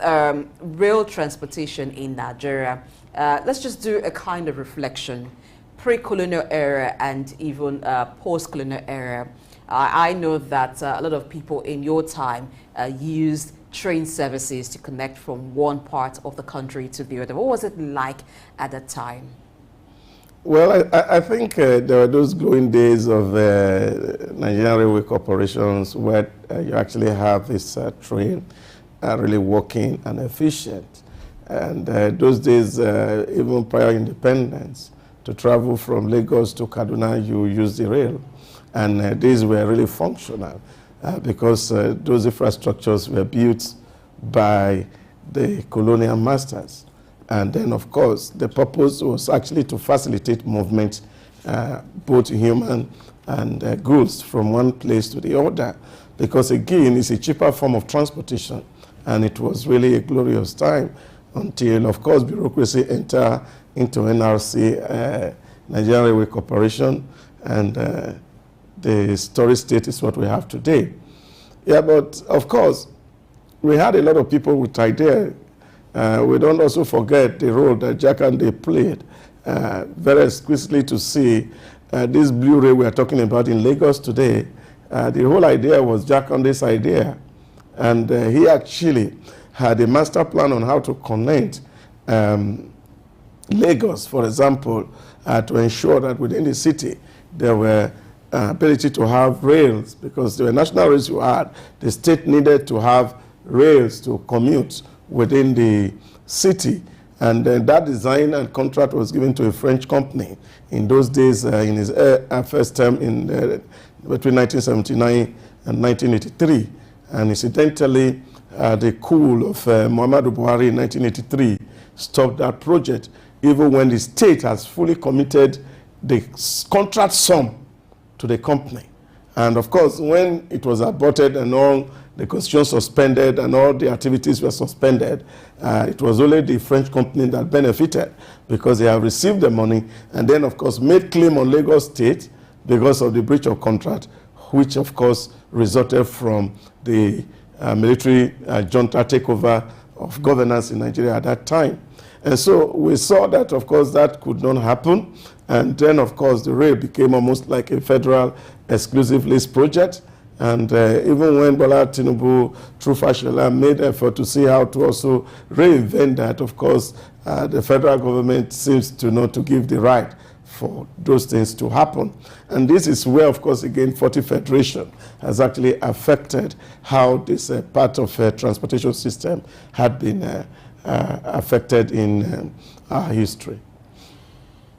rail transportation in Nigeria. Let's just do a kind of reflection. Pre-colonial era and even post-colonial era. I know that a lot of people in your time used train services to connect from one part of the country to the other. What was it like at that time? Well, I think there were those glowing days of Nigerian Railway Corporations where you actually have this train really working and efficient. And those days, even prior independence, to travel from Lagos to Kaduna, you use the rail. And these were really functional because those infrastructures were built by the colonial masters. And then, of course, the purpose was actually to facilitate movement, both human and goods, from one place to the other. Because, again, it's a cheaper form of transportation. And it was really a glorious time until, of course, bureaucracy entered into NRC, Nigerian Railway Corporation, and the story state is what we have today. Yeah, but of course, we had a lot of people with ideas. We don't also forget the role that Jakande played very exquisitely to see this blue rail we are talking about in Lagos today. The whole idea was Jakande's idea, and he actually had a master plan on how to connect Lagos, for example, to ensure that within the city there were ability to have rails, because there were national rails you had. The state needed to have rails to commute within the city. And that design and contract was given to a French company in those days in his first term in between 1979 and 1983. And incidentally, the coup of Muhammadu Buhari in 1983 stopped that project, even when the state has fully committed the contract sum to the company. And of course, when it was aborted and all the constitution suspended and all the activities were suspended, it was only the French company that benefited, because they have received the money and then, of course, made claim on Lagos State because of the breach of contract, which, of course, resulted from the military junta takeover of governance in Nigeria at that time. And so we saw that, of course, that could not happen. And then, of course, the rail became almost like a federal exclusive list project. And even when Bola Tinubu, through Fashola, made effort to see how to also reinvent that, of course, the federal government seems to not to give the right for those things to happen. And this is where, of course, again, 40 Federation has actually affected how this part of transportation system had been affected in our history.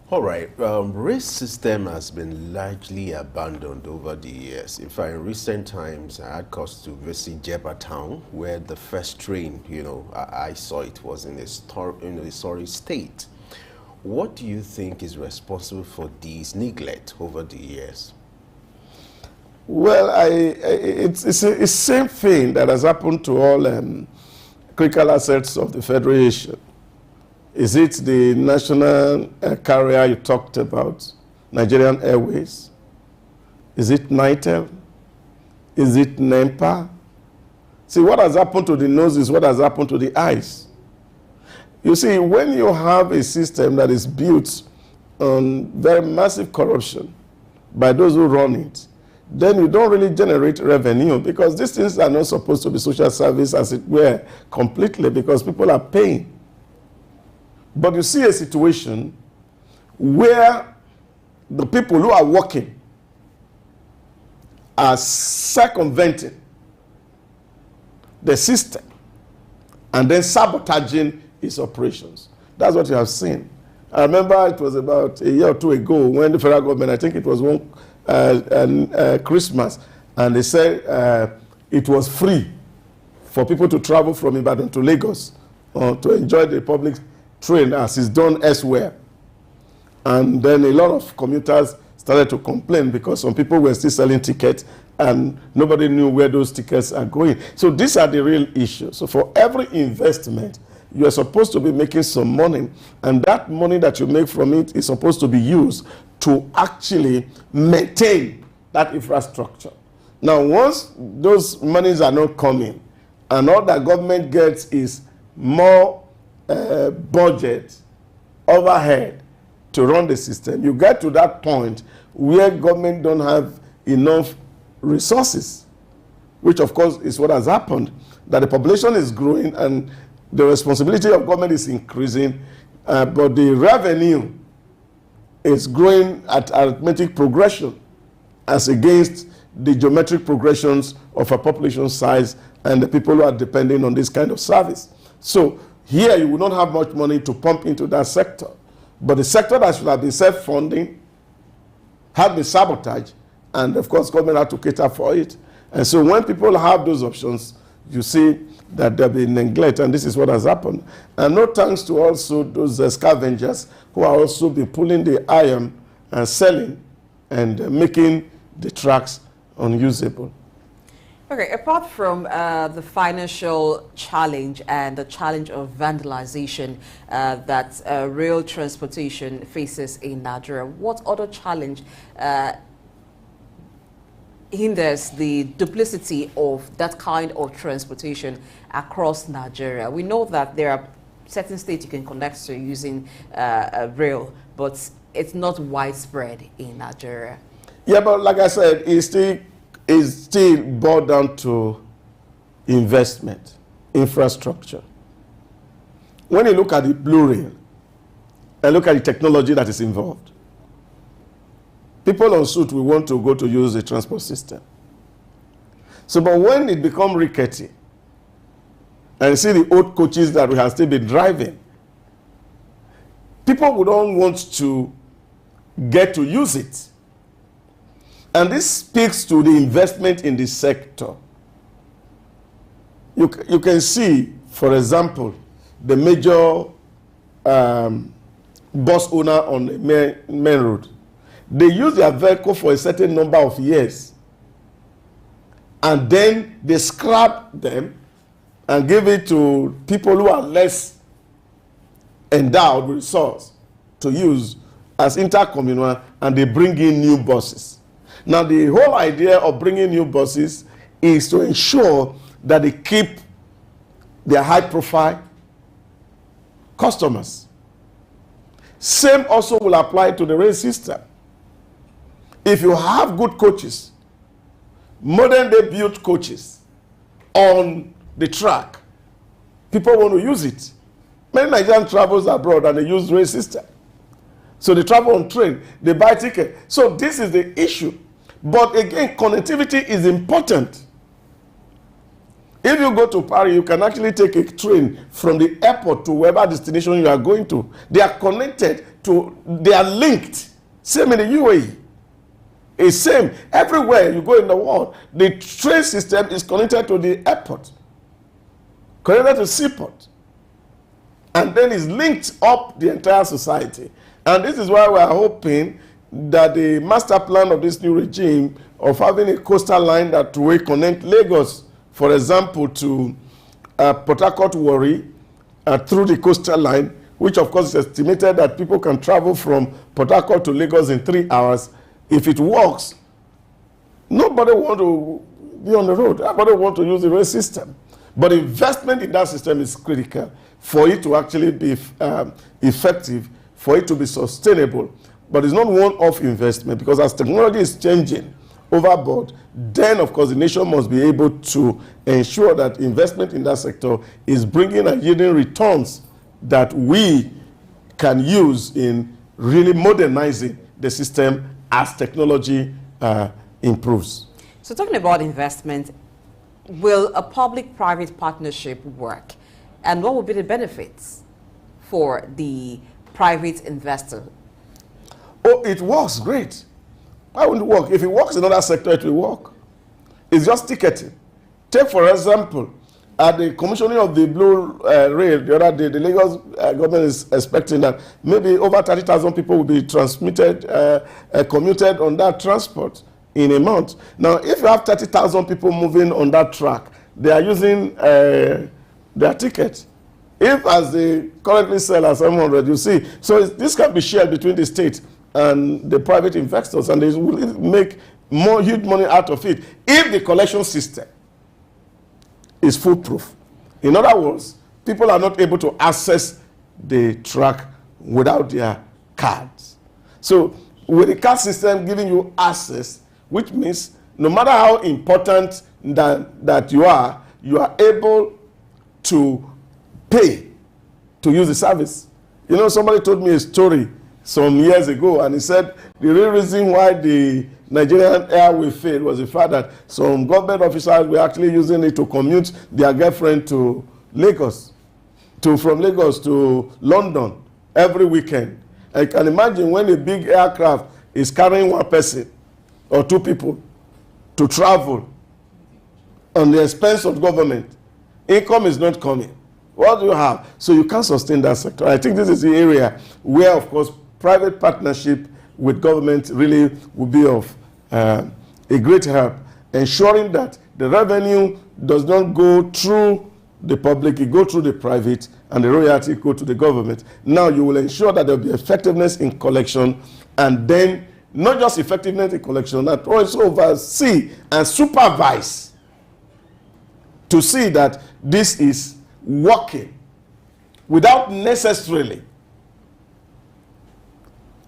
All right, rail system has been largely abandoned over the years. In fact, in recent times, I had cause to visit Jebba Town, where the first train, I saw it was in a sorry state. What do you think is responsible for this neglect over the years? Well, it's the same thing that has happened to all critical assets of the Federation. Is it the national carrier you talked about, Nigerian Airways? Is it NITEL? Is it NEMPA? See, what has happened to the nose is what has happened to the eyes. You see, when you have a system that is built on very massive corruption by those who run it, then you don't really generate revenue, because these things are not supposed to be social service, as it were, completely, because people are paying. But you see a situation where the people who are working are circumventing the system and then sabotaging its operations. That's what you have seen. I remember it was about a year or two ago when the federal government, I think it was one Christmas, and they said it was free for people to travel from Ibadan to Lagos to enjoy the public train as is done elsewhere. And then a lot of commuters started to complain because some people were still selling tickets and nobody knew where those tickets are going. So these are the real issues. So for every investment, you are supposed to be making some money, and that money that you make from it is supposed to be used to actually maintain that infrastructure. Now, once those monies are not coming and all that government gets is more budget overhead to run the system, you get to that point where government don't have enough resources, which of course is what has happened, that the population is growing and the responsibility of government is increasing, but the revenue is growing at arithmetic progression as against the geometric progressions of a population size and the people who are depending on this kind of service. So here you will not have much money to pump into that sector. But the sector that should have been self-funding have been sabotaged, and of course government had to cater for it. And so when people have those options, you see that there'll be neglect, and this is what has happened. And no thanks to also those scavengers who are also be pulling the iron and selling and making the tracks unusable. Okay, apart from the financial challenge and the challenge of vandalization that rail transportation faces in Nigeria, what other challenge hinders the duplicity of that kind of transportation across Nigeria? We know that there are certain states you can connect to using rail, but it's not widespread in Nigeria. Yeah, but like I said, it's still boiled down to investment, infrastructure. When you look at the blue rail and look at the technology that is involved, people on suit will want to go to use the transport system. So, but when it becomes rickety, and you see the old coaches that we have still been driving, people would not want to get to use it. And this speaks to the investment in the sector. You can see, for example, the major bus owner on the main road. They use their vehicle for a certain number of years, and then they scrap them and give it to people who are less endowed with resource to use as intercommunal, and they bring in new buses. Now, the whole idea of bringing new buses is to ensure that they keep their high-profile customers. Same also will apply to the rail system. If you have good coaches, modern-day built coaches on the track, people want to use it. Many Nigerians travel abroad and they use rail system. So they travel on train, they buy ticket. So this is the issue. But again, connectivity is important. If you go to Paris, you can actually take a train from the airport to wherever destination you are going to. They are connected to, they are linked. Same in the UAE. It's same. Everywhere you go in the world, the train system is connected to the airport, connected to seaport. And then it's linked up the entire society. And this is why we are hoping that the master plan of this new regime of having a coastal line that will connect Lagos, for example, to Port Harcourt, Warri, through the coastal line, which of course is estimated that people can travel from Port Harcourt to Lagos in 3 hours. If it works, nobody want to be on the road. Everybody want to use the rail system. But investment in that system is critical for it to actually be effective, for it to be sustainable. But it's not one-off investment, because as technology is changing overboard, then of course the nation must be able to ensure that investment in that sector is bringing and yielding returns that we can use in really modernizing the system as technology improves. So talking about investment, will a public-private partnership work? And what will be the benefits for the private investor? Oh, it works great. Why wouldn't it work? If it works in another sector, it will work. It's just ticketing. Take, for example, at the commissioning of the Blue Rail the other day, the Lagos government is expecting that maybe over 30,000 people will be commuted on that transport in a month. Now, if you have 30,000 people moving on that track, they are using their ticket. If, as they currently sell at 700, you see, so this can be shared between the state and the private investors, and they will make more huge money out of it if the collection system is foolproof. In other words, people are not able to access the track without their cards. So with the card system giving you access, which means no matter how important that you are able to pay to use the service. You know, somebody told me a story some years ago, and he said the real reason why the Nigerian Airway failed was the fact that some government officers were actually using it to commute their girlfriend to Lagos, from Lagos to London every weekend. I can imagine when a big aircraft is carrying one person or two people to travel on the expense of government, income is not coming. What do you have? So you can't sustain that sector. I think this is the area where, of course, private partnership with government really will be of a great help, ensuring that the revenue does not go through the public, it goes through the private, and the royalty go to the government. Now you will ensure that there will be effectiveness in collection, and then not just effectiveness in collection, but also oversee and supervise to see that this is working without necessarily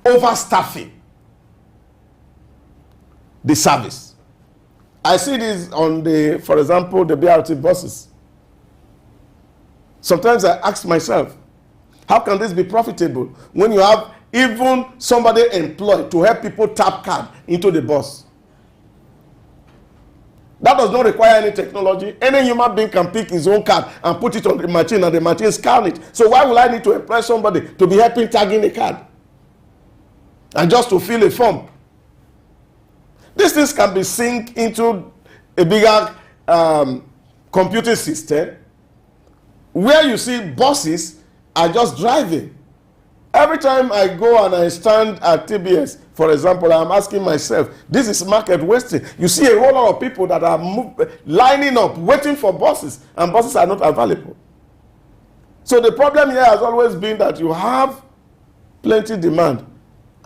overstaffing the service. I see this on for example, the BRT buses. Sometimes I ask myself, how can this be profitable when you have even somebody employed to help people tap card into the bus? That does not require any technology. Any human being can pick his own card and put it on the machine, and the machine scan it. So why will I need to employ somebody to be helping tagging the card and just to fill a form? These things can be synced into a bigger computing system where you see buses are just driving. Every time I go and I stand at TBS, for example, I'm asking myself, this is market wasting. You see a whole lot of people that are lining up, waiting for buses, and buses are not available. So the problem here has always been that you have plenty demand,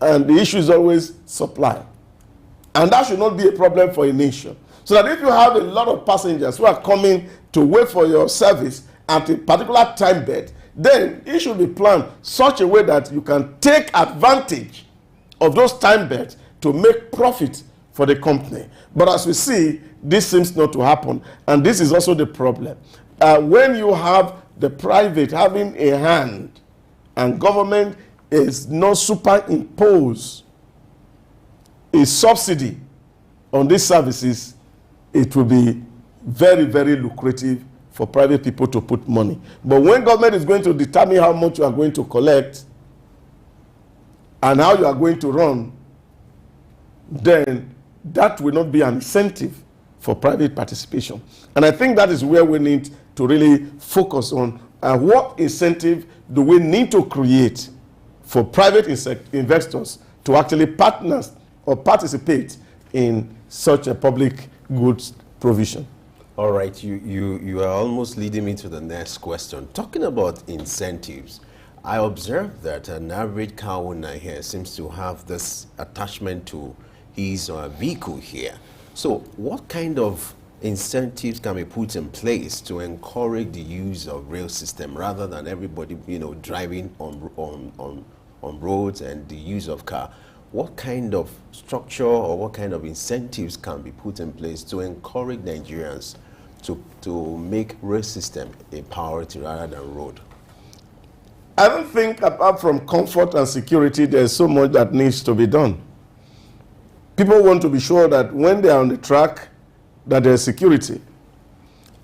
and the issue is always supply. And that should not be a problem for a nation. So that if you have a lot of passengers who are coming to wait for your service at a particular time bed, then it should be planned such a way that you can take advantage of those time beds to make profit for the company. But as we see, this seems not to happen. And this is also the problem. When you have the private having a hand and government is not superimpose a subsidy on these services, it will be very, very lucrative for private people to put money. But when government is going to determine how much you are going to collect and how you are going to run, then that will not be an incentive for private participation. And I think that is where we need to really focus on what incentive do we need to create for private investors to actually partner or participate in such a public goods provision. All right, you are almost leading me to the next question. Talking about incentives, I observed that an average car owner here seems to have this attachment to his vehicle here. So what kind of incentives can be put in place to encourage the use of rail system rather than everybody, driving on roads and the use of car? What kind of structure or what kind of incentives can be put in place to encourage Nigerians to make rail system a priority rather than road? I don't think, apart from comfort and security, there's so much that needs to be done. People want to be sure that when they are on the track, that there's security.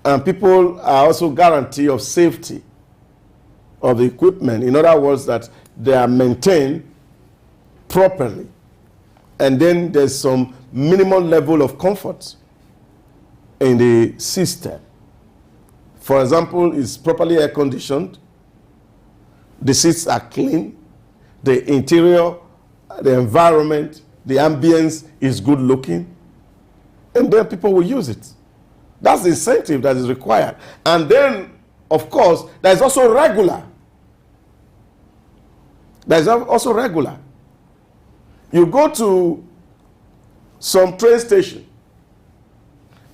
And people are also guaranteed of safety of the equipment. In other words, that they are maintained properly. And then there's some minimal level of comfort in the system. For example, it's properly air conditioned, the seats are clean, the interior, the environment, the ambience is good looking, and then people will use it. That's the incentive that is required. And then, of course, there's also regular. There's also regular. You go to some train station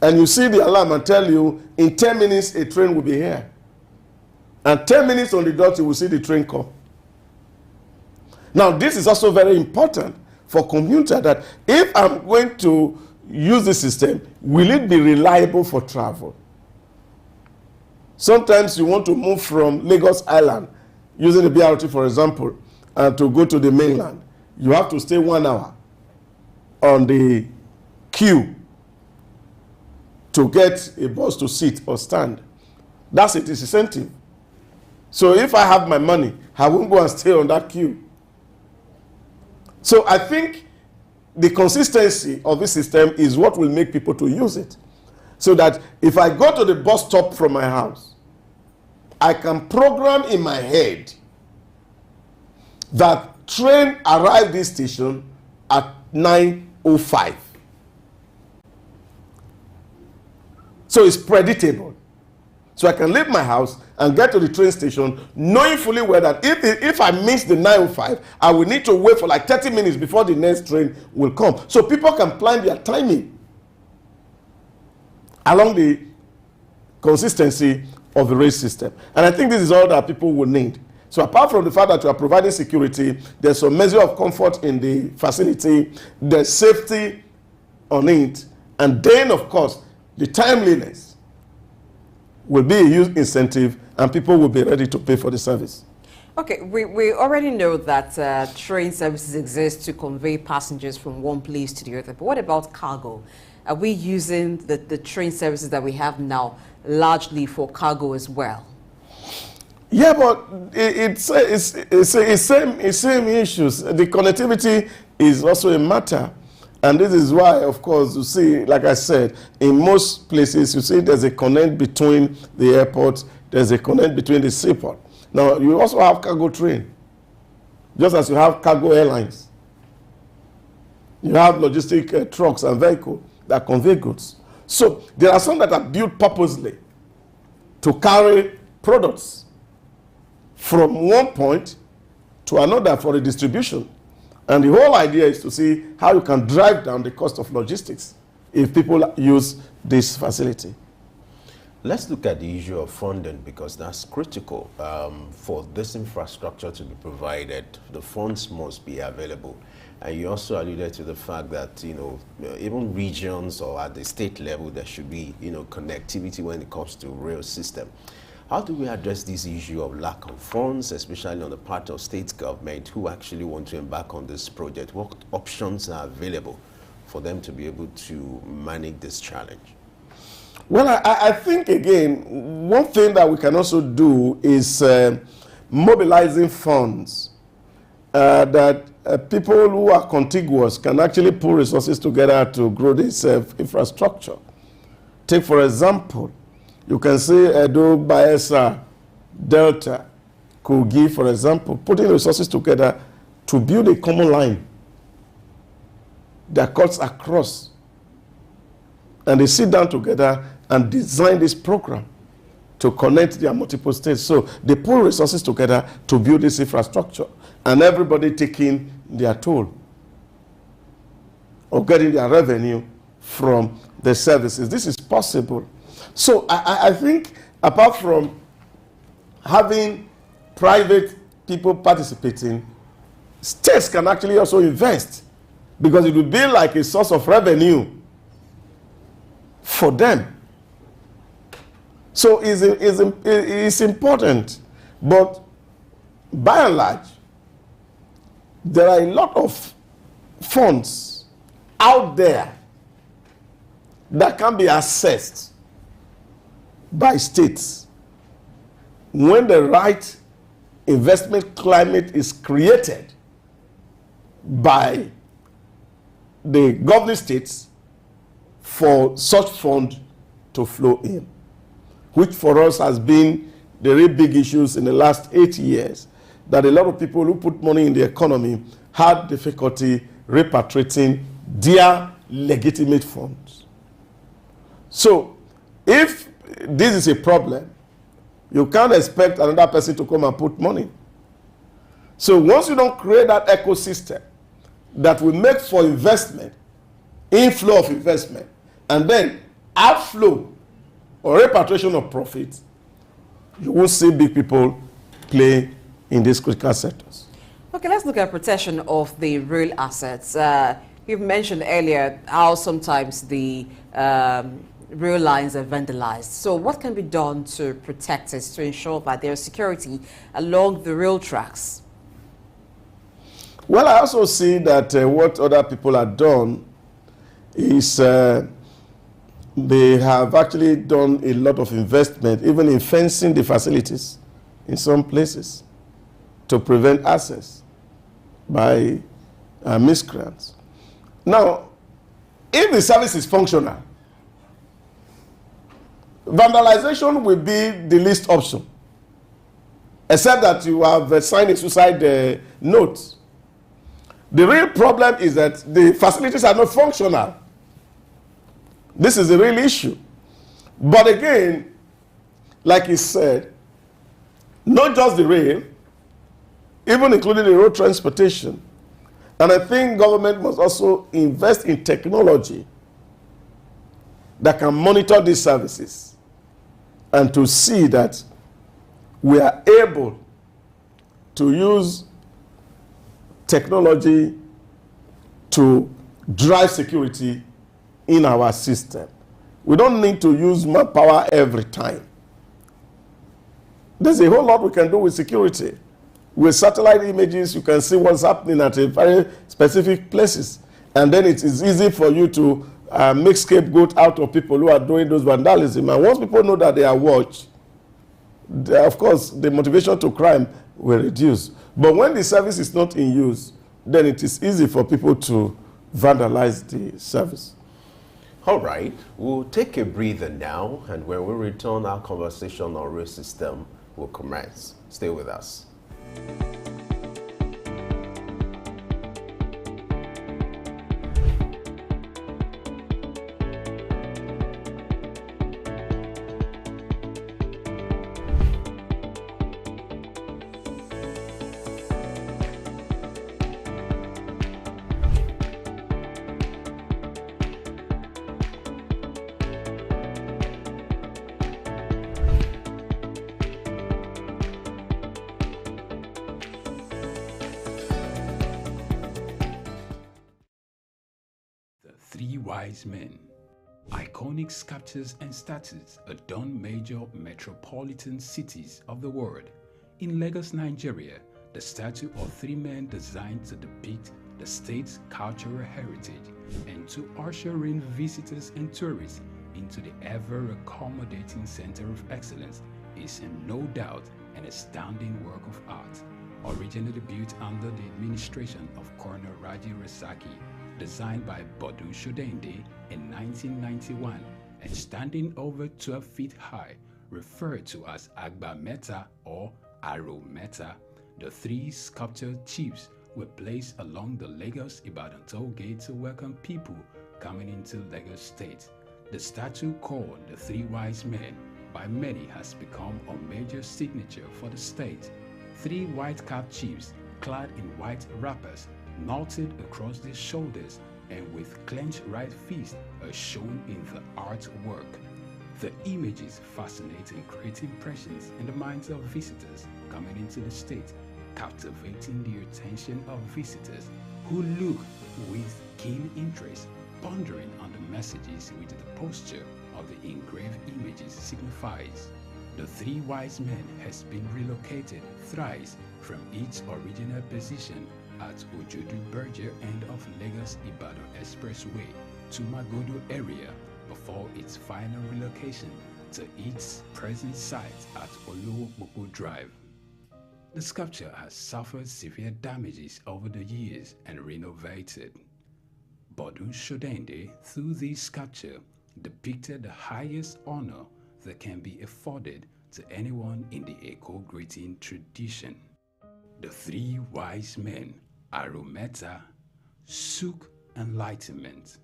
and you see the alarm and tell you in 10 minutes a train will be here. And 10 minutes on the dot you will see the train come. Now this is also very important for commuter, that if I'm going to use the system, will it be reliable for travel? Sometimes you want to move from Lagos Island using the BRT, for example, and to go to the mainland. You have to stay 1 hour on the queue to get a bus to sit or stand. That's it, it's incentive. So if I have my money, I won't go and stay on that queue. So I think the consistency of this system is what will make people to use it. So that if I go to the bus stop from my house, I can program in my head that train arrive this station at 9:05. So it's predictable. So I can leave my house and get to the train station knowing fully well that if I miss the 9:05, I will need to wait for like 30 minutes before the next train will come. So people can plan their timing along the consistency of the rail system. And I think this is all that people will need. So apart from the fact that you are providing security, there's some measure of comfort in the facility, there's safety on it, and then of course the timeliness will be a huge incentive and people will be ready to pay for the service. Okay, we already know that train services exist to convey passengers from one place to the other, but what about cargo? Are we using the train services that we have now largely for cargo as well? Yeah, but it's same issues. The connectivity is also a matter. And this is why, of course, you see, like I said, in most places, you see there's a connect between the airport, there's a connect between the seaport. Now, you also have cargo train, just as you have cargo airlines. You have logistic trucks and vehicles that convey goods. So there are some that are built purposely to carry products from one point to another for the distribution. And the whole idea is to see how you can drive down the cost of logistics if people use this facility. Let's look at the issue of funding, because that's critical. For this infrastructure to be provided, the funds must be available. And you also alluded to the fact that, even regions or at the state level, there should be, connectivity when it comes to rail system. How do we address this issue of lack of funds, especially on the part of state government who actually want to embark on this project? What options are available for them to be able to manage this challenge? Well, I think, again, one thing that we can also do is mobilizing funds that people who are contiguous can actually pull resources together to grow this infrastructure. Take, for example, you can see Edo, Bayelsa, Delta, Kogi, for example, putting resources together to build a common line that cuts across and they sit down together and design this program to connect their multiple states. So they pull resources together to build this infrastructure, and everybody taking their toll of getting their revenue from the services. This is possible. So I think apart from having private people participating, states can actually also invest, because it will be like a source of revenue for them. So it's important. But by and large, there are a lot of funds out there that can be accessed by states when the right investment climate is created by the governing states for such fund to flow in, which for us has been the really big issues in the last 8 years, that a lot of people who put money in the economy had difficulty repatriating their legitimate funds. So if this is a problem, you can't expect another person to come and put money. So once you don't create that ecosystem that will make for investment, inflow of investment, and then outflow or repatriation of profits, you won't see big people play in these critical sectors. Okay, let's look at protection of the real assets. You've mentioned earlier how sometimes the rail lines are vandalized. So what can be done to protect it, to ensure that there's security along the rail tracks? Well, I also see that what other people have done is they have actually done a lot of investment, even in fencing the facilities in some places to prevent access by miscreants. Now, if the service is functional, vandalization will be the least option, except that you have signed a suicide note. The real problem is that the facilities are not functional. This is the real issue. But again, like he said, not just the rail, even including the road transportation. And I think government must also invest in technology that can monitor these services and to see that we are able to use technology to drive security in our system. We don't need to use manpower every time. There's a whole lot we can do with security. With satellite images, you can see what's happening at a very specific places. And then it is easy for you to make scapegoat out of people who are doing those vandalism. And once people know that they are watched, of course, the motivation to crime will reduce. But when the service is not in use, then it is easy for people to vandalize the service. All right, we'll take a breather now, and when we return, our conversation on rail system will commence. Stay with us. Three Wise Men. Iconic sculptures and statues adorn major metropolitan cities of the world. In Lagos, Nigeria, the statue of three men designed to depict the state's cultural heritage and to usher in visitors and tourists into the ever-accommodating center of excellence is no doubt an astounding work of art. Originally built under the administration of Colonel Raji Rasaki, designed by Bodu Shodende in 1991 and standing over 12 feet high, referred to as Agba Meta or Aro Meta, the three sculptured chiefs were placed along the Lagos-Ibadan toll gate to welcome people coming into Lagos State. The statue called the Three Wise Men by many has become a major signature for the state. Three white-capped chiefs clad in white wrappers, knotted across their shoulders and with clenched right fists are shown in the artwork. The images fascinate and create impressions in the minds of visitors coming into the state, captivating the attention of visitors who look with keen interest, pondering on the messages which the posture of the engraved images signifies. The Three Wise Men has been relocated thrice from its original position at Ojodu Berger end of Lagos-Ibadan Expressway to Magodo area before its final relocation to its present site at Olowopopo Drive. The sculpture has suffered severe damages over the years and renovated. Bodun Shodende, through this sculpture, depicted the highest honor that can be afforded to anyone in the Eko greeting tradition. The Three Wise Men, Arometa, Suk, Enlightenment.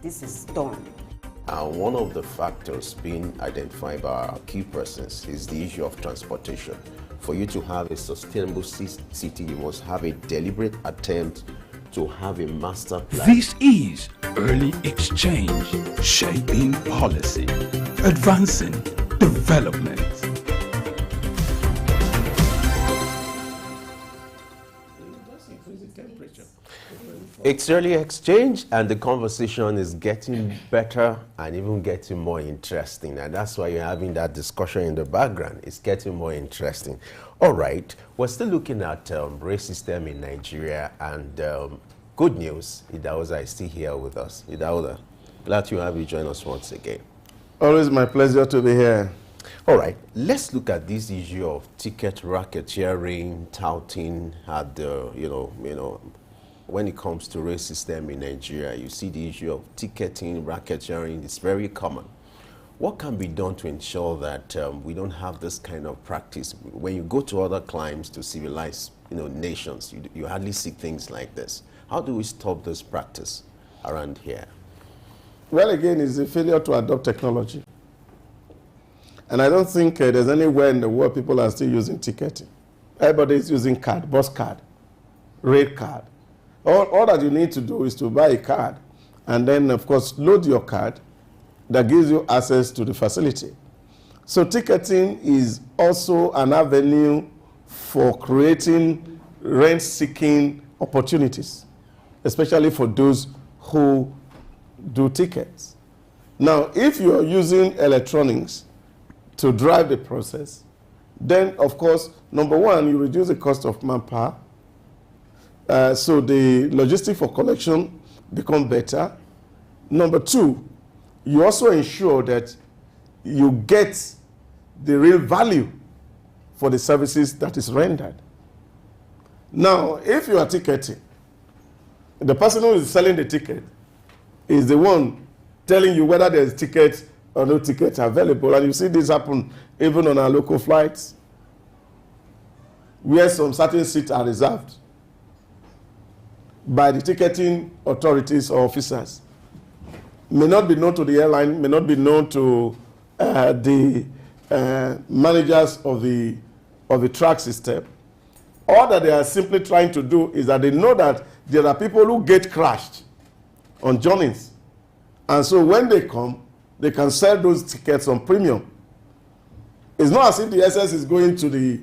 This is done. One of the factors being identified by our key persons is the issue of transportation. For you to have a sustainable city, you must have a deliberate attempt to have a master plan. This is early exchange, shaping policy, advancing development. It's early exchange, and the conversation is getting better and even getting more interesting. And that's why you're having that discussion in the background. It's getting more interesting. All right, we're still looking at race system in Nigeria, and good news, Idauza is still here with us. Idauza, glad to have you join us once again. Always my pleasure to be here. All right, let's look at this issue of ticket racketeering, touting at the, when it comes to race system in Nigeria. You see the issue of ticketing, racketeering, it's very common. What can be done to ensure that we don't have this kind of practice? When you go to other climes, to civilized nations, you hardly see things like this. How do we stop this practice around here? Well, again, it's a failure to adopt technology. And I don't think there's anywhere in the world people are still using ticketing. Everybody is using card, bus card, rate card. All that you need to do is to buy a card and then, of course, load your card that gives you access to the facility. So ticketing is also an avenue for creating rent-seeking opportunities, especially for those who do tickets. Now, if you are using electronics to drive the process, then, of course, number one, you reduce the cost of manpower. So the logistics for collection become better. Number two, you also ensure that you get the real value for the services that is rendered. Now, if you are ticketing, the person who is selling the ticket is the one telling you whether there's tickets or no tickets available. And you see this happen even on our local flights, where some certain seats are reserved by the ticketing authorities or officers. May not be known to the airline, may not be known to the managers of the track system. All that they are simply trying to do is that they know that there are people who get crashed on journeys. And so when they come, they can sell those tickets on premium. It's not as if the excess is going to the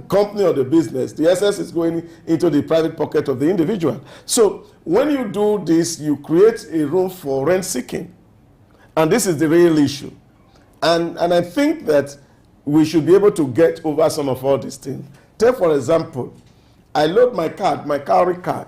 company or the business. The excess is going into the private pocket of the individual. So when you do this, you create a room for rent seeking. And this is the real issue. And I think that we should be able to get over some of all these things. Take, for example, I load my card, my carry card.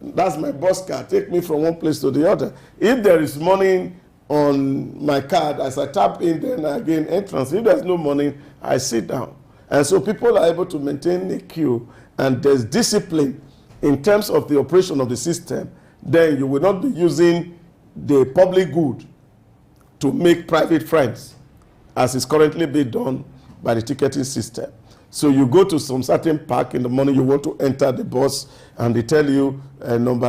That's my bus card. Take me from one place to the other. If there is money on my card, as I tap in, then I gain entrance. If there's no money, I sit down. And so people are able to maintain a queue, and there's discipline in terms of the operation of the system. Then you will not be using the public good to make private friends, as is currently being done by the ticketing system. So you go to some certain park in the morning, you want to enter the bus, and they tell you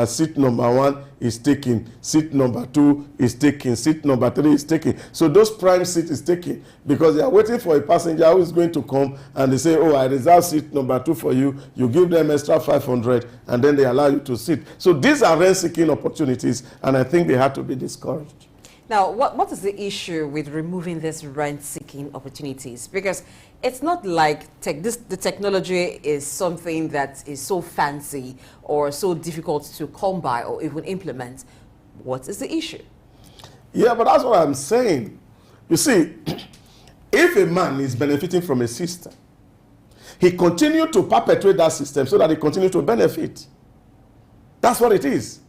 seat number 1 is taken, seat number 2 is taken, seat number 3 is taken. So those prime seat is taken because they are waiting for a passenger who is going to come, and they say, oh, I reserve seat number 2 for you. You give them extra 500, and then they allow you to sit. So these are rent-seeking opportunities, and I think they have to be discouraged. Now, what is the issue with removing these rent-seeking opportunities? Because it's not like the technology is something that is so fancy or so difficult to come by or even implement. What is the issue? Yeah, but that's what I'm saying. You see, if a man is benefiting from a system, he continues to perpetuate that system so that he continues to benefit. That's what it is.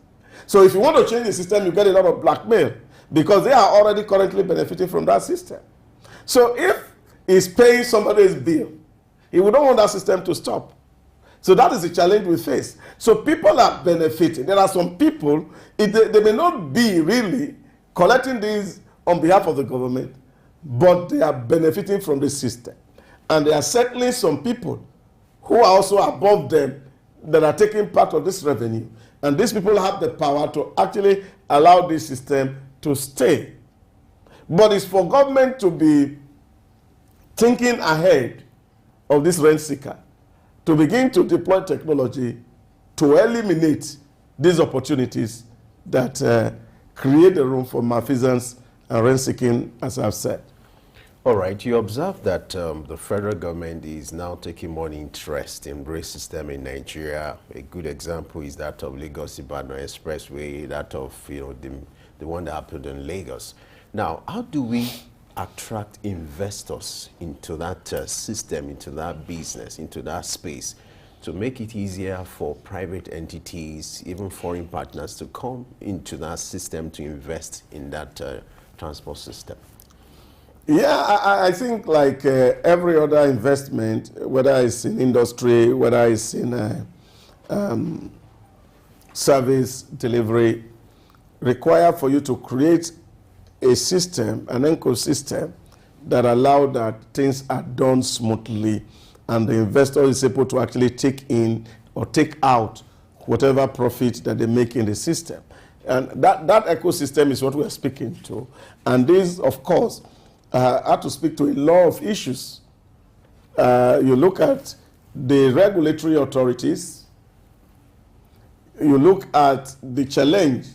So if you want to change the system, you get a lot of blackmail, because they are already currently benefiting from that system. So if he's paying somebody's bill, he would not want that system to stop. So that is the challenge we face. So people are benefiting. There are some people, they may not be really collecting these on behalf of the government, but they are benefiting from the system. And there are certainly some people who are also above them that are taking part of this revenue. And these people have the power to actually allow this system to stay. But it's for government to be thinking ahead of this rent seeker, to begin to deploy technology to eliminate these opportunities that create the room for malfeasance and rent seeking, as I've said. All right, you observe that the federal government is now taking more interest in rail system in Nigeria. A good example is that of Lagos-Ibadan Expressway, that of the one that happened in Lagos. Now, how do we attract investors into that system, into that business, into that space, to make it easier for private entities, even foreign partners, to come into that system to invest in that transport system? Yeah, I think like every other investment, whether it's in industry, whether it's in service delivery, require for you to create a system, an ecosystem that allow that things are done smoothly and the investor is able to actually take in or take out whatever profit that they make in the system. And that ecosystem is what we are speaking to. And this, of course, have to speak to a lot of issues. You look at the regulatory authorities, you look at the challenge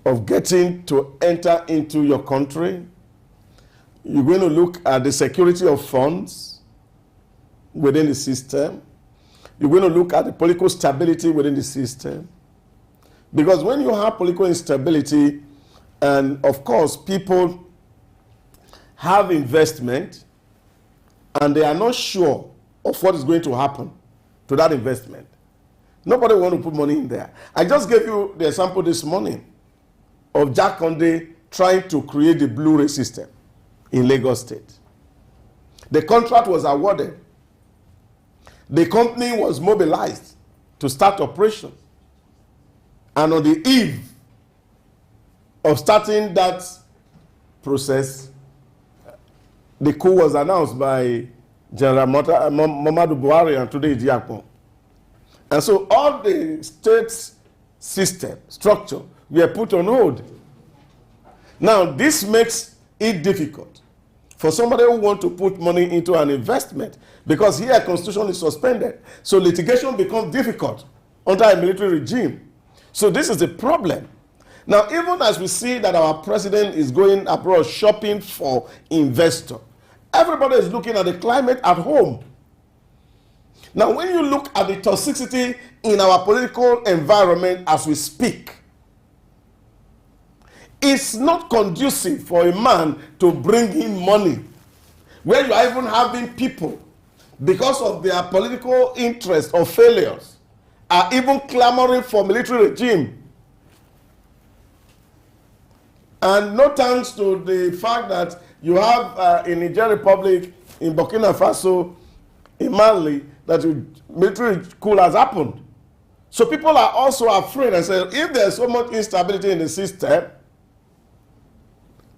of getting to enter into your country. You're going to look at the security of funds within the system. You're going to look at the political stability within the system. Because when you have political instability, and of course people have investment and they are not sure of what is going to happen to that investment, nobody wants to put money in there. I just gave you the example this morning of Jack Conde trying to create the Blu-ray system in Lagos State. The contract was awarded. The company was mobilized to start operation. And on the eve of starting that process, the coup was announced by General Muhammadu Buhari and today Idiakon. And so all the state's system, structure, were put on hold. Now, this makes it difficult for somebody who wants to put money into an investment, because here constitution is suspended. So litigation becomes difficult under a military regime. So this is the problem. Now, even as we see that our president is going abroad shopping for investors, everybody is looking at the climate at home. Now, when you look at the toxicity in our political environment as we speak, it's not conducive for a man to bring in money, where you are even having people, because of their political interests or failures, are even clamoring for military regime. And no thanks to the fact that you have in Niger Republic, in Burkina Faso, in Mali, that military coup has happened. So people are also afraid and say, if there's so much instability in the system,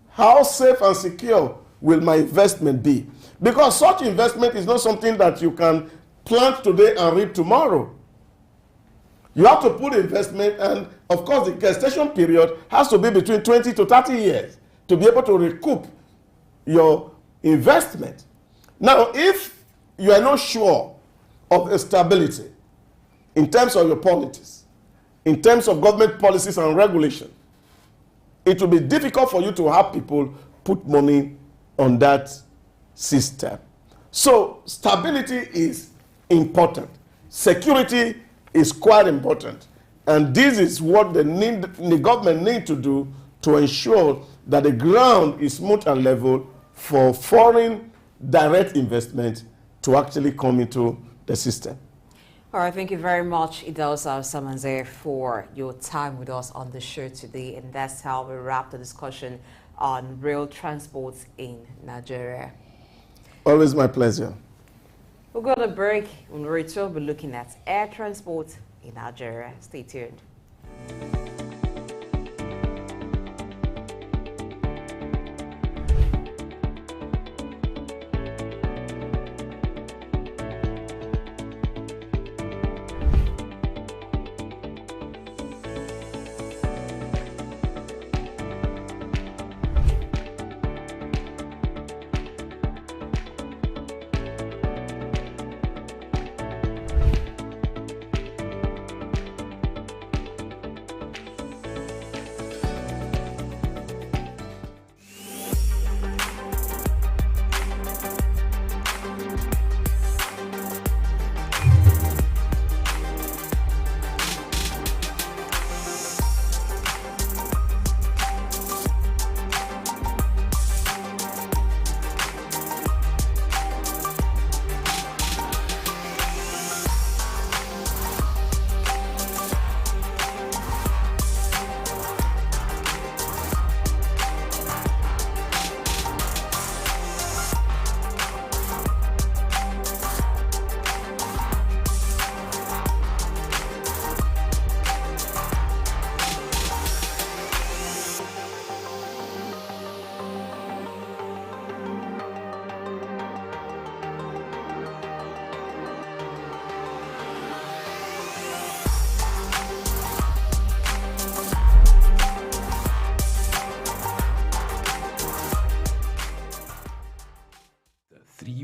how safe and secure will my investment be? Because such investment is not something that you can plant today and reap tomorrow. You have to put investment, and of course the gestation period has to be between 20 to 30 years to be able to recoup your investment. Now, if you are not sure of the stability in terms of your politics, in terms of government policies and regulation, it will be difficult for you to have people put money on that system. So stability is important. Security is quite important. And this is what the government need to do to ensure that the ground is smooth and level for foreign direct investment to actually come into the system. All right, thank you very much, Idelsa Samanze, for your time with us on the show today. And that's how we wrap the discussion on rail transport in Nigeria. Always my pleasure. We'll go to a break. When we return, we'll be looking at air transport in Nigeria. Stay tuned.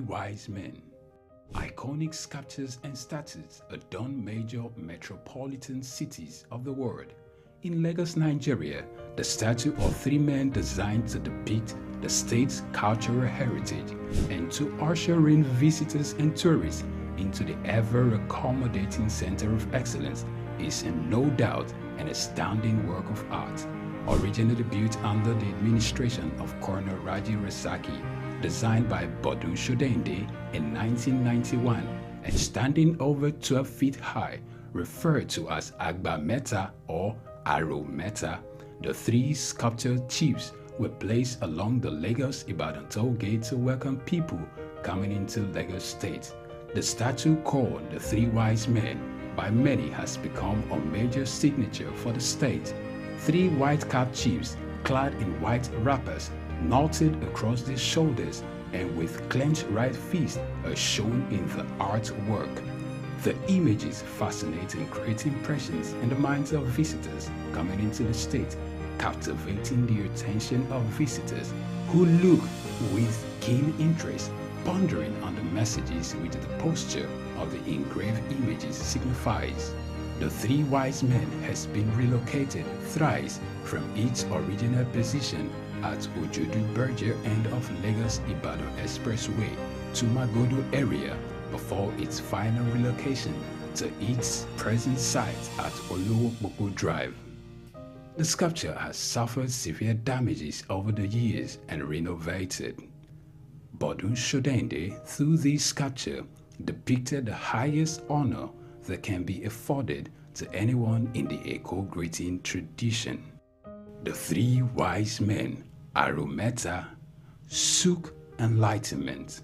Wise men. Iconic sculptures and statues adorn major metropolitan cities of the world. In Lagos, Nigeria, the statue of three men designed to depict the state's cultural heritage and to usher in visitors and tourists into the ever-accommodating center of excellence is no doubt an astounding work of art. Originally built under the administration of Colonel Raji Rasaki, designed by Bodu Shodende in 1991 and standing over 12 feet high, referred to as Agba Meta or Aro Meta, the three sculptured chiefs were placed along the Lagos-Ibadan toll gate to welcome people coming into Lagos State. The statue called the Three Wise Men by many has become a major signature for the state. Three white-capped chiefs clad in white wrappers knotted across their shoulders and with clenched right fists are shown in the artwork. The images fascinate and create impressions in the minds of visitors coming into the state, captivating the attention of visitors who look with keen interest, pondering on the messages which the posture of the engraved images signifies. The three wise men has been relocated thrice from its original position at Ojodu Berger end of Lagos-Ibadan Expressway to Magodo area before its final relocation to its present site at Olowo Drive. The sculpture has suffered severe damages over the years and renovated. Bodun Shodende, through this sculpture, depicted the highest honor that can be afforded to anyone in the Eko greeting tradition. The three wise men, Arometa, Suk, Enlightenment.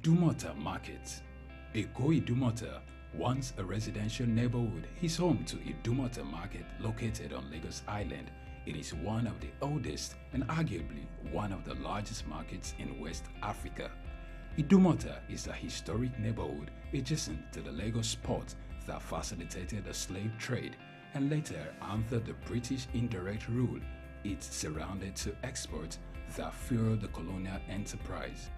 Idumota Market. Eko Idumota, once a residential neighborhood, is home to Idumota Market located on Lagos Island. It is one of the oldest and arguably one of the largest markets in West Africa. Idumota is a historic neighborhood adjacent to the Lagos port that facilitated the slave trade and later, under the British indirect rule, it surrounded to exports that fueled the colonial enterprise.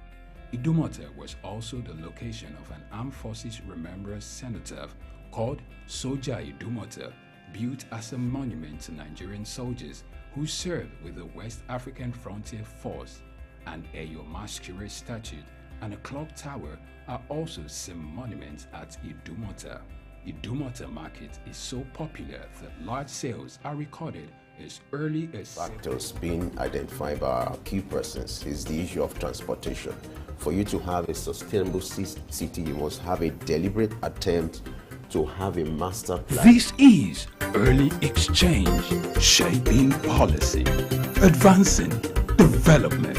Idumota was also the location of an armed forces remembrance cenotaph called Soja Idumota, built as a monument to Nigerian soldiers who served with the West African Frontier Force. An Eyo Masquerade statue and a clock tower are also some monuments at Idumota. Idumota Market is so popular that large sales are recorded as early as factors being identified by our key persons is the issue of transportation. For you to have a sustainable city, you must have a deliberate attempt to have a master plan. This is early exchange, shaping policy, advancing development.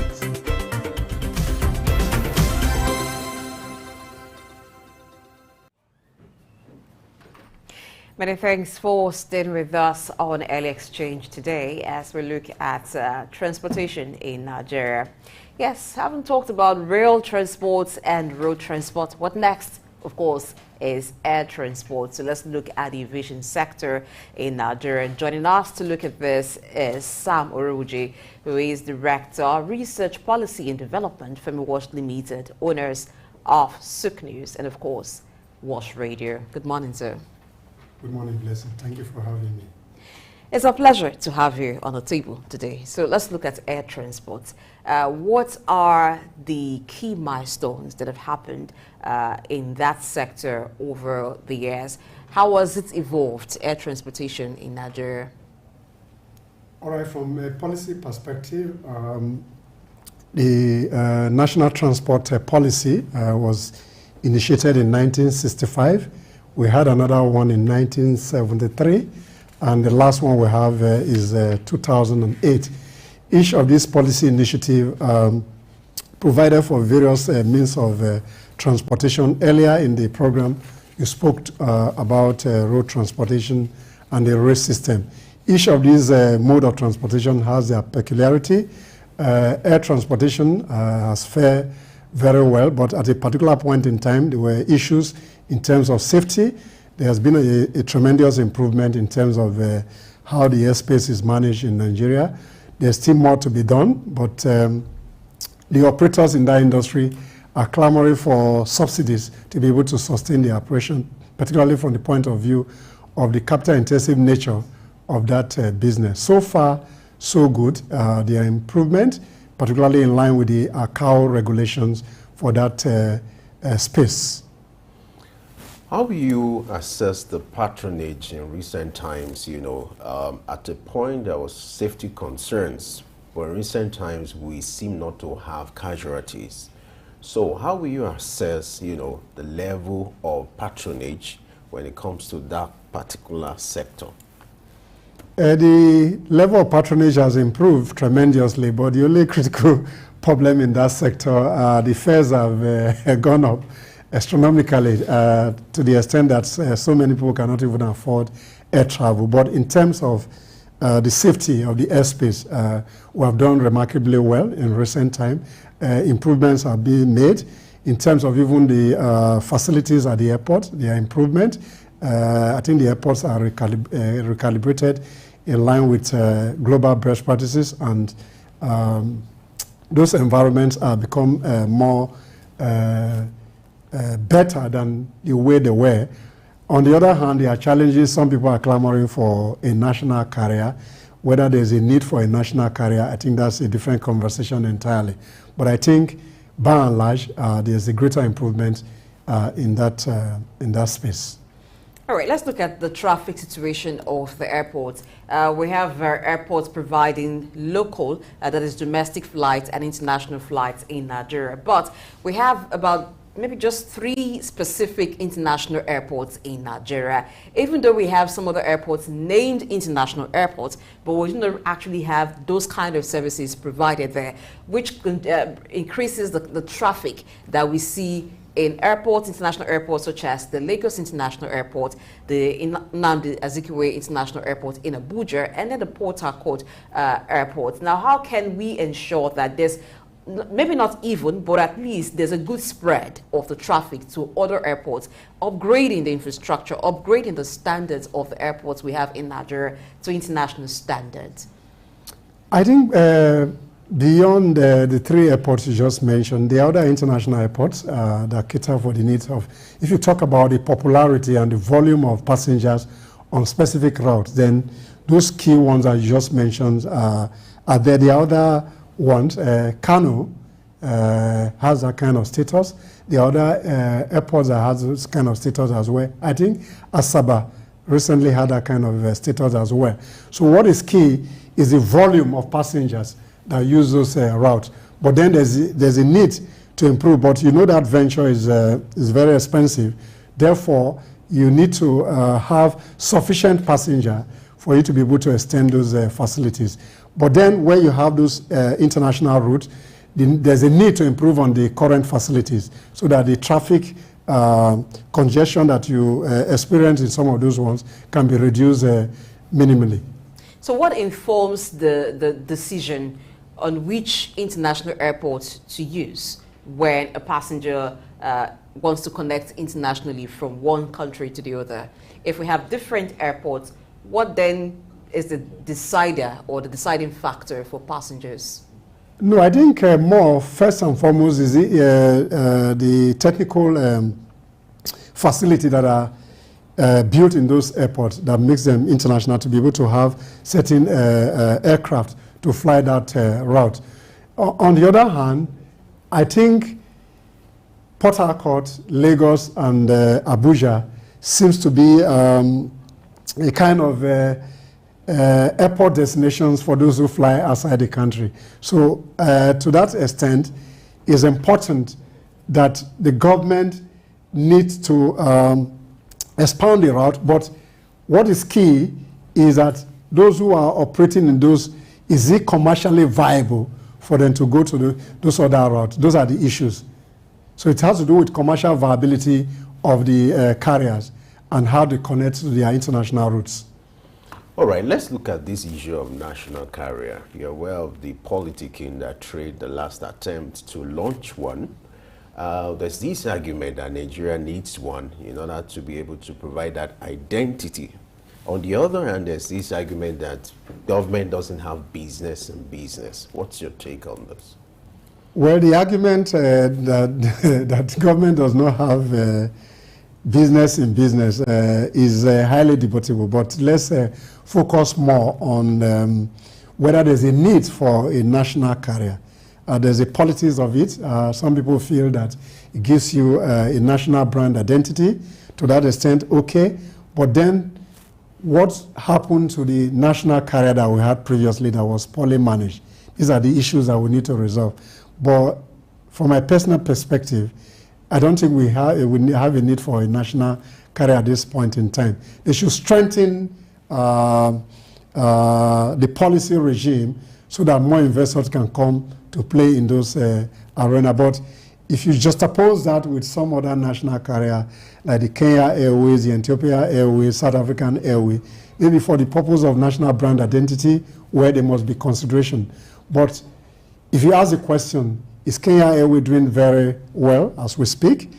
Many thanks for staying with us on Early Exchange today as we look at transportation in Nigeria. Yes, haven't talked about rail transport and road transport. What next, of course, is air transport. So let's look at the aviation sector in Nigeria. Joining us to look at this is Sam Oroji, who is Director, Research Policy and Development from Wash Limited, owners of Sook News and, of course, Wash Radio. Good morning, sir. Good morning, Blessing. Thank you for having me. It's a pleasure to have you on the table today. So let's look at air transport. What are the key milestones that have happened in that sector over the years? How has it evolved, air transportation in Nigeria? All right, from a policy perspective, the National Transport Policy was initiated in 1965. We had another one in 1973, and the last one we have is 2008. Each of these policy initiatives provided for various means of transportation. Earlier in the program, you spoke about road transportation and the rail system. Each of these mode of transportation has their peculiarity. Air transportation has fared very well, but at a particular point in time, there were issues in terms of safety. There has been a tremendous improvement in terms of how the airspace is managed in Nigeria. There's still more to be done, but the operators in that industry are clamoring for subsidies to be able to sustain the operation, particularly from the point of view of the capital-intensive nature of that business. So far, so good. There are improvements, particularly in line with the ICAO regulations for that space. How will you assess the patronage in recent times? You know, at a point there was safety concerns, but in recent times we seem not to have casualties. So how will you assess, you know, the level of patronage when it comes to that particular sector? The level of patronage has improved tremendously, but the only critical problem in that sector, the fares have gone up astronomically to the extent that so many people cannot even afford air travel. But in terms of the safety of the airspace, we have done remarkably well in recent time. Improvements are being made in terms of even the facilities at the airport. There are improvements. I think the airports are recalibrated in line with global best practices, and those environments have become more better than the way they were. On the other hand, there are challenges. Some people are clamoring for a national carrier. Whether there's a need for a national carrier, I think that's a different conversation entirely. But I think, by and large, there's a greater improvement in that space. All right, let's look at the traffic situation of the airports. We have airports providing local, that is domestic flights and international flights in Nigeria. But we have about maybe just 3 specific international airports in Nigeria, even though we have some other airports named international airports, but we don't actually have those kind of services provided there, which increases the traffic that we see in airports, international airports such as the Lagos International Airport, the Nnamdi Azikiwe International Airport in Abuja, and then the Port Harcourt Airport. Now, how can we ensure that there's maybe not even, but at least there's a good spread of the traffic to other airports, upgrading the infrastructure, upgrading the standards of the airports we have in Nigeria to international standards? I think beyond the 3 airports you just mentioned, the other international airports that cater for the needs of, if you talk about the popularity and the volume of passengers on specific routes, then those key ones that you just mentioned are there. The other ones, Kano has that kind of status. The other airports that has this kind of status as well. I think Asaba recently had that kind of status as well. So what is key is the volume of passengers that use those routes. But then there's a need to improve. But you know that venture is very expensive. Therefore, you need to have sufficient passenger for you to be able to extend those facilities. But then when you have those international routes, there's a need to improve on the current facilities so that the traffic congestion that you experience in some of those ones can be reduced minimally. So what informs the decision on which international airport to use when a passenger wants to connect internationally from one country to the other? If we have different airports, what then is the decider or the deciding factor for passengers? No, I think more first and foremost is the technical facility that are built in those airports that makes them international to be able to have certain aircraft to fly that route. On the other hand, I think Port Harcourt, Lagos, and Abuja seems to be a kind of airport destinations for those who fly outside the country. So to that extent, it's important that the government needs to expand the route, but what is key is that those who are operating in those, is it commercially viable for them to go to those other routes? Those are the issues. So it has to do with commercial viability of the carriers and how they connect to their international routes. All right, let's look at this issue of national carrier. You're aware of the politic in that trade, the last attempt to launch one. There's this argument that Nigeria needs one in order to be able to provide that identity. On the other hand, there's this argument that government doesn't have business in business. What's your take on this? Well, the argument that government does not have business in business is highly debatable, but let's focus more on whether there's a need for a national carrier. There's a politics of it. Some people feel that it gives you a national brand identity. To that extent, okay. But then what happened to the national carrier that we had previously that was poorly managed? These are the issues that we need to resolve. But from my personal perspective, I don't think we have a need for a national carrier at this point in time. They should strengthen the policy regime so that more investors can come to play in those arena. But if you juxtapose that with some other national carrier, like the Kenya Airways, the Ethiopia Airways, South African Airways, maybe for the purpose of national brand identity, where there must be consideration. But if you ask the question, is Kenya Airways doing very well as we speak?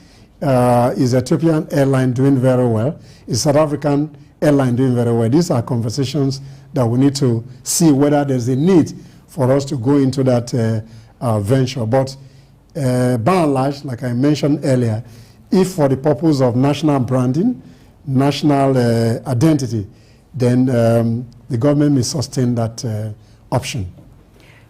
Is Ethiopian Airline doing very well? Is South African Airline doing very well? These are conversations that we need to see whether there's a need for us to go into that venture. But by and large, like I mentioned earlier, if for the purpose of national branding, national identity, then the government may sustain that option.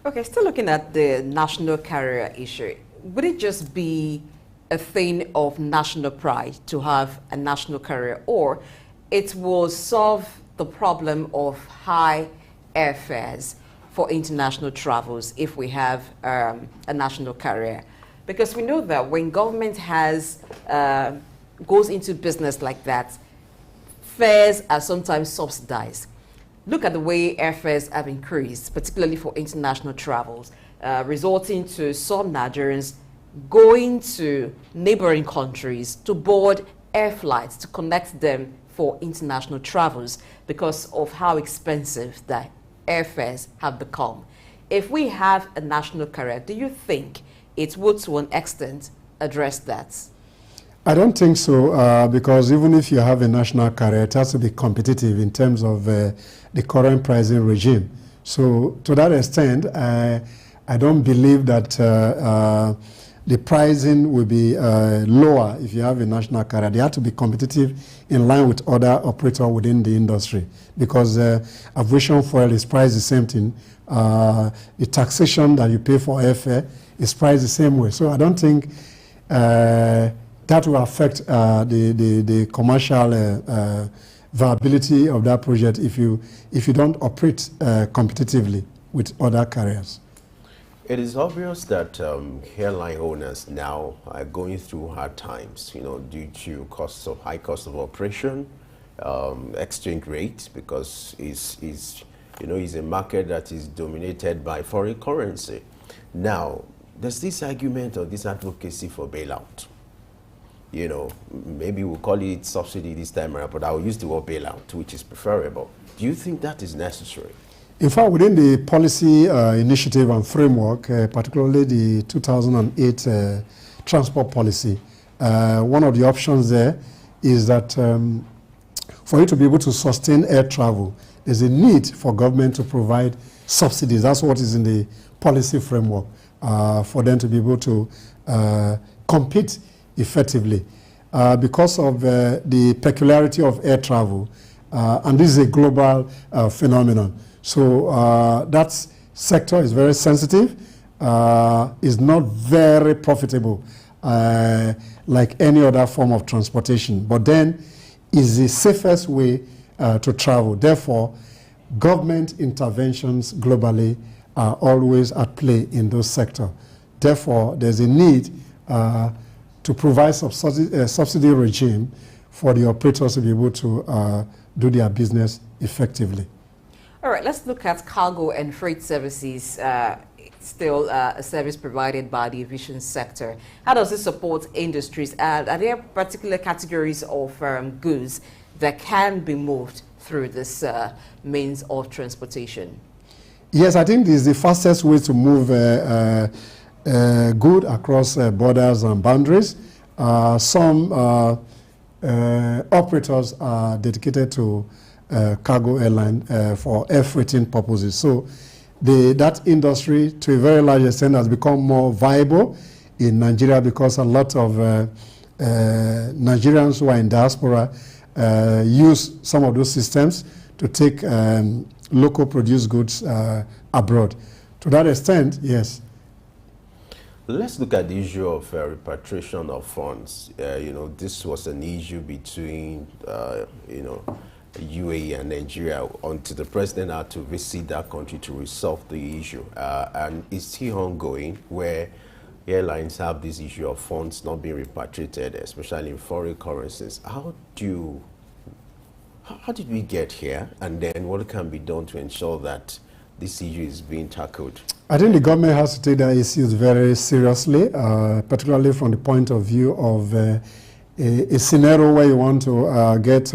Okay, still looking at the national carrier issue, would it just be a thing of national pride to have a national carrier, or it will solve the problem of high airfares for international travels if we have a national carrier? Because we know that when government goes into business like that, fares are sometimes subsidized. Look at the way airfares have increased, particularly for international travels, resulting to some Nigerians going to neighboring countries to board air flights to connect them for international travels because of how expensive the airfares have become. If we have a national carrier, do you think it would to an extent address that? I don't think so, because even if you have a national carrier, it has to be competitive in terms of the current pricing regime. So to that extent, I don't believe that the pricing will be lower if you have a national carrier. They have to be competitive in line with other operators within the industry, because aviation fuel is priced the same thing. The taxation that you pay for airfare is priced the same way. So I don't think that will affect the commercial viability of that project if you don't operate competitively with other carriers. It is obvious that airline owners now are going through hard times, due to high cost of operation, exchange rate, because it's a market that is dominated by foreign currency. Now, there's this argument or this advocacy for bailout. Maybe we'll call it subsidy this time around, but I'll use the word bailout, which is preferable. Do you think that is necessary? In fact, within the policy initiative and framework, particularly the 2008 transport policy, one of the options there is that for you to be able to sustain air travel, there's a need for government to provide subsidies. That's what is in the policy framework, for them to be able to compete effectively. Because of the peculiarity of air travel, and this is a global phenomenon. So that sector is very sensitive, is not very profitable like any other form of transportation. But then is the safest way to travel. Therefore, government interventions globally are always at play in those sectors. Therefore, there's a need to provide subsidy regime for the operators to be able to do their business effectively. All right, let's look at cargo and freight services. Still a service provided by the aviation sector. How does this support industries? And are there particular categories of goods that can be moved through this means of transportation? Yes, I think this is the fastest way to move good across borders and boundaries. Some operators are dedicated to cargo airline for air freighting purposes. So that industry, to a very large extent, has become more viable in Nigeria because a lot of Nigerians who are in diaspora use some of those systems to take local produced goods abroad. To that extent, yes. Let's look at the issue of repatriation of funds. This was an issue between, UAE and Nigeria until the president had to visit that country to resolve the issue. And it's still ongoing, where airlines have this issue of funds not being repatriated, especially in foreign currencies. How did we get here? And then what can be done to ensure that this issue is being tackled? I think the government has to take that issues very seriously, particularly from the point of view of a scenario where you want to get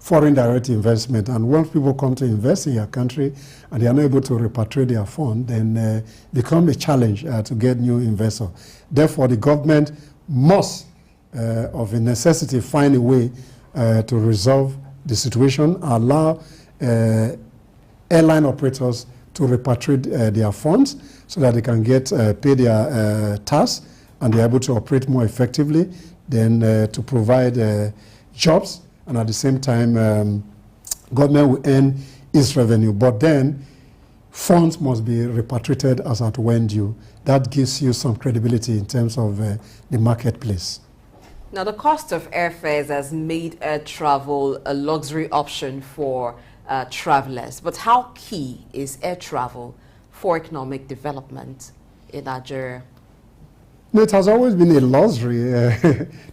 foreign direct investment. And once people come to invest in your country and they are not able to repatriate their fund, then it becomes a challenge to get new investors. Therefore, the government must, of a necessity, find a way to resolve the situation, allow airline operators to repatriate their funds so that they can pay their tax and they're able to operate more effectively, then to provide jobs, and at the same time government will earn its revenue. But then funds must be repatriated as at when due. That gives you some credibility in terms of the marketplace. Now, the cost of airfares has made air travel a luxury option for travelers. But how key is air travel for economic development in Nigeria? No, it has always been a luxury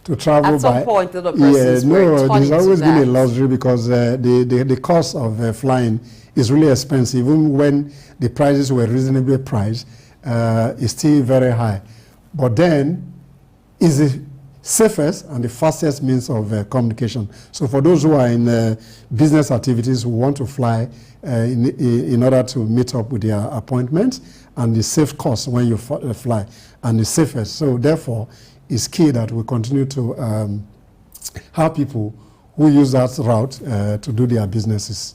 to travel. At some point, the persons it has always been a luxury because the cost of flying is really expensive. Even when the prices were reasonably priced, it's still very high. But then, is the safest and the fastest means of communication. So for those who are in business activities who want to fly in order to meet up with their appointments, and the safe cost when you fly, and the safest. So therefore, it's key that we continue to have people who use that route to do their businesses.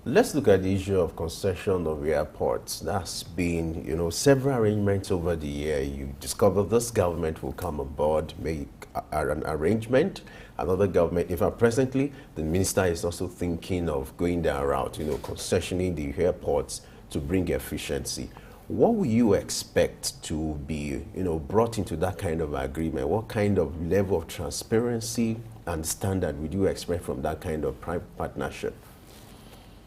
Let's look at the issue of concession of airports. That's been, several arrangements over the year. You discover this government will come aboard, make an arrangement. Another government, in fact, presently, the minister is also thinking of going that route, concessioning the airports to bring efficiency. What will you expect to be, brought into that kind of agreement? What kind of level of transparency and standard would you expect from that kind of private partnership?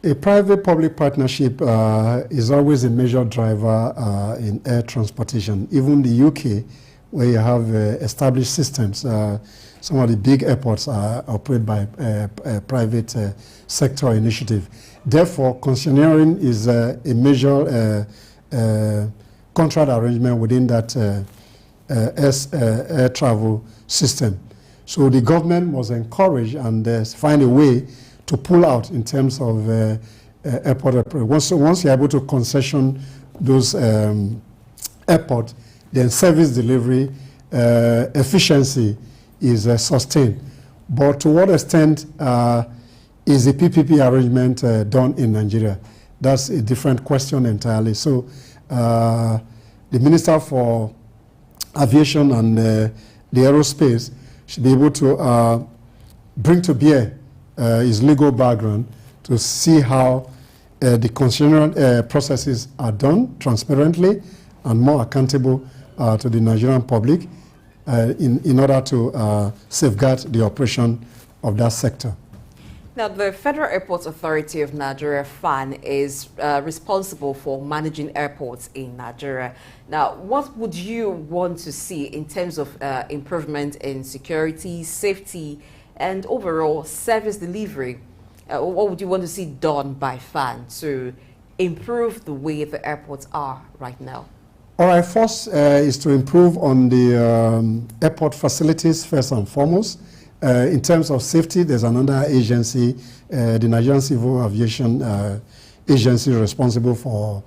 A private-public partnership is always a major driver in air transportation. Even the UK, where you have established systems, some of the big airports are operated by private sector initiative. Therefore, concessionaire is a major contract arrangement within that air travel system. So the government must encourage and find a way to pull out in terms of airport. Once you're able to concession those airports, then service delivery efficiency is sustained. But to what extent is the PPP arrangement done in Nigeria? That's a different question entirely. So the Minister for Aviation and the Aerospace should be able to bring to bear his legal background to see how the concessional processes are done transparently and more accountable to the Nigerian public in order to safeguard the operation of that sector. Now, the Federal Airports Authority of Nigeria, FAN, is responsible for managing airports in Nigeria. Now, what would you want to see in terms of improvement in security, safety, and overall service delivery? What would you want to see done by FAN to improve the way the airports are right now? All right, first is to improve on the airport facilities first and foremost. In terms of safety, there's another agency, the Nigerian Civil Aviation Agency, responsible for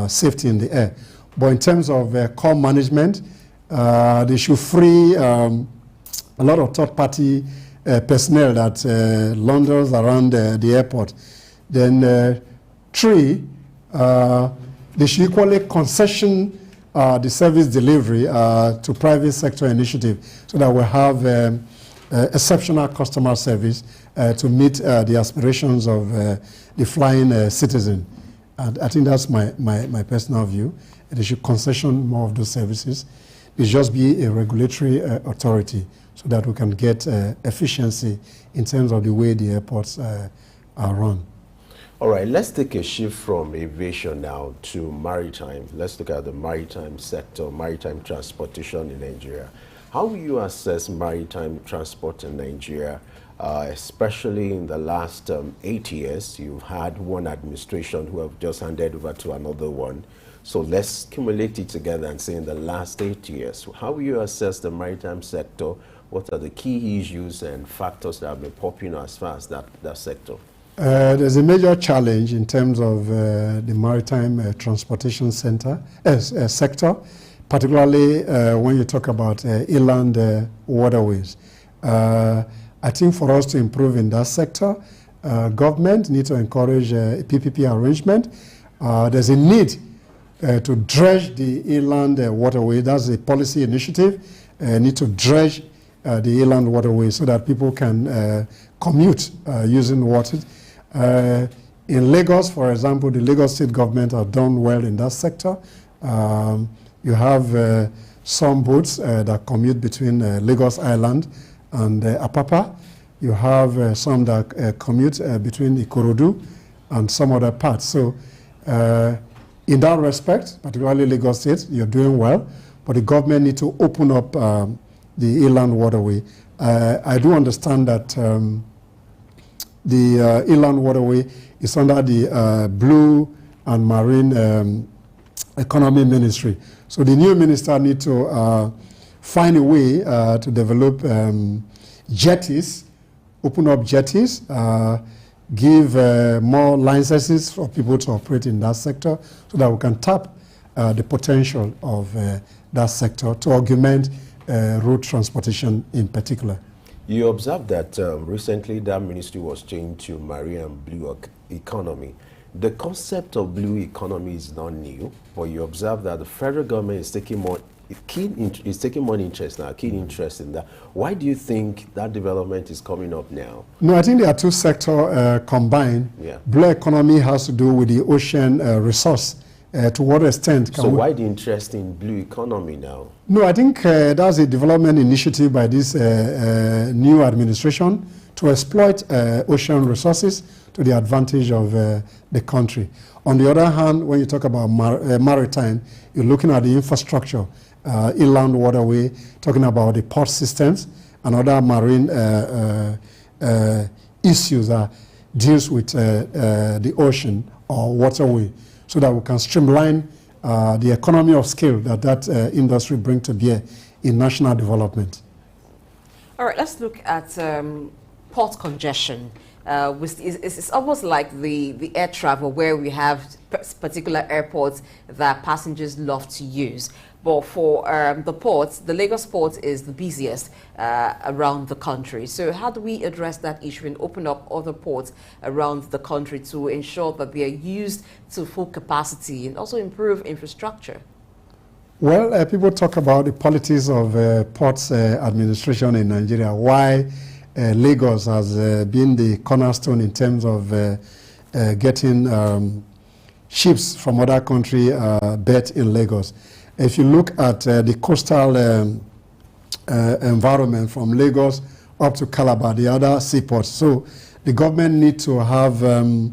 safety in the air. But in terms of core management, they should free a lot of third-party personnel that launders around the airport. Then three, they should equally concession the service delivery to private sector initiative so that we have exceptional customer service to meet the aspirations of the flying citizen. And I think that's my personal view. They should concession more of those services. It should just be a regulatory authority so that we can get efficiency in terms of the way the airports are run. All right, let's take a shift from aviation now to maritime. Let's look at the maritime sector, maritime transportation in Nigeria. How will you assess maritime transport in Nigeria, especially in the last 8 years? You've had one administration who have just handed over to another one. So let's accumulate it together and say in the last 8 years, how will you assess the maritime sector? What are the key issues and factors that have been popping as far as that sector? There's a major challenge in terms of the maritime transportation sector, particularly when you talk about inland waterways. I think for us to improve in that sector, government needs to encourage a PPP arrangement. There's a need to dredge the inland waterway. That's a policy initiative. Need to dredge the inland waterway so that people can commute using water. In Lagos, for example, the Lagos state government have done well in that sector. You have some boats that commute between Lagos Island and Apapa. You have some that commute between Ikorodu and some other parts. So in that respect, particularly Lagos State, you're doing well, but the government need to open up the inland waterway. I do understand that the inland waterway is under the Blue and Marine Economy Ministry. So the new minister needs to find a way to develop jetties, open up jetties, give more licenses for people to operate in that sector so that we can tap the potential of that sector to augment road transportation in particular. You observed that recently that ministry was changed to Marine and Blue Economy. The concept of blue economy is not new, but you observe that the federal government is taking more keen interest in that. Why do you think that development is coming up now? No, I think there are two sectors combined. Yeah. Blue economy has to do with the ocean resource. To what extent? So why the interest in blue economy now? No, I think that's a development initiative by this new administration to exploit ocean resources to the advantage of the country. On the other hand, when you talk about maritime, you're looking at the infrastructure, inland waterway, talking about the port systems and other marine issues that deals with the ocean or waterway, so that we can streamline the economy of scale that industry brings to bear in national development. All right, let's look at port congestion. It's almost like the air travel where we have particular airports that passengers love to use. But for the ports, the Lagos port is the busiest around the country. So how do we address that issue and open up other ports around the country to ensure that they are used to full capacity and also improve infrastructure? Well, people talk about the politics of ports administration in Nigeria. Why Lagos has been the cornerstone in terms of getting ships from other country berth in Lagos. If you look at the coastal environment from Lagos up to Calabar, the other seaports. So the government needs to have a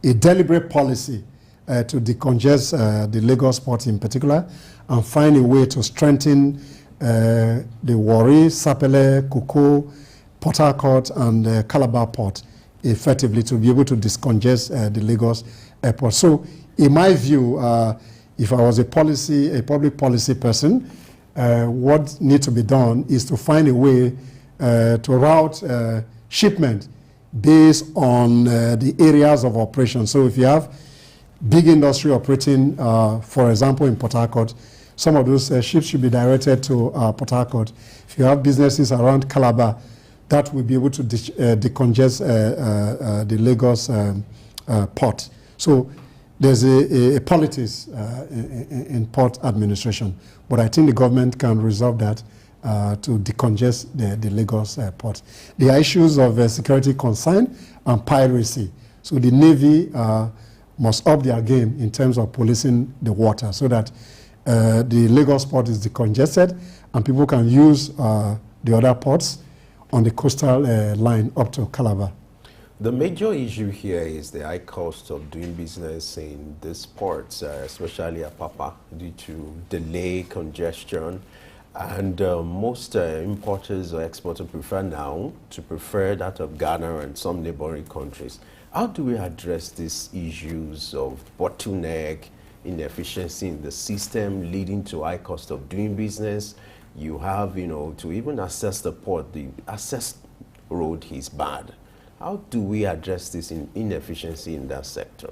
deliberate policy to decongest the Lagos port in particular, and find a way to strengthen the Warri, Sapele, Koko, Port Harcourt, and Calabar port effectively to be able to decongest the Lagos airport. So, in my view, if I was a public policy person, what needs to be done is to find a way to route shipment based on the areas of operation. So if you have big industry operating, for example, in Port Harcourt, some of those ships should be directed to Port Harcourt. If you have businesses around Calabar, that will be able to decongest the Lagos port. So there's a politics in port administration, but I think the government can resolve that to decongest the Lagos port. There are issues of security concern and piracy. So the Navy must up their game in terms of policing the water so that the Lagos port is decongested and people can use the other ports on the coastal line up to Calabar. The major issue here is the high cost of doing business in these ports, especially at Papa, due to delay, congestion, and most importers or exporters prefer that of Ghana and some neighboring countries. How do we address these issues of bottleneck, inefficiency in the system leading to high cost of doing business? You have, to even access the port, the access road is bad. How do we address this inefficiency in that sector?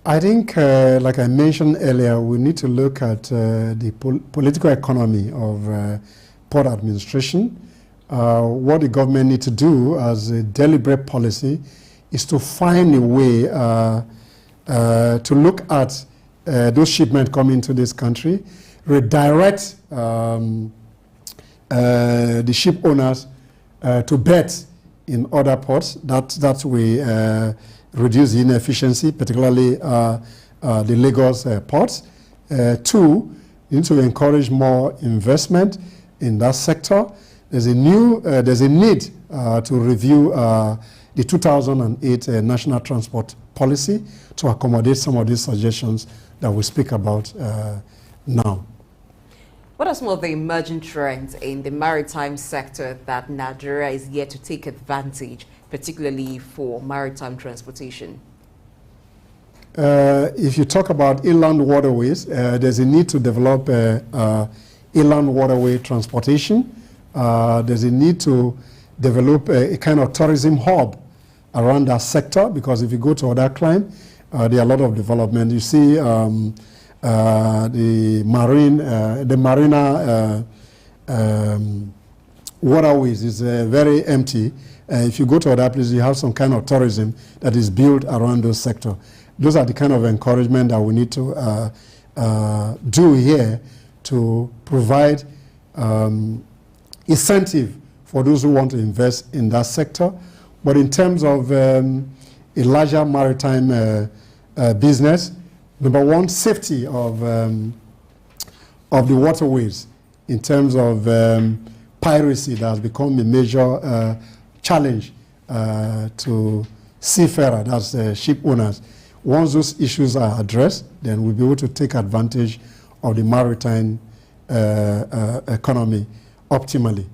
I think, like I mentioned earlier, we need to look at the political economy of port administration. What the government needs to do as a deliberate policy is to find a way to look at those shipments coming into this country, redirect the ship owners to bet in other ports. That will reduce the inefficiency, particularly the Lagos ports. Two, you need to encourage more investment in that sector. There's a need to review the 2008 National Transport Policy to accommodate some of these suggestions that we speak about now. What are some of the emerging trends in the maritime sector that Nigeria is yet to take advantage, particularly for maritime transportation? If you talk about inland waterways, there's a need to develop inland waterway transportation. There's a need to develop a kind of tourism hub around that sector, because if you go to other climes, there are a lot of development. You see the marina waterways is very empty. If you go to other places, you have some kind of tourism that is built around those sectors. Those are the kind of encouragement that we need to do here to provide incentive for those who want to invest in that sector. But in terms of a larger maritime business, number one, safety of the waterways in terms of piracy that has become a major challenge to seafarers, that's ship owners. Once those issues are addressed, then we'll be able to take advantage of the maritime economy optimally.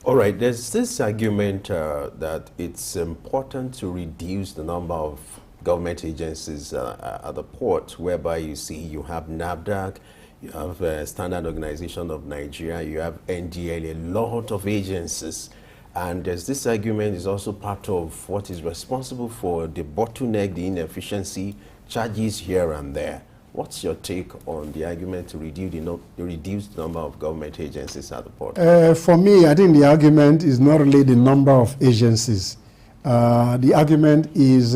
All right, there's this argument that it's important to reduce the number of government agencies at the port, whereby you have NAFDAC, you have Standard Organization of Nigeria, you have NDL, a lot of agencies. And there's this argument is also part of what is responsible for the bottleneck, the inefficiency, charges here and there. What's your take on the argument to reduce the number of government agencies at the port? For me, I think the argument is not really the number of agencies. The argument is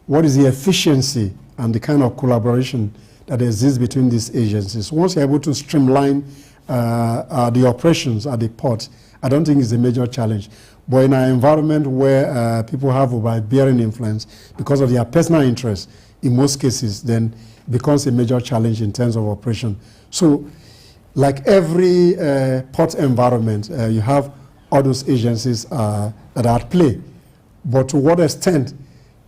what is the efficiency and the kind of collaboration that exists between these agencies. Once you're able to streamline the operations at the port, I don't think it's a major challenge. But in an environment where people have overbearing influence because of their personal interests, in most cases, then it becomes a major challenge in terms of operation. So, like every port environment, you have all those agencies that are at play. But to what extent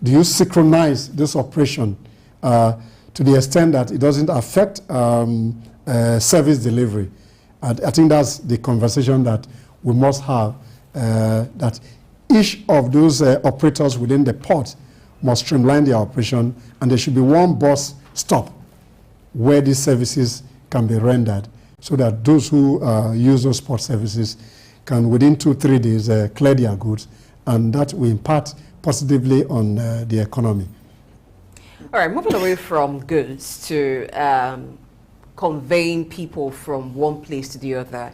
do you synchronize this operation to the extent that it doesn't affect service delivery? And I think that's the conversation that we must have, that each of those operators within the port must streamline their operation, and there should be one bus stop where these services can be rendered, so that those who use those port services can, within 2-3 days, clear their goods, and that will impact positively on the economy. All right, moving away from goods to conveying people from one place to the other.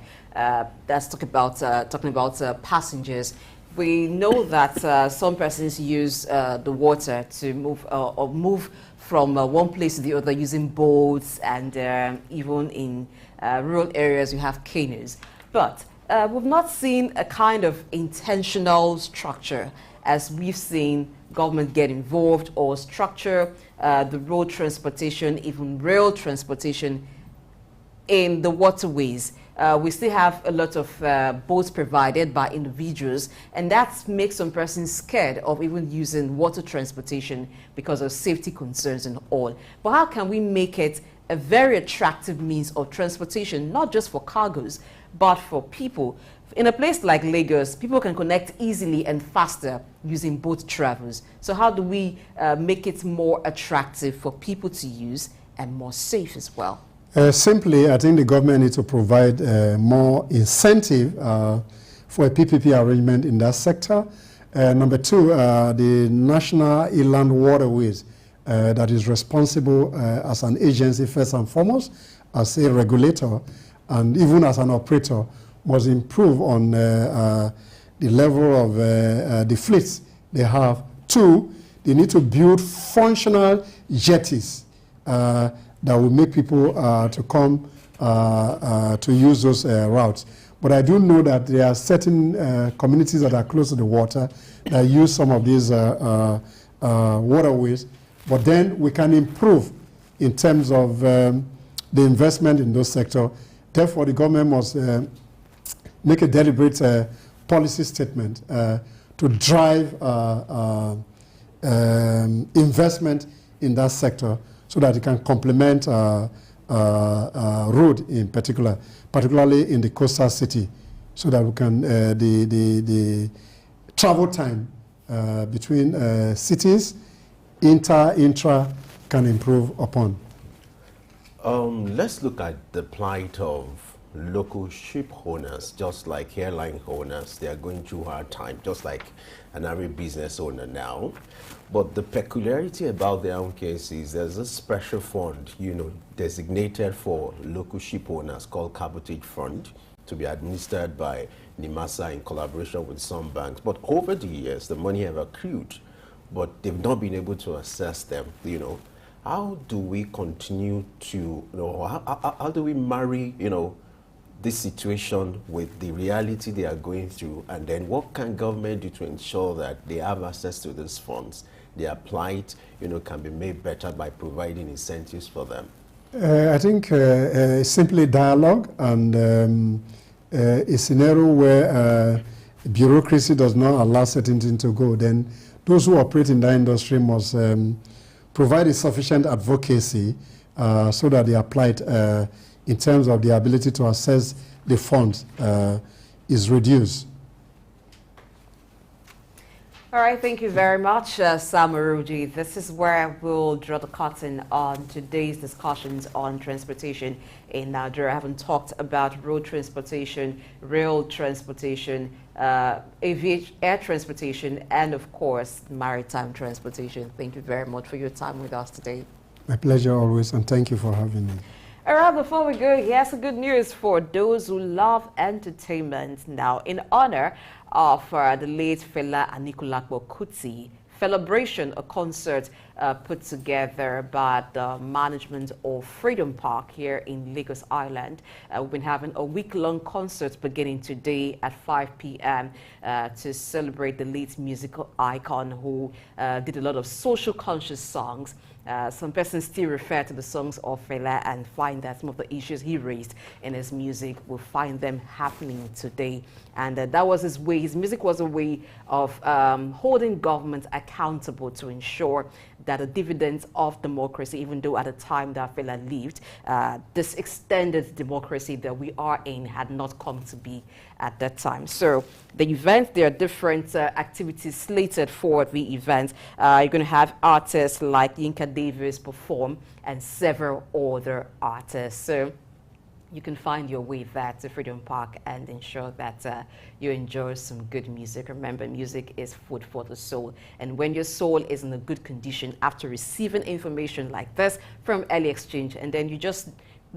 That's talking about passengers. We know that some persons use the water to move or move from one place to the other using boats, and even in rural areas you have canoes. But we've not seen a kind of intentional structure as we've seen government get involved or structure the road transportation, even rail transportation in the waterways. We still have a lot of boats provided by individuals, and that makes some persons scared of even using water transportation because of safety concerns and all. But how can we make it a very attractive means of transportation, not just for cargoes, but for people? In a place like Lagos, people can connect easily and faster using boat travels. So how do we make it more attractive for people to use and more safe as well? Simply, I think the government needs to provide more incentive for a PPP arrangement in that sector. Number two, the National Inland Waterways that is responsible as an agency first and foremost, as a regulator, and even as an operator, must improve on the level of the fleets they have. Two, they need to build functional jetties that will make people to come to use those routes. But I do know that there are certain communities that are close to the water that use some of these waterways. But then we can improve in terms of the investment in those sectors. Therefore, the government must make a deliberate policy statement to drive investment in that sector, so that it can complement road in particular, particularly in the coastal city, so that we can the travel time between cities, intra can improve upon. Let's look at the plight of local ship owners, just like airline owners. They are going through hard time, just like an average business owner now. But the peculiarity about their own case is there's a special fund, designated for local ship owners called Cabotage Fund, to be administered by NIMASA in collaboration with some banks. But over the years, the money have accrued, but they've not been able to assess them. How do we continue to, how do we marry, this situation with the reality they are going through, and then what can government do to ensure that they have access to these funds? Their plight, can be made better by providing incentives for them. I think simply dialogue and a scenario where bureaucracy does not allow certain things to go. Then those who operate in that industry must provide a sufficient advocacy so that their plight in terms of the ability to access the funds is reduced. All right, thank you very much, Sam Aruji. This is where we'll draw the curtain on today's discussions on transportation in Nigeria. I haven't talked about road transportation, rail transportation, air transportation, and of course, maritime transportation. Thank you very much for your time with us today. My pleasure always, and thank you for having me. All right, before we go, here's some good news for those who love entertainment. Now, in honor of the late Fela Anikulapo Kuti, Celebration, a concert put together by the management of Freedom Park here in Lagos Island. We've been having a week-long concert beginning today at 5 p.m. To celebrate the late musical icon who did a lot of social conscious songs. some persons still refer to the songs of Fela and find that some of the issues he raised in his music will find them happening today. And that was his way. His music was a way of holding government accountable to ensure that the dividends of democracy, even though at the time that Fela lived, this extended democracy that we are in had not come to be at that time. So the event, there are different activities slated for the event. You're going to have artists like Yinka Davis perform and several other artists. So you can find your way there to Freedom Park and ensure that you enjoy some good music. Remember, music is food for the soul. And when your soul is in a good condition after receiving information like this from Early Exchange, and then you just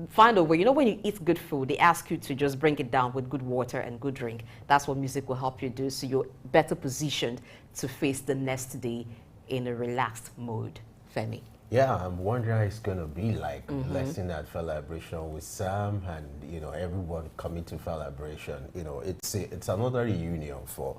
find a way, you know, when you eat good food, they ask you to just bring it down with good water and good drink. That's what music will help you do, so you're better positioned to face the next day in a relaxed mode. Femi. Yeah, I'm wondering how it's going to be like blessing that Felabration with Sam and, you know, everyone coming to Felabration. You know, it's another reunion for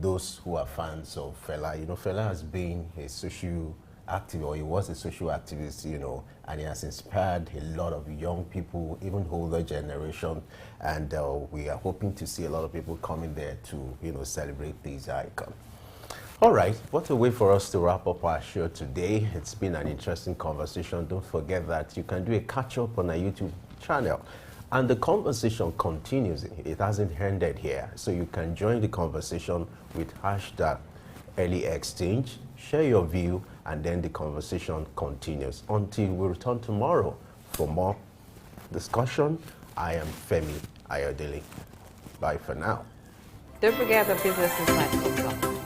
those who are fans of Fela. You know, Fela has been a social activist, or he was a social activist, you know, and he has inspired a lot of young people, even older generation. And we are hoping to see a lot of people coming there to, you know, celebrate this icon. All right, what a way for us to wrap up our show today. It's been an interesting conversation. Don't forget that you can do a catch-up on our YouTube channel. And the conversation continues. It hasn't ended here. So you can join the conversation with hashtag Early Exchange, share your view, and then the conversation continues. Until we return tomorrow for more discussion, I am Femi Ayodele. Bye for now. Don't forget the Business Insight comes up.